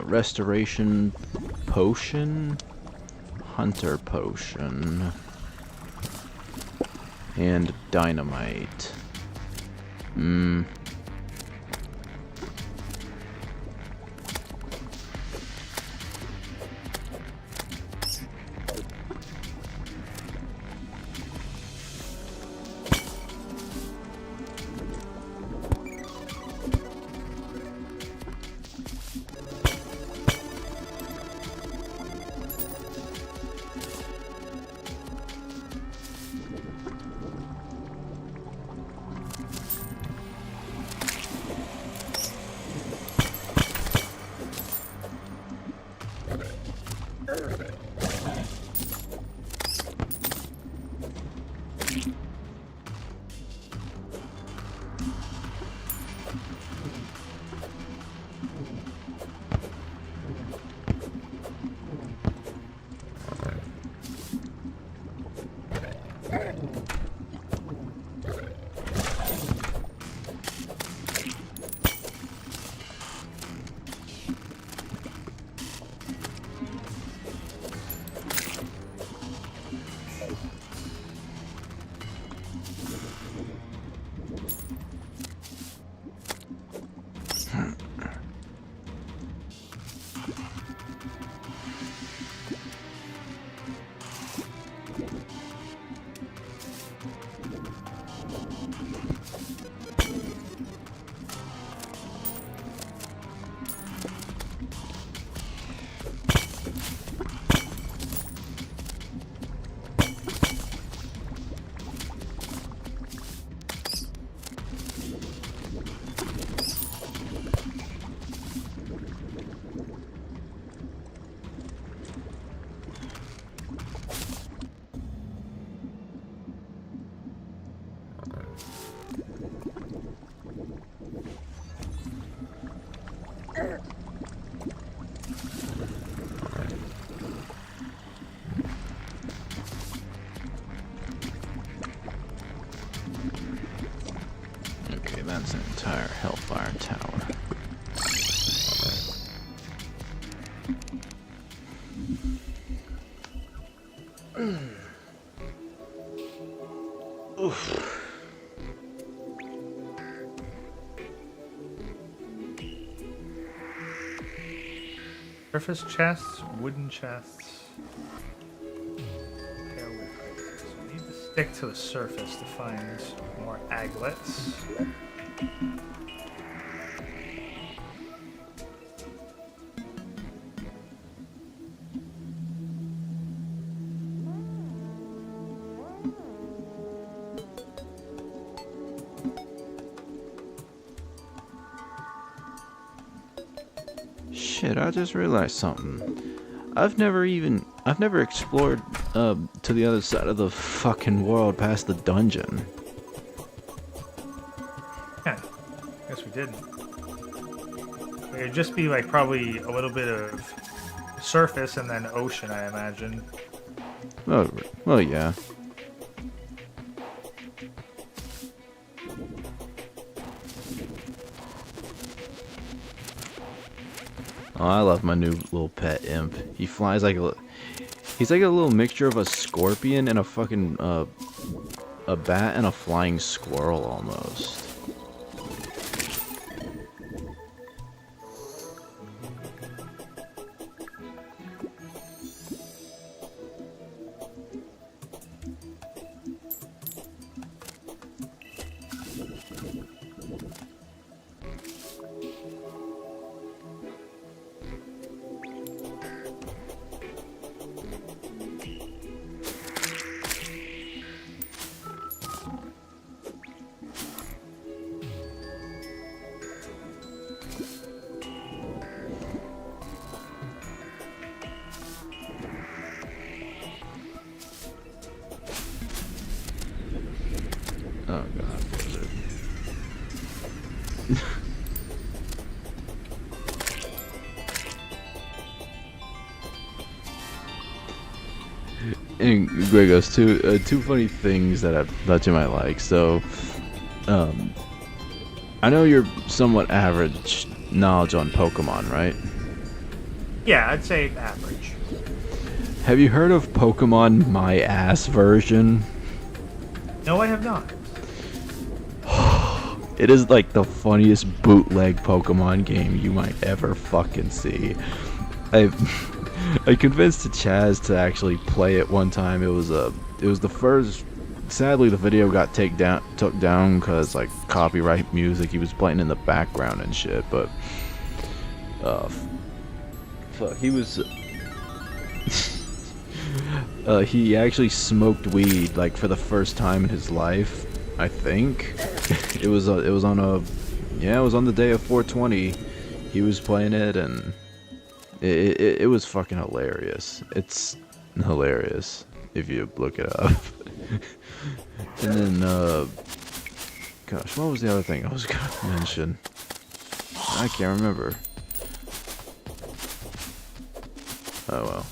Restoration potion, hunter potion, and dynamite. Okay, that's an entire Hellfire Tower. Oof. Surface chests, wooden chests. Repair wood items. So we need to stick to the surface to find more aglets. Shit, I just realized something. I've never explored to the other side of the fucking world past the dungeon. Yeah, guess we didn't. It'd just be like probably a little bit of surface and then ocean, I imagine. Oh, well, yeah. Oh, I love my new little pet imp. He flies like he's like a little mixture of a scorpion and a fucking a bat and a flying squirrel almost. Oh god, blizzard. And Greg goes, two funny things that I thought you might like. So, I know you're somewhat average knowledge on Pokemon, right? Yeah, I'd say average. Have you heard of Pokemon My Ass version? No, I have not. It is like the funniest bootleg Pokemon game you might ever fucking see. I convinced Chaz to actually play it one time. It was the first. Sadly, the video got took down because like copyright music. He was playing in the background and shit. But fuck, he was. He actually smoked weed like for the first time in his life. I think it was on the day of 420. He was playing it and it was fucking hilarious. It's hilarious if you look it up. And then gosh, what was the other thing I was gonna mention? I can't remember. Oh well.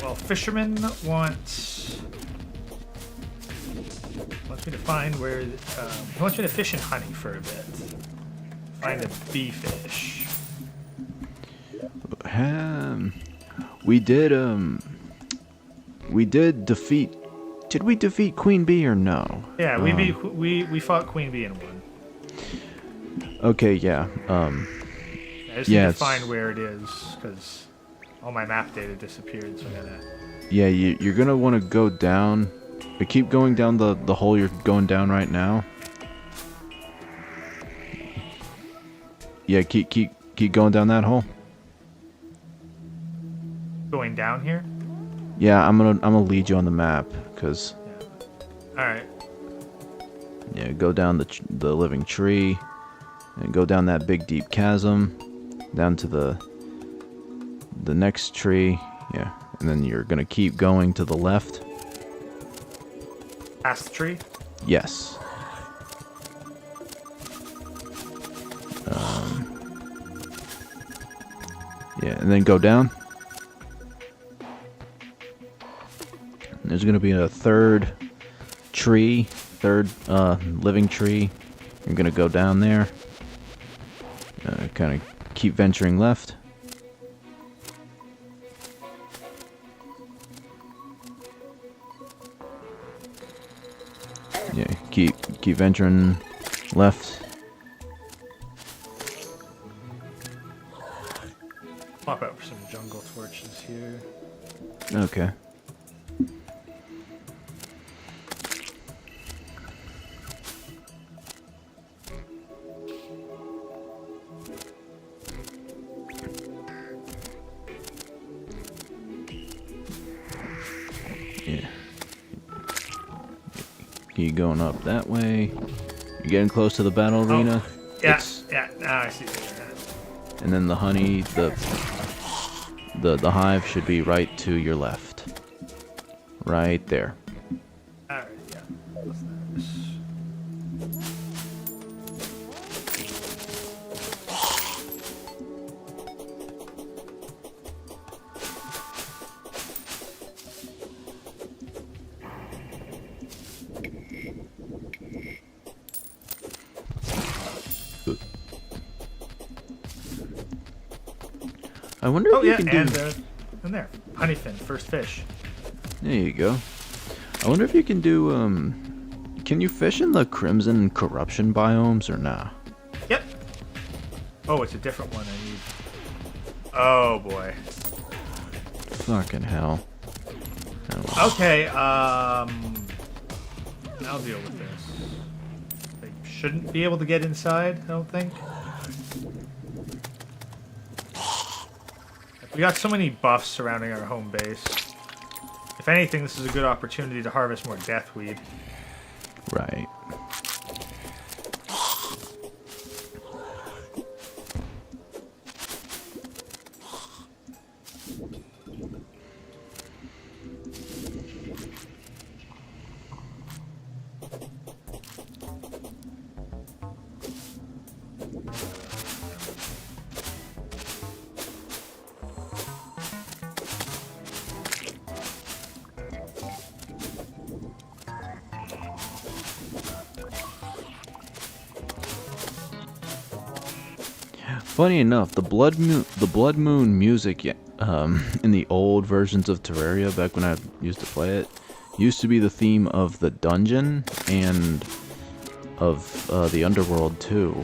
Well, fisherman wants me to find where he wants me to fish in honey for a bit. Find a bee fish. We did defeat. Did we defeat Queen Bee or no? Yeah, we fought Queen Bee in one. Okay, yeah. I just need to find where it is because all my map data disappeared, so I gotta. Yeah, you're gonna want to go down, but keep going down the hole you're going down right now. Yeah, keep going down that hole. Going down here? Yeah, I'm gonna lead you on the map, cause. Yeah. All right. Yeah, go down the living tree, and go down that big deep chasm, down to the next tree. Yeah, and then you're gonna keep going to the left. Past the tree? Yes. Yeah, and then go down. There's gonna be a third living tree. You're gonna go down there. Kind of keep venturing left. Yeah, keep venturing left. Pop out for some jungle torches here. Okay. Yeah. Keep going up that way. You're getting close to the battle arena. Yeah, yeah. Now I see where you're at. And then the honey, the hive should be right to your left. Right there. All right, yeah. What's this? I wonder if you can do... and there. Honeyfin, first fish. There you go. I wonder if you can do, can you fish in the Crimson Corruption biomes or nah? Yep. Oh, it's a different one I need. Oh, boy. Fucking hell. Okay, I'll deal with this. They shouldn't be able to get inside, I don't think. We got so many buffs surrounding our home base. If anything, this is a good opportunity to harvest more deathweed. Right. Funny enough, the Blood Moon music, in the old versions of Terraria, back when I used to play it, used to be the theme of the dungeon and of the underworld too.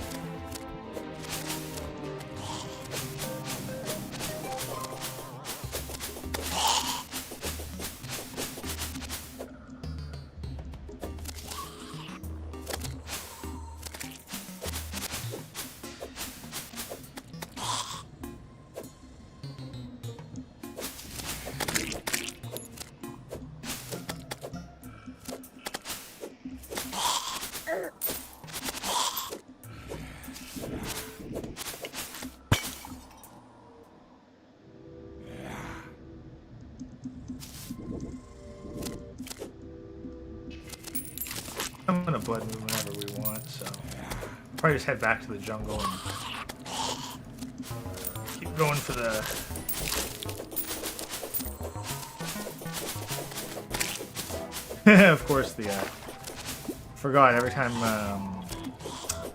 I'm gonna blood moon whenever we want, so probably just head back to the jungle and keep going for the. Of course, the forgot every time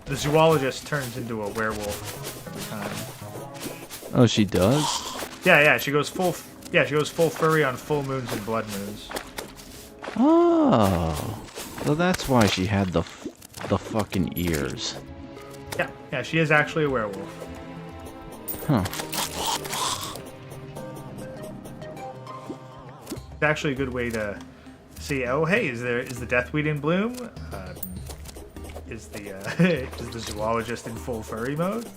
the zoologist turns into a werewolf every time. Oh, she does? Yeah, she goes full. Yeah, she goes full furry on full moons and blood moons. Oh, so that's why she had the fucking ears. Yeah, she is actually a werewolf. Huh. It's actually a good way to see. Oh, hey, is the deathweed in bloom? Is the is the zoologist in full furry mode?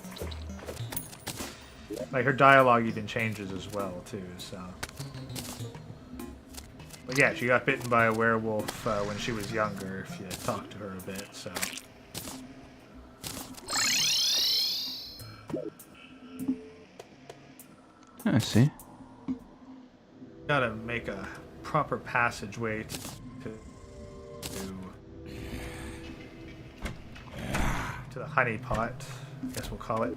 Like her dialogue even changes as well too. So, but yeah, she got bitten by a werewolf when she was younger. If you talk to her a bit, so. I see. Gotta make a proper passageway to the honey pot, I guess we'll call it.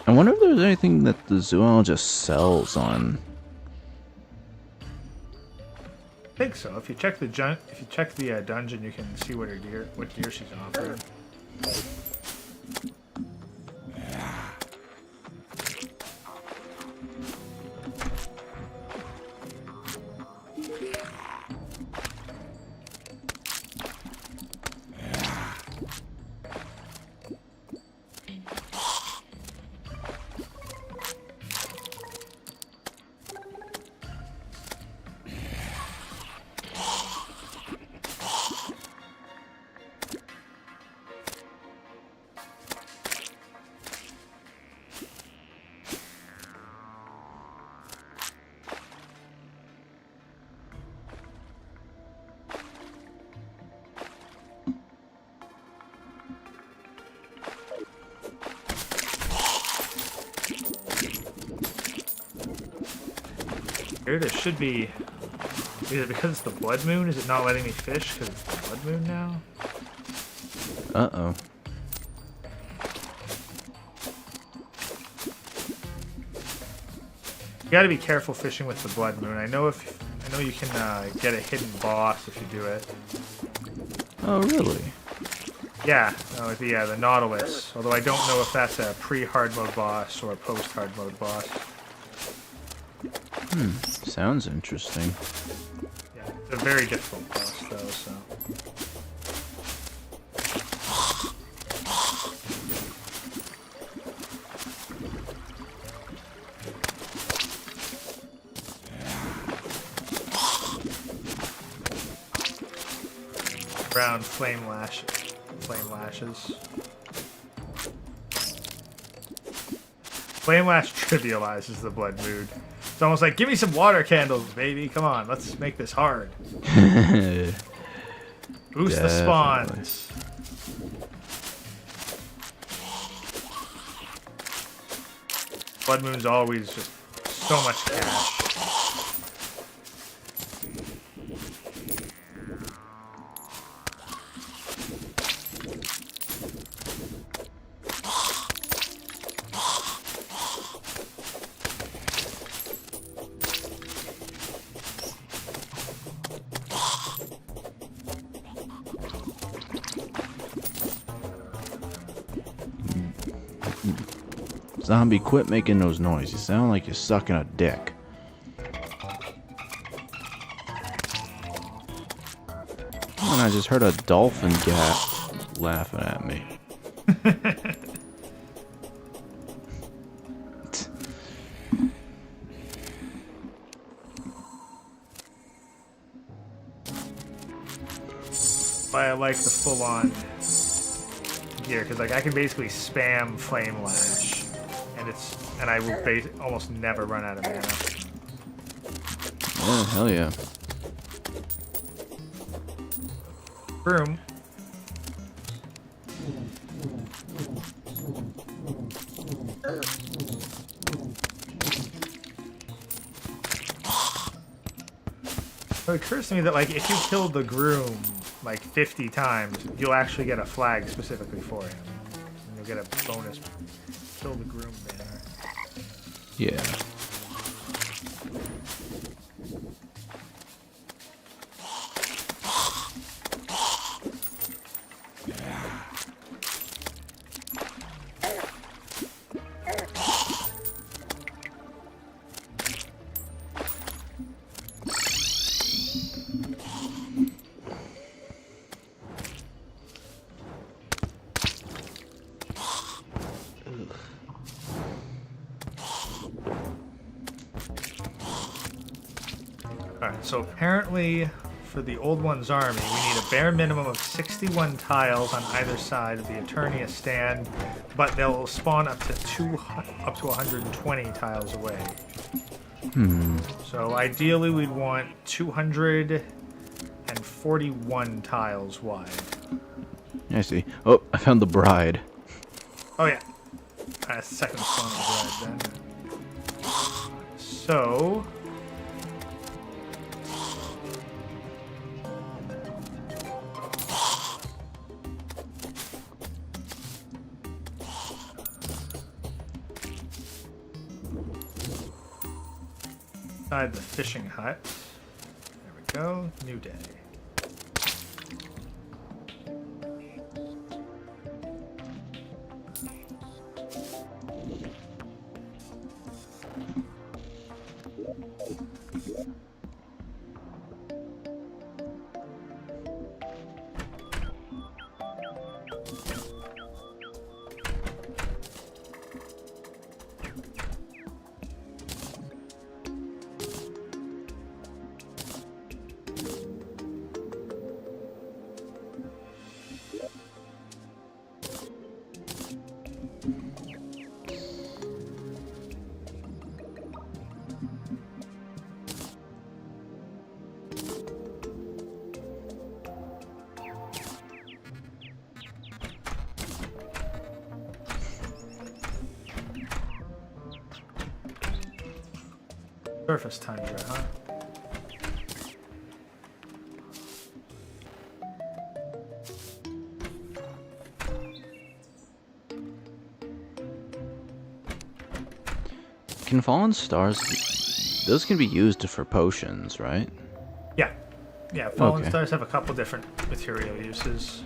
I wonder if there's anything that the zoologist sells on. I think so. If you check the dungeon, you can see what deer she's offering. Here, this should be either because it's the blood moon. Is it not letting me fish because it's the blood moon now? Uh-oh. You got to be careful fishing with the blood moon. I know you can get a hidden boss if you do it. Oh, really? Yeah, the Nautilus. Although I don't know if that's a pre-hard mode boss or a post-hard mode boss. Sounds interesting. Yeah, it's a very difficult boss though, so. Brown flame lashes. Flame lash trivializes the blood mood. It's almost like, give me some water candles, baby. Come on, let's make this hard. Boost the spawns. Blood Moon's always just so much cash. Zombie, quit making those noises. You sound like you're sucking a dick. And I just heard a dolphin cat laughing at me. Why I like the full-on gear, because like I can basically spam Flame Lash, and I will almost never run out of mana. Yeah, hell yeah. Broom. So it occurs to me that like if you kill the groom like 50 times, you'll actually get a flag specifically for him. And you'll get a bonus kill the groom banner. Yeah. Alright, so apparently for the Old One's army, we need a bare minimum of 61 tiles on either side of the Eternia stand, but they'll spawn up to 120 tiles away. So ideally we'd want 241 tiles wide. I see. Oh, I found the bride. Oh yeah. Second spawn of red then. So inside the fishing hut. There we go. New day. Surface tundra, huh? Can fallen stars... Those can be used for potions, right? Yeah. Yeah, fallen Okay. stars have a couple different material uses.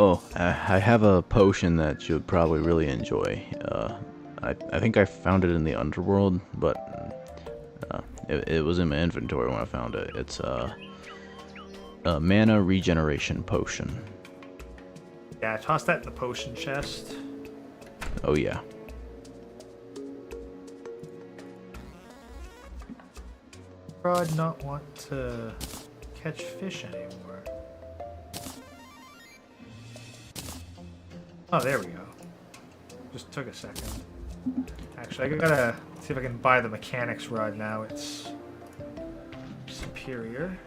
Oh, I have a potion that you'll probably really enjoy. I think I found it in the underworld, but it was in my inventory when I found it. It's a mana regeneration potion. Yeah, toss that in the potion chest. Oh yeah. Rod not want to catch fish anymore? Oh, there we go. Just took a second. Actually, I gotta see if I can buy the mechanics rod now. It's superior.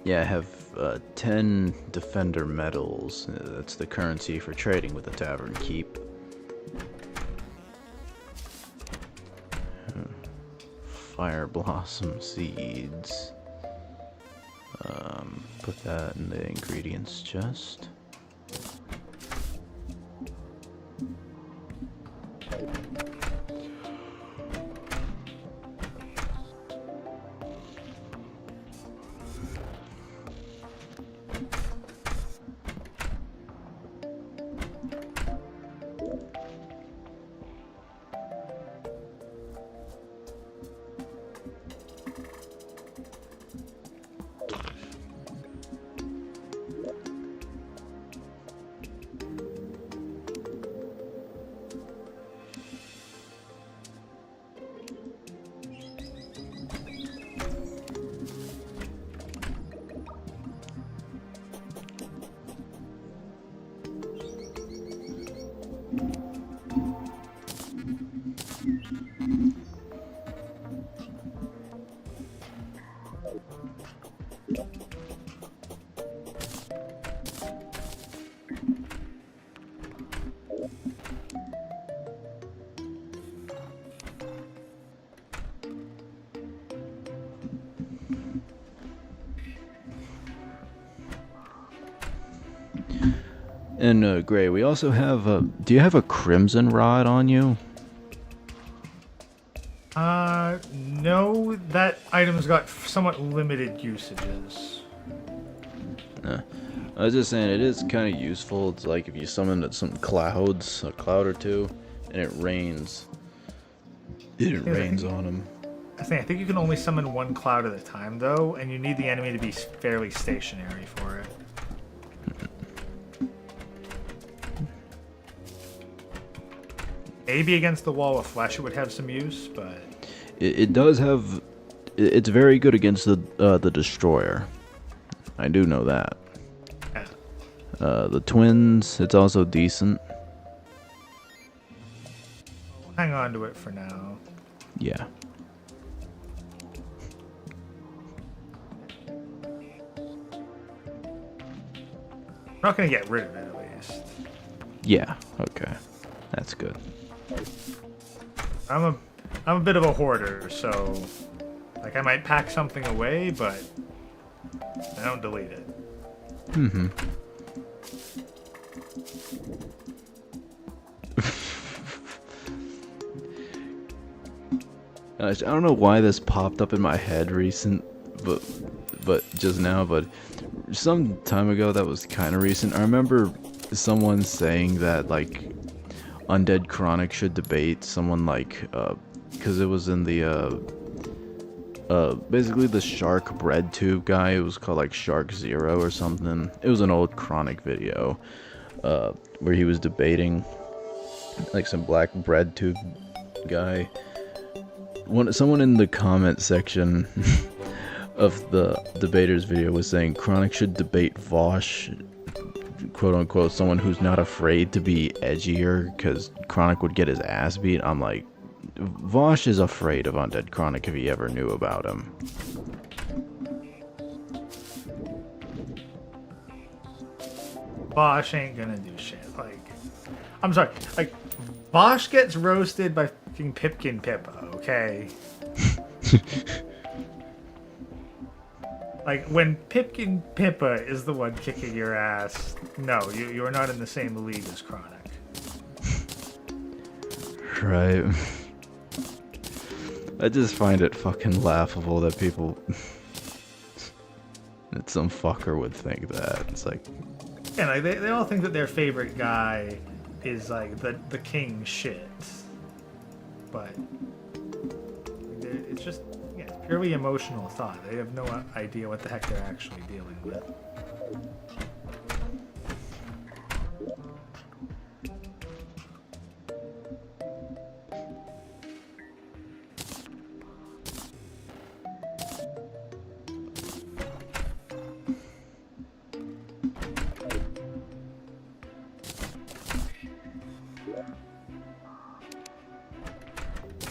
Yeah, I have 10 defender medals. That's the currency for trading with the tavern keep. Fire blossom seeds. Put that in the ingredients chest. And Gray, we also have do you have a crimson rod on you? No, that item's got somewhat limited usages. I was just saying, it is kind of useful. It's like if you summon some clouds, a cloud or two, and it rains. It rains on them. I think you can only summon one cloud at a time, though, and you need the enemy to be fairly stationary for it. Maybe against the wall of flesh it would have some use, but it does have. It's very good against the destroyer. I do know that. yeah. The twins, it's also decent. Hang on to it for now. Yeah. I'm not gonna get rid of it, at least. Yeah. Okay. That's good. I'm a bit of a hoarder, so like I might pack something away, but I don't delete it. Mm-hmm. I don't know why this popped up in my head but just now, but some time ago, that was kind of recent. I remember someone saying that like Undead Chronic should debate someone like because it was in the basically the shark bread tube guy. It was called like Shark Zero or something. It was an old Chronic video where he was debating like some black bread tube guy. Someone in the comment section of the debaters video was saying Chronic should debate Vosh, quote unquote, someone who's not afraid to be edgier because Chronic would get his ass beat. I'm like, Vosh is afraid of Undead Chronic if he ever knew about him. Bosch ain't gonna do shit. Like, I'm sorry. Like, Bosch gets roasted by fucking Pipkin Pippa, okay? Like, when Pipkin Pippa is the one kicking your ass, no, you are not in the same league as Chronic. Right. I just find it fucking laughable that people... that some fucker would think that. It's like... Yeah, like, they all think that their favorite guy is, like, the king shit. But... it's just... yeah, purely emotional thought. They have no idea what the heck they're actually dealing with.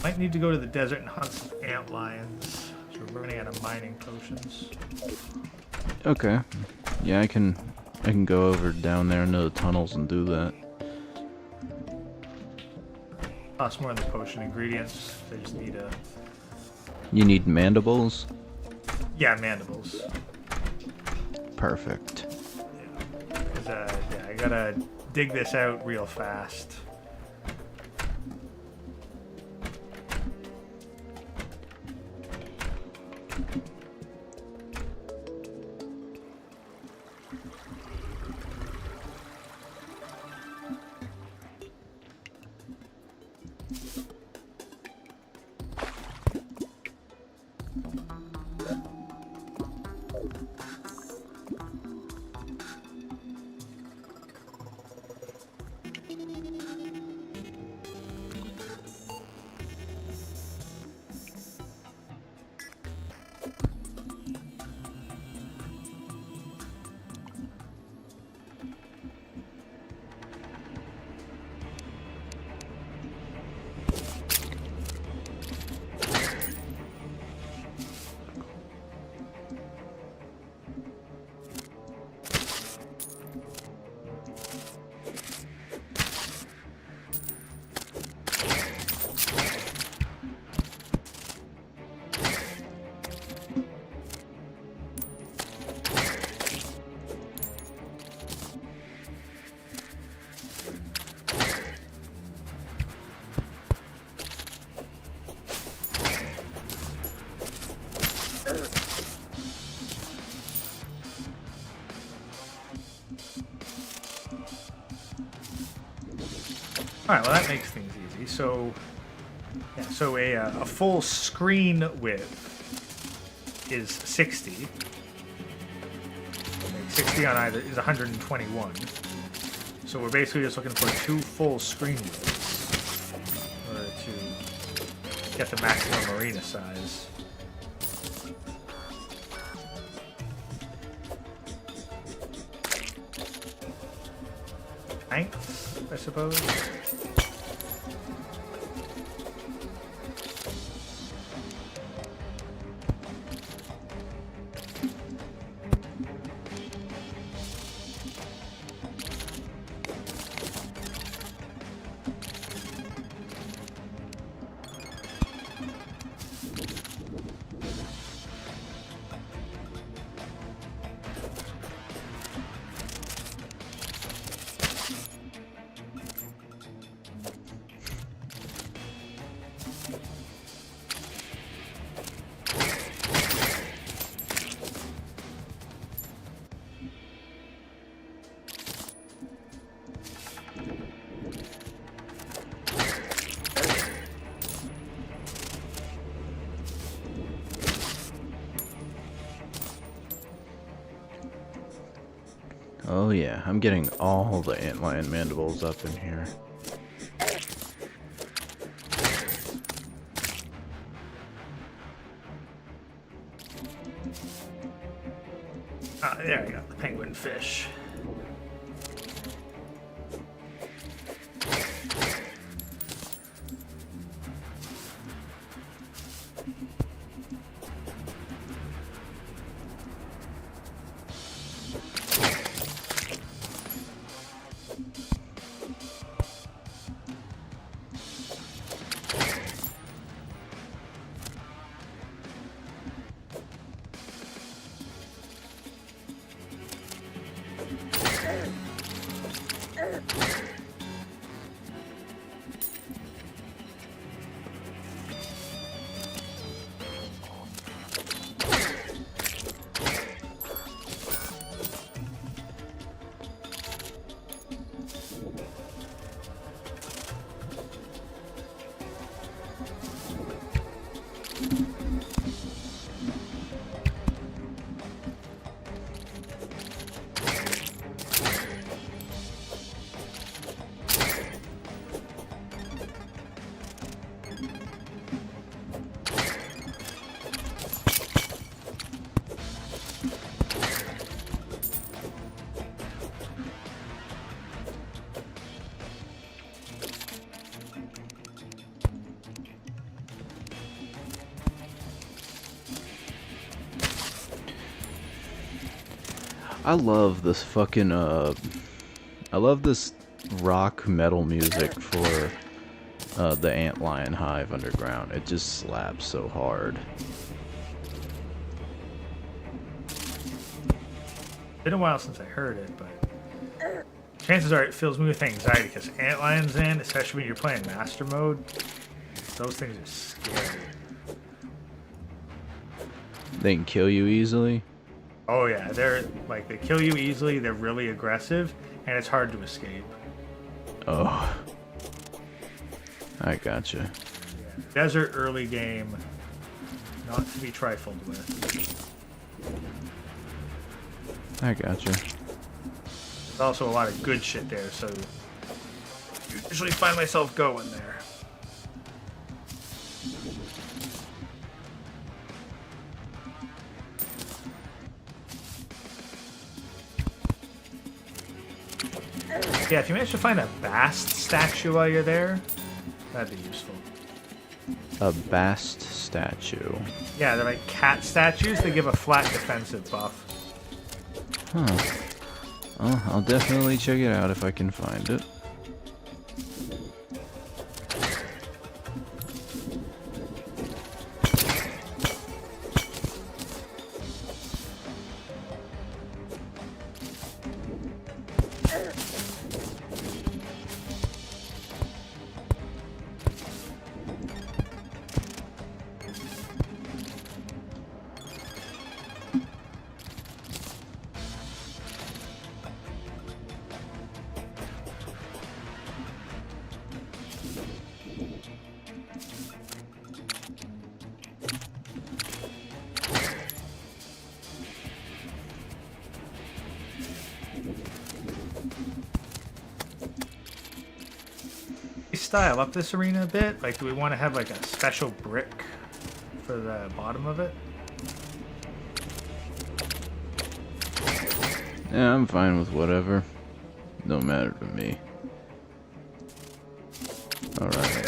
Might need to go to the desert and hunt some ant lions. So we're running out of mining potions. Okay. Yeah, I can go over down there into the tunnels and do that. Lots more of the potion ingredients. They just need a... You need mandibles? yeah, mandibles. Perfect. Yeah. 'Cause, yeah, I gotta dig this out real fast. Alright, well that makes things easy. So, yeah, so a full screen width is 60. Like 60 on either is 121. So we're basically just looking for 2 full screen widths in order to get the maximum arena size. Tanks, I suppose. Oh yeah, I'm getting all the antlion mandibles up in here. Ah, there we go, the penguin fish. I love this fucking I love this rock metal music for the antlion hive underground. It just slaps so hard. Been a while since I heard it, but chances are it fills me with anxiety because antlions in, especially when you're playing master mode, those things are scary. They can kill you easily. Oh yeah, they're like they kill you easily. They're really aggressive, and it's hard to escape. Oh, I gotcha. Yeah. Desert early game, not to be trifled with. I gotcha. There's also a lot of good shit there, so usually find myself going there. Yeah, if you manage to find a Bast statue while you're there, that'd be useful. A Bast statue. Yeah, they're like cat statues. They give a flat defensive buff. Huh. Oh, I'll definitely check it out if I can find it. Style up this arena a bit? Like, do we want to have like a special brick for the bottom of it? Yeah, I'm fine with whatever. Don't matter to me. Alright.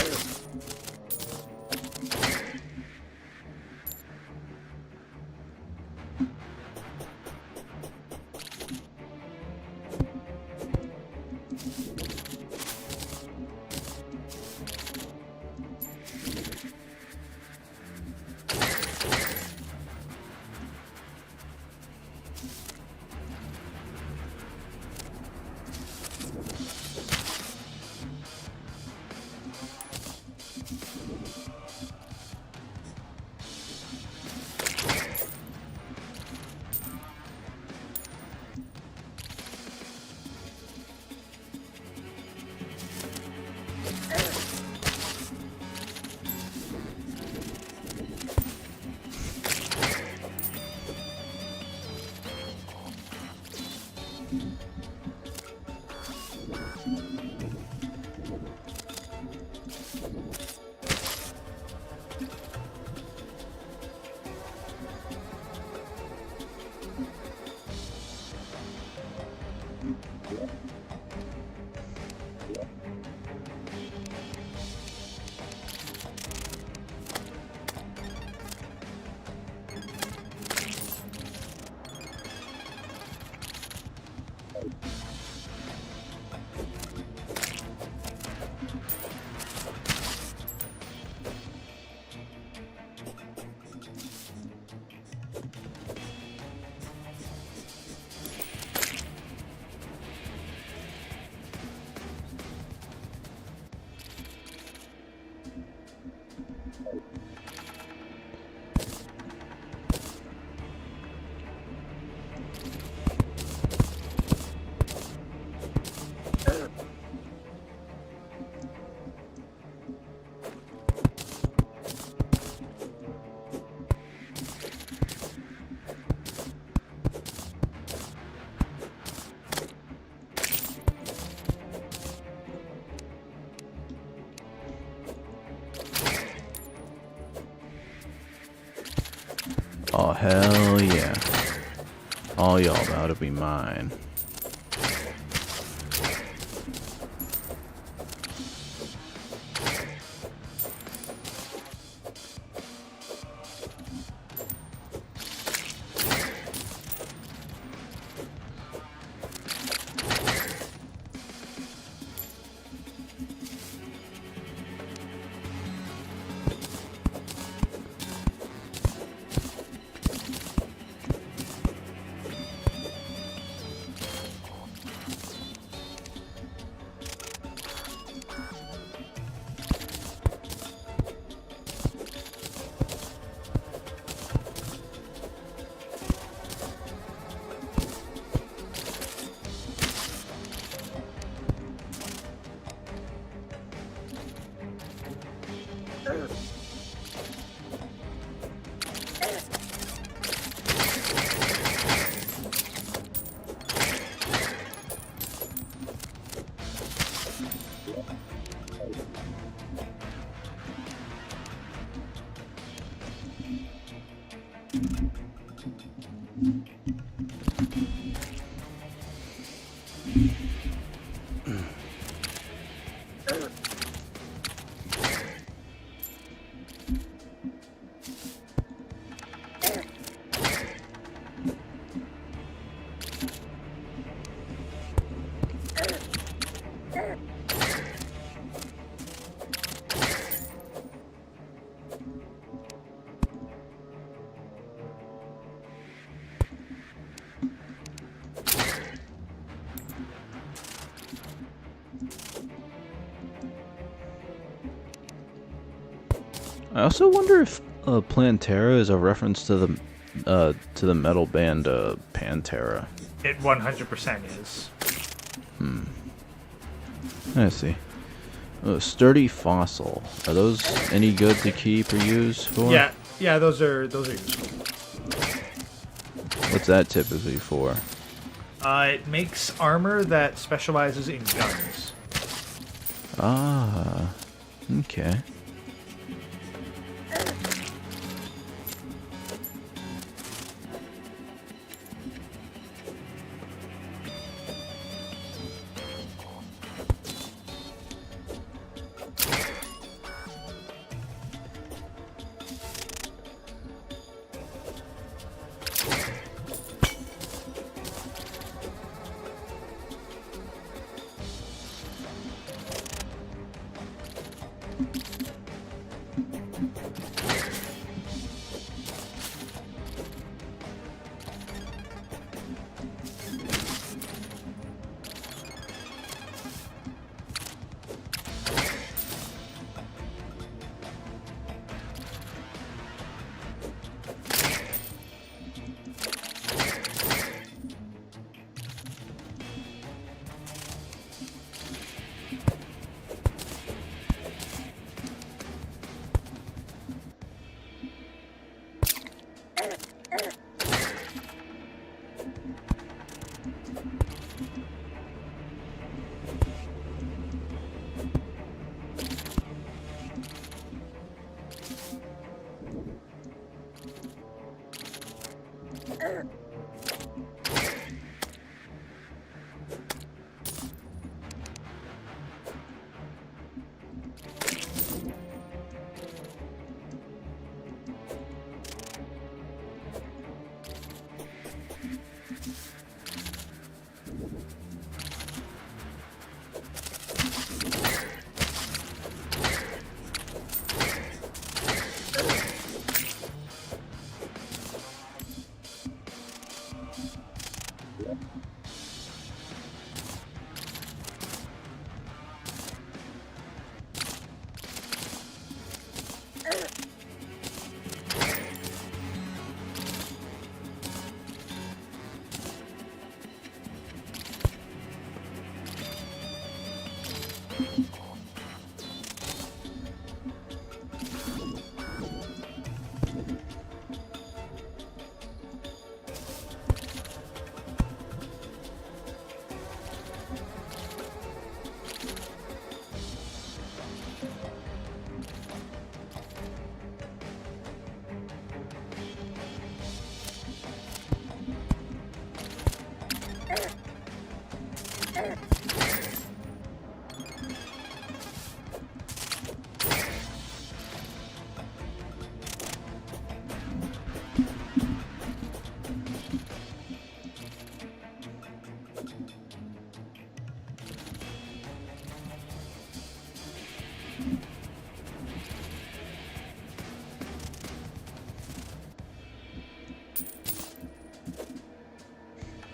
Oh, hell yeah. All y'all about to be mine. I also wonder if Plantera is a reference to the metal band Pantera. It 100% is. I see. Sturdy fossil. Are those any good to keep or use for? Yeah, those are useful. What's that typically for? It makes armor that specializes in guns. Ah, okay.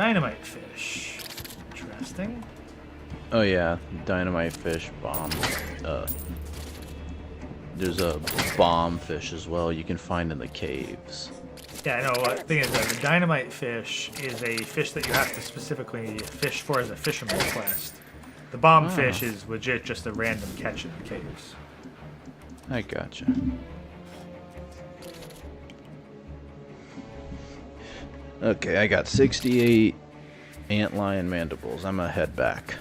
Dynamite fish. Interesting. Oh yeah, dynamite fish, bomb. There's a bomb fish as well you can find in the caves. Yeah, I know. The thing is that the dynamite fish is a fish that you have to specifically fish for as a fisherman's quest. The bomb fish is legit just a random catch in the caves. I gotcha. Okay, I got 68 antlion mandibles. I'm gonna head back.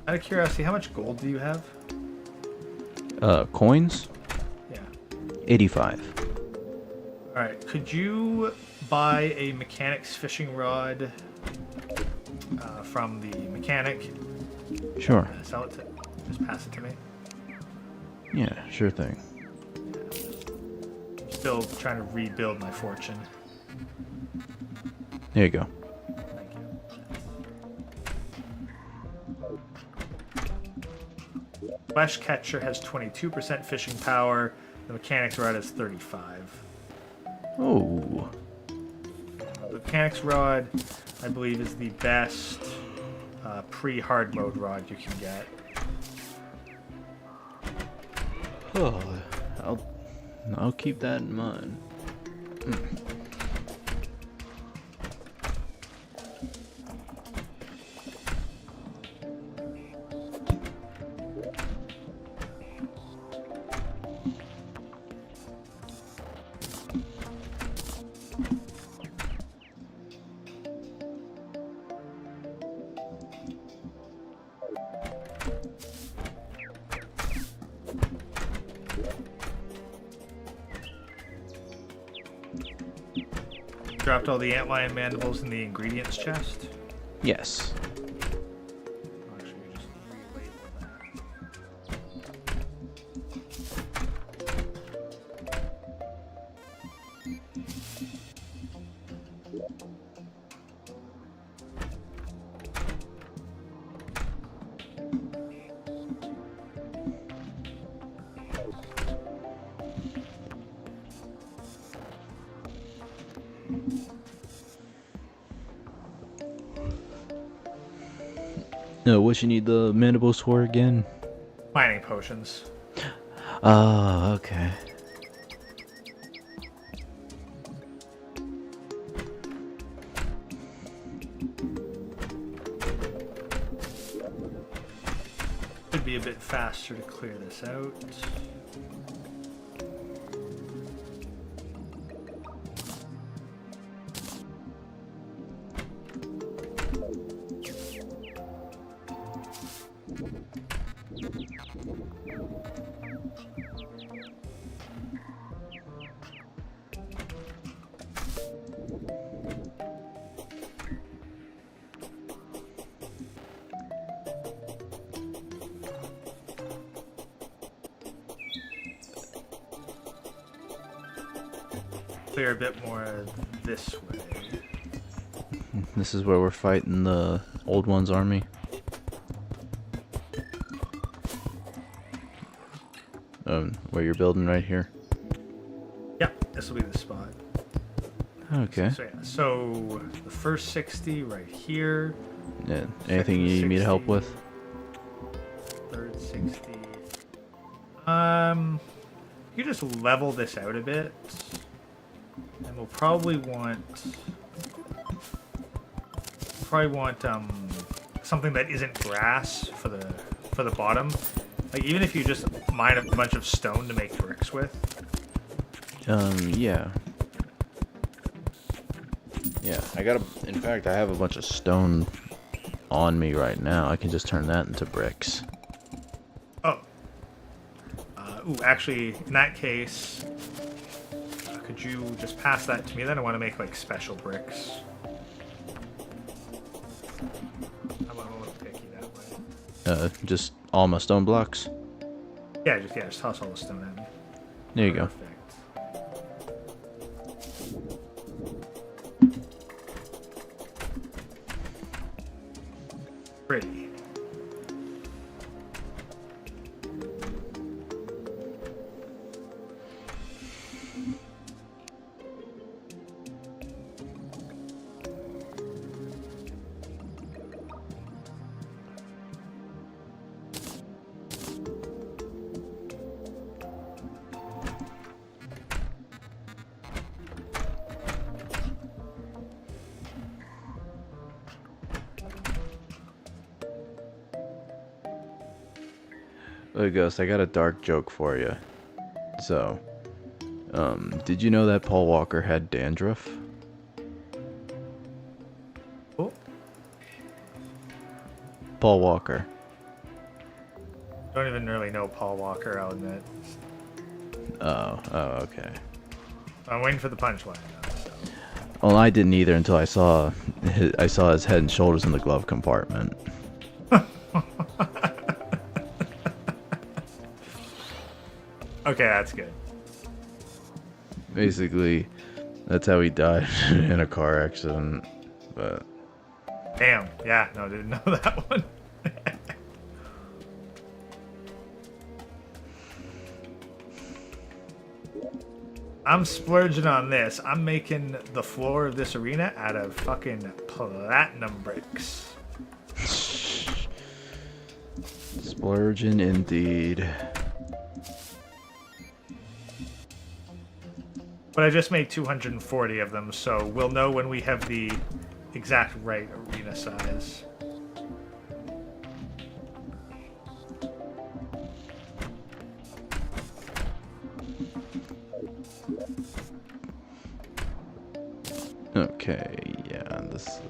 Out of curiosity, how much gold do you have? Coins? Yeah. 85. Alright, could you buy a mechanic's fishing rod from the mechanic? Sure. Sell it to... Just pass it to me. Yeah, sure thing. Still trying to rebuild my fortune. There you go. Thank you. Flesh catcher has 22% fishing power. The mechanic's rod has 35. Oh. The mechanic's rod, I believe, is the best pre-hard mode rod you can get. Oh, I'll keep that in mind. Dropped all the antlion mandibles in the ingredients chest. Yes. Actually, just relabel that. No, what you need the mandibles for again? Mining potions. Oh, okay. Could be a bit faster to clear this out. Clear a bit more this way. This is where we're fighting the old one's army. Where you're building right here. Yep, this will be the spot. Okay. So the first 60 right here. Yeah. Anything you need me to help with? Third 60. You just level this out a bit, and we'll probably want something that isn't grass for the bottom. Like even if you just mine a bunch of stone to make bricks with. Yeah. Yeah, in fact, I have a bunch of stone on me right now. I can just turn that into bricks. Oh. Actually, in that case, could you just pass that to me then? I want to make like special bricks. Just all my stone blocks. Just toss all the stone at me. There you go. Perfect. Pretty. Look, Ghost, I got a dark joke for you. So, did you know that Paul Walker had dandruff? Oh, Paul Walker. don't even really know Paul Walker, I'll admit. Oh, okay. I'm waiting for the punchline though. So. Well, I didn't either until I saw his head and shoulders in the glove compartment. Okay, that's good. Basically, that's how he died in a car accident. But Damn. Yeah, no, didn't know that one. I'm splurging on this. I'm making the floor of this arena out of fucking platinum bricks. splurging indeed. But I just made 240 of them, so we'll know when we have the exact right arena size. Okay, yeah, this.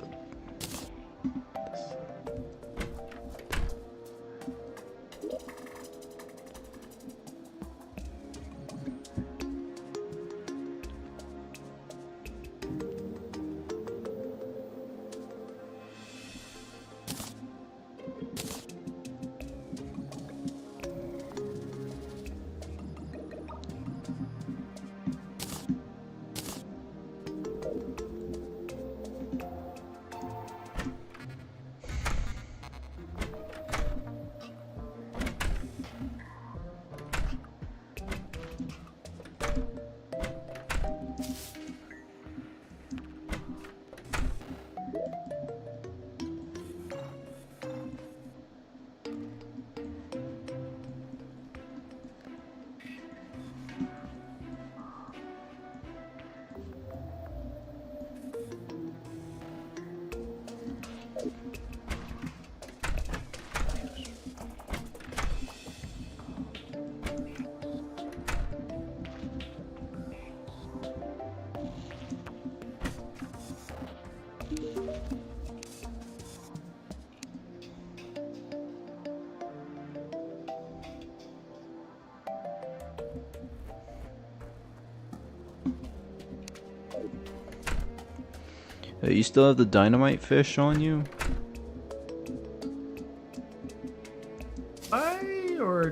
You still have the dynamite fish on you?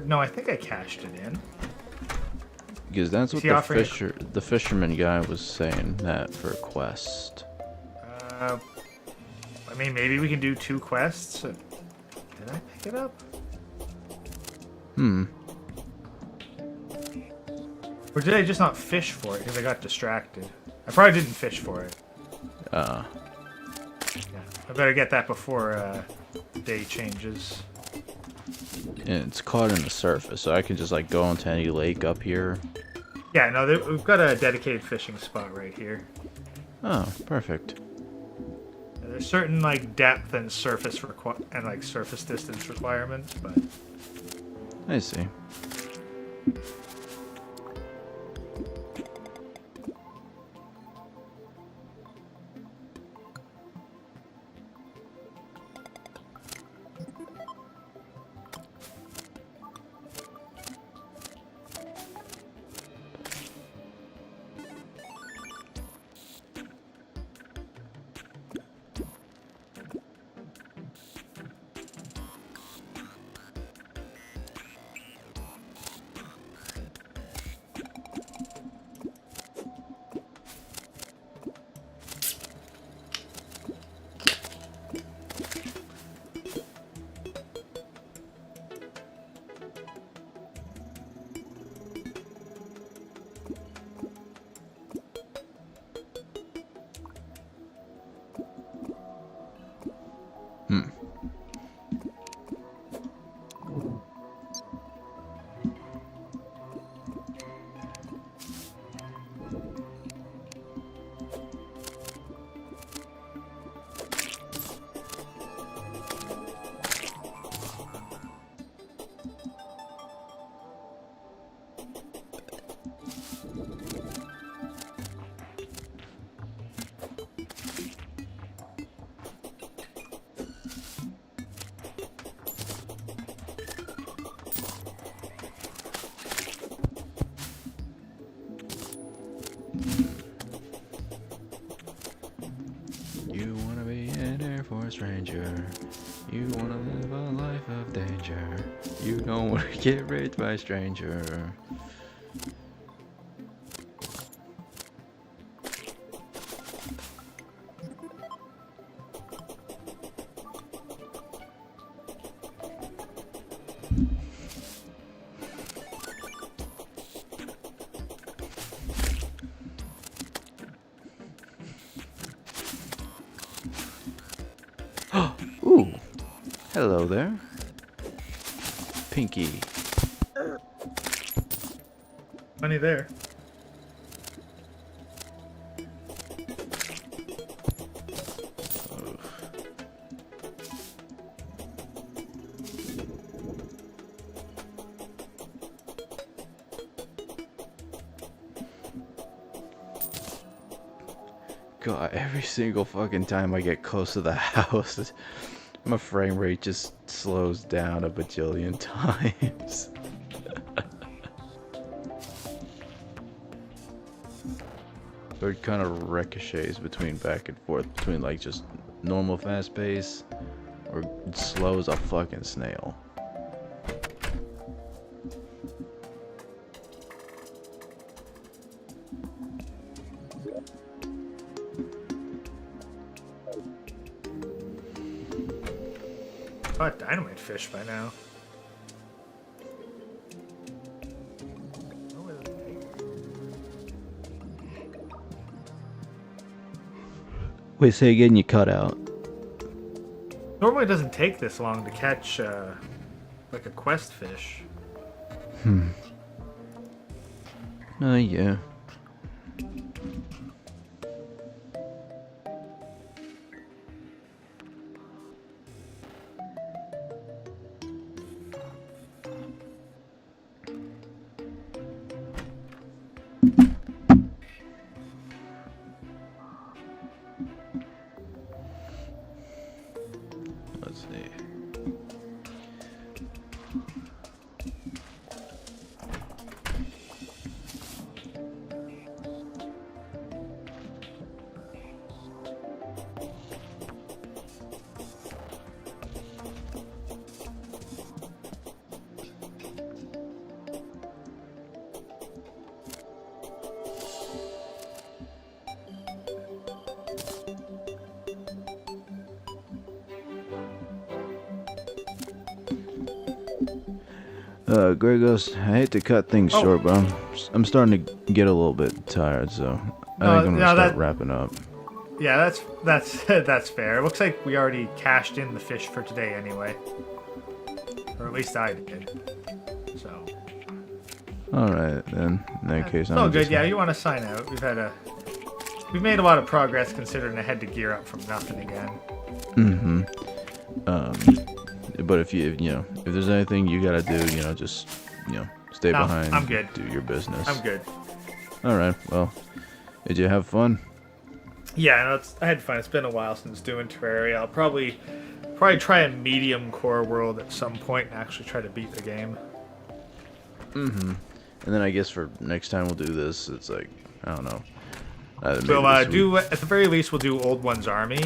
No, I think I cashed it in. Because that's what the fisherman guy was saying, that for a quest. I mean, maybe we can do 2 quests. Did I pick it up? Or did I just not fish for it because I got distracted? I probably didn't fish for it. Yeah, I better get that before day changes. And it's caught in the surface, so I can just like go onto any lake up here. Yeah, no, we've got a dedicated fishing spot right here. Oh, perfect. There's certain like depth and surface surface distance requirements, but I see. You wanna be an Air Force Ranger. You wanna live a life of danger. You don't wanna get raped by a stranger. Ooh, hello there, Pinky. Funny there. God, every single fucking time I get close to the house, my frame rate just slows down a bajillion times. Or it kind of ricochets between back and forth between like just normal fast pace or slow as a fucking snail. Caught dynamite fish by now. Wait, say again, you cut out. Normally it doesn't take this long to catch like a quest fish. Yeah. Let's see. Gregos, I hate to cut things short, but I'm starting to get a little bit tired, so I think I'm gonna start wrapping up. Yeah, that's fair. It looks like we already cashed in the fish for today anyway. Or at least I did. So. Alright, then. In that case, I'm good. Yeah, you want to sign out. We've made a lot of progress considering I had to gear up from nothing again. But if you know, if there's anything you gotta do, just, stay behind. I'm good. Do your business. I'm good. Alright, well, did you have fun? Yeah, no, I had fun. It's been a while since doing Terraria. I'll probably try a medium core world at some point and actually try to beat the game. And then I guess for next time we'll do this, it's like, I don't know. We'll do, at the very least, we'll do Old One's Army.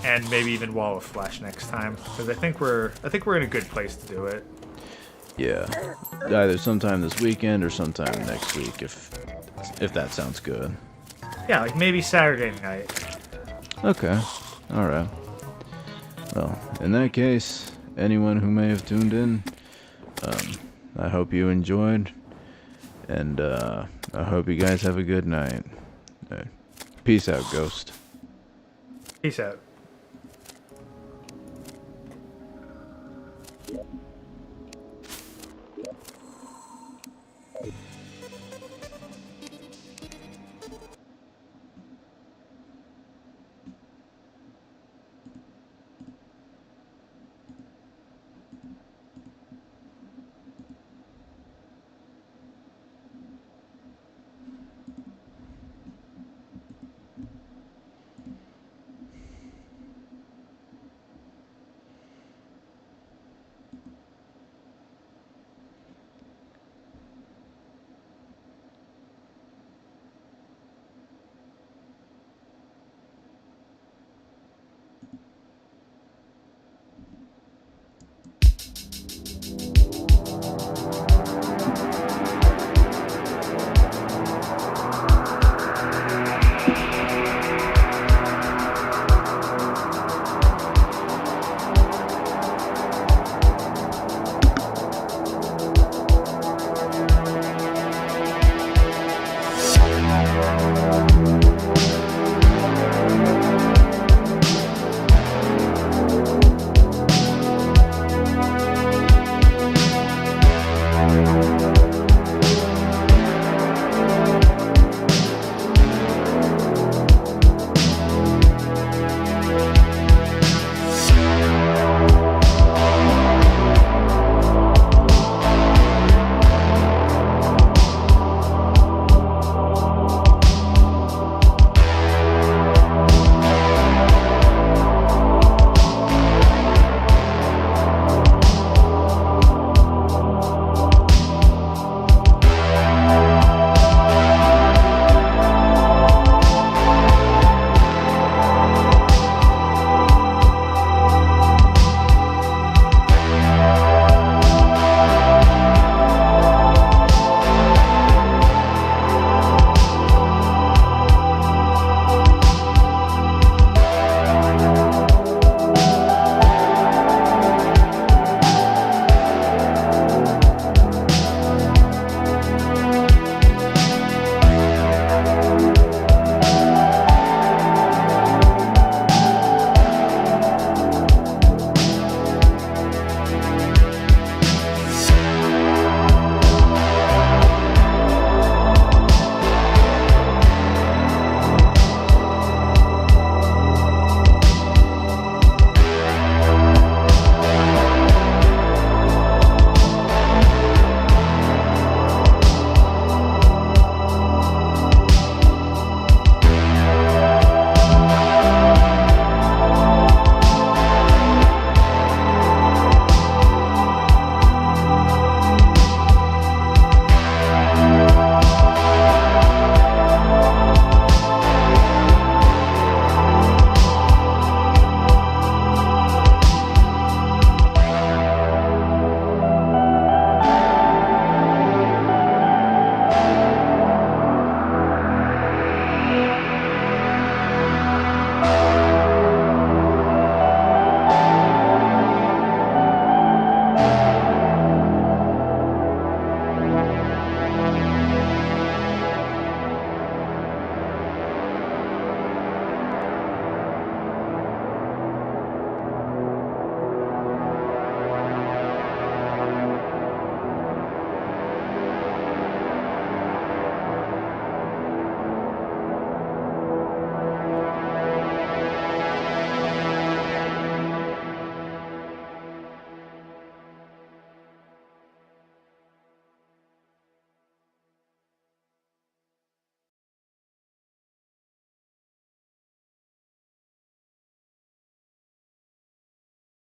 And maybe even Wall of Flesh next time, because I think we're in a good place to do it. Yeah, either sometime this weekend or sometime next week, if that sounds good. Yeah, like maybe Saturday night. Okay, all right. Well, in that case, anyone who may have tuned in, I hope you enjoyed, and I hope you guys have a good night. Peace out, Ghost. Peace out.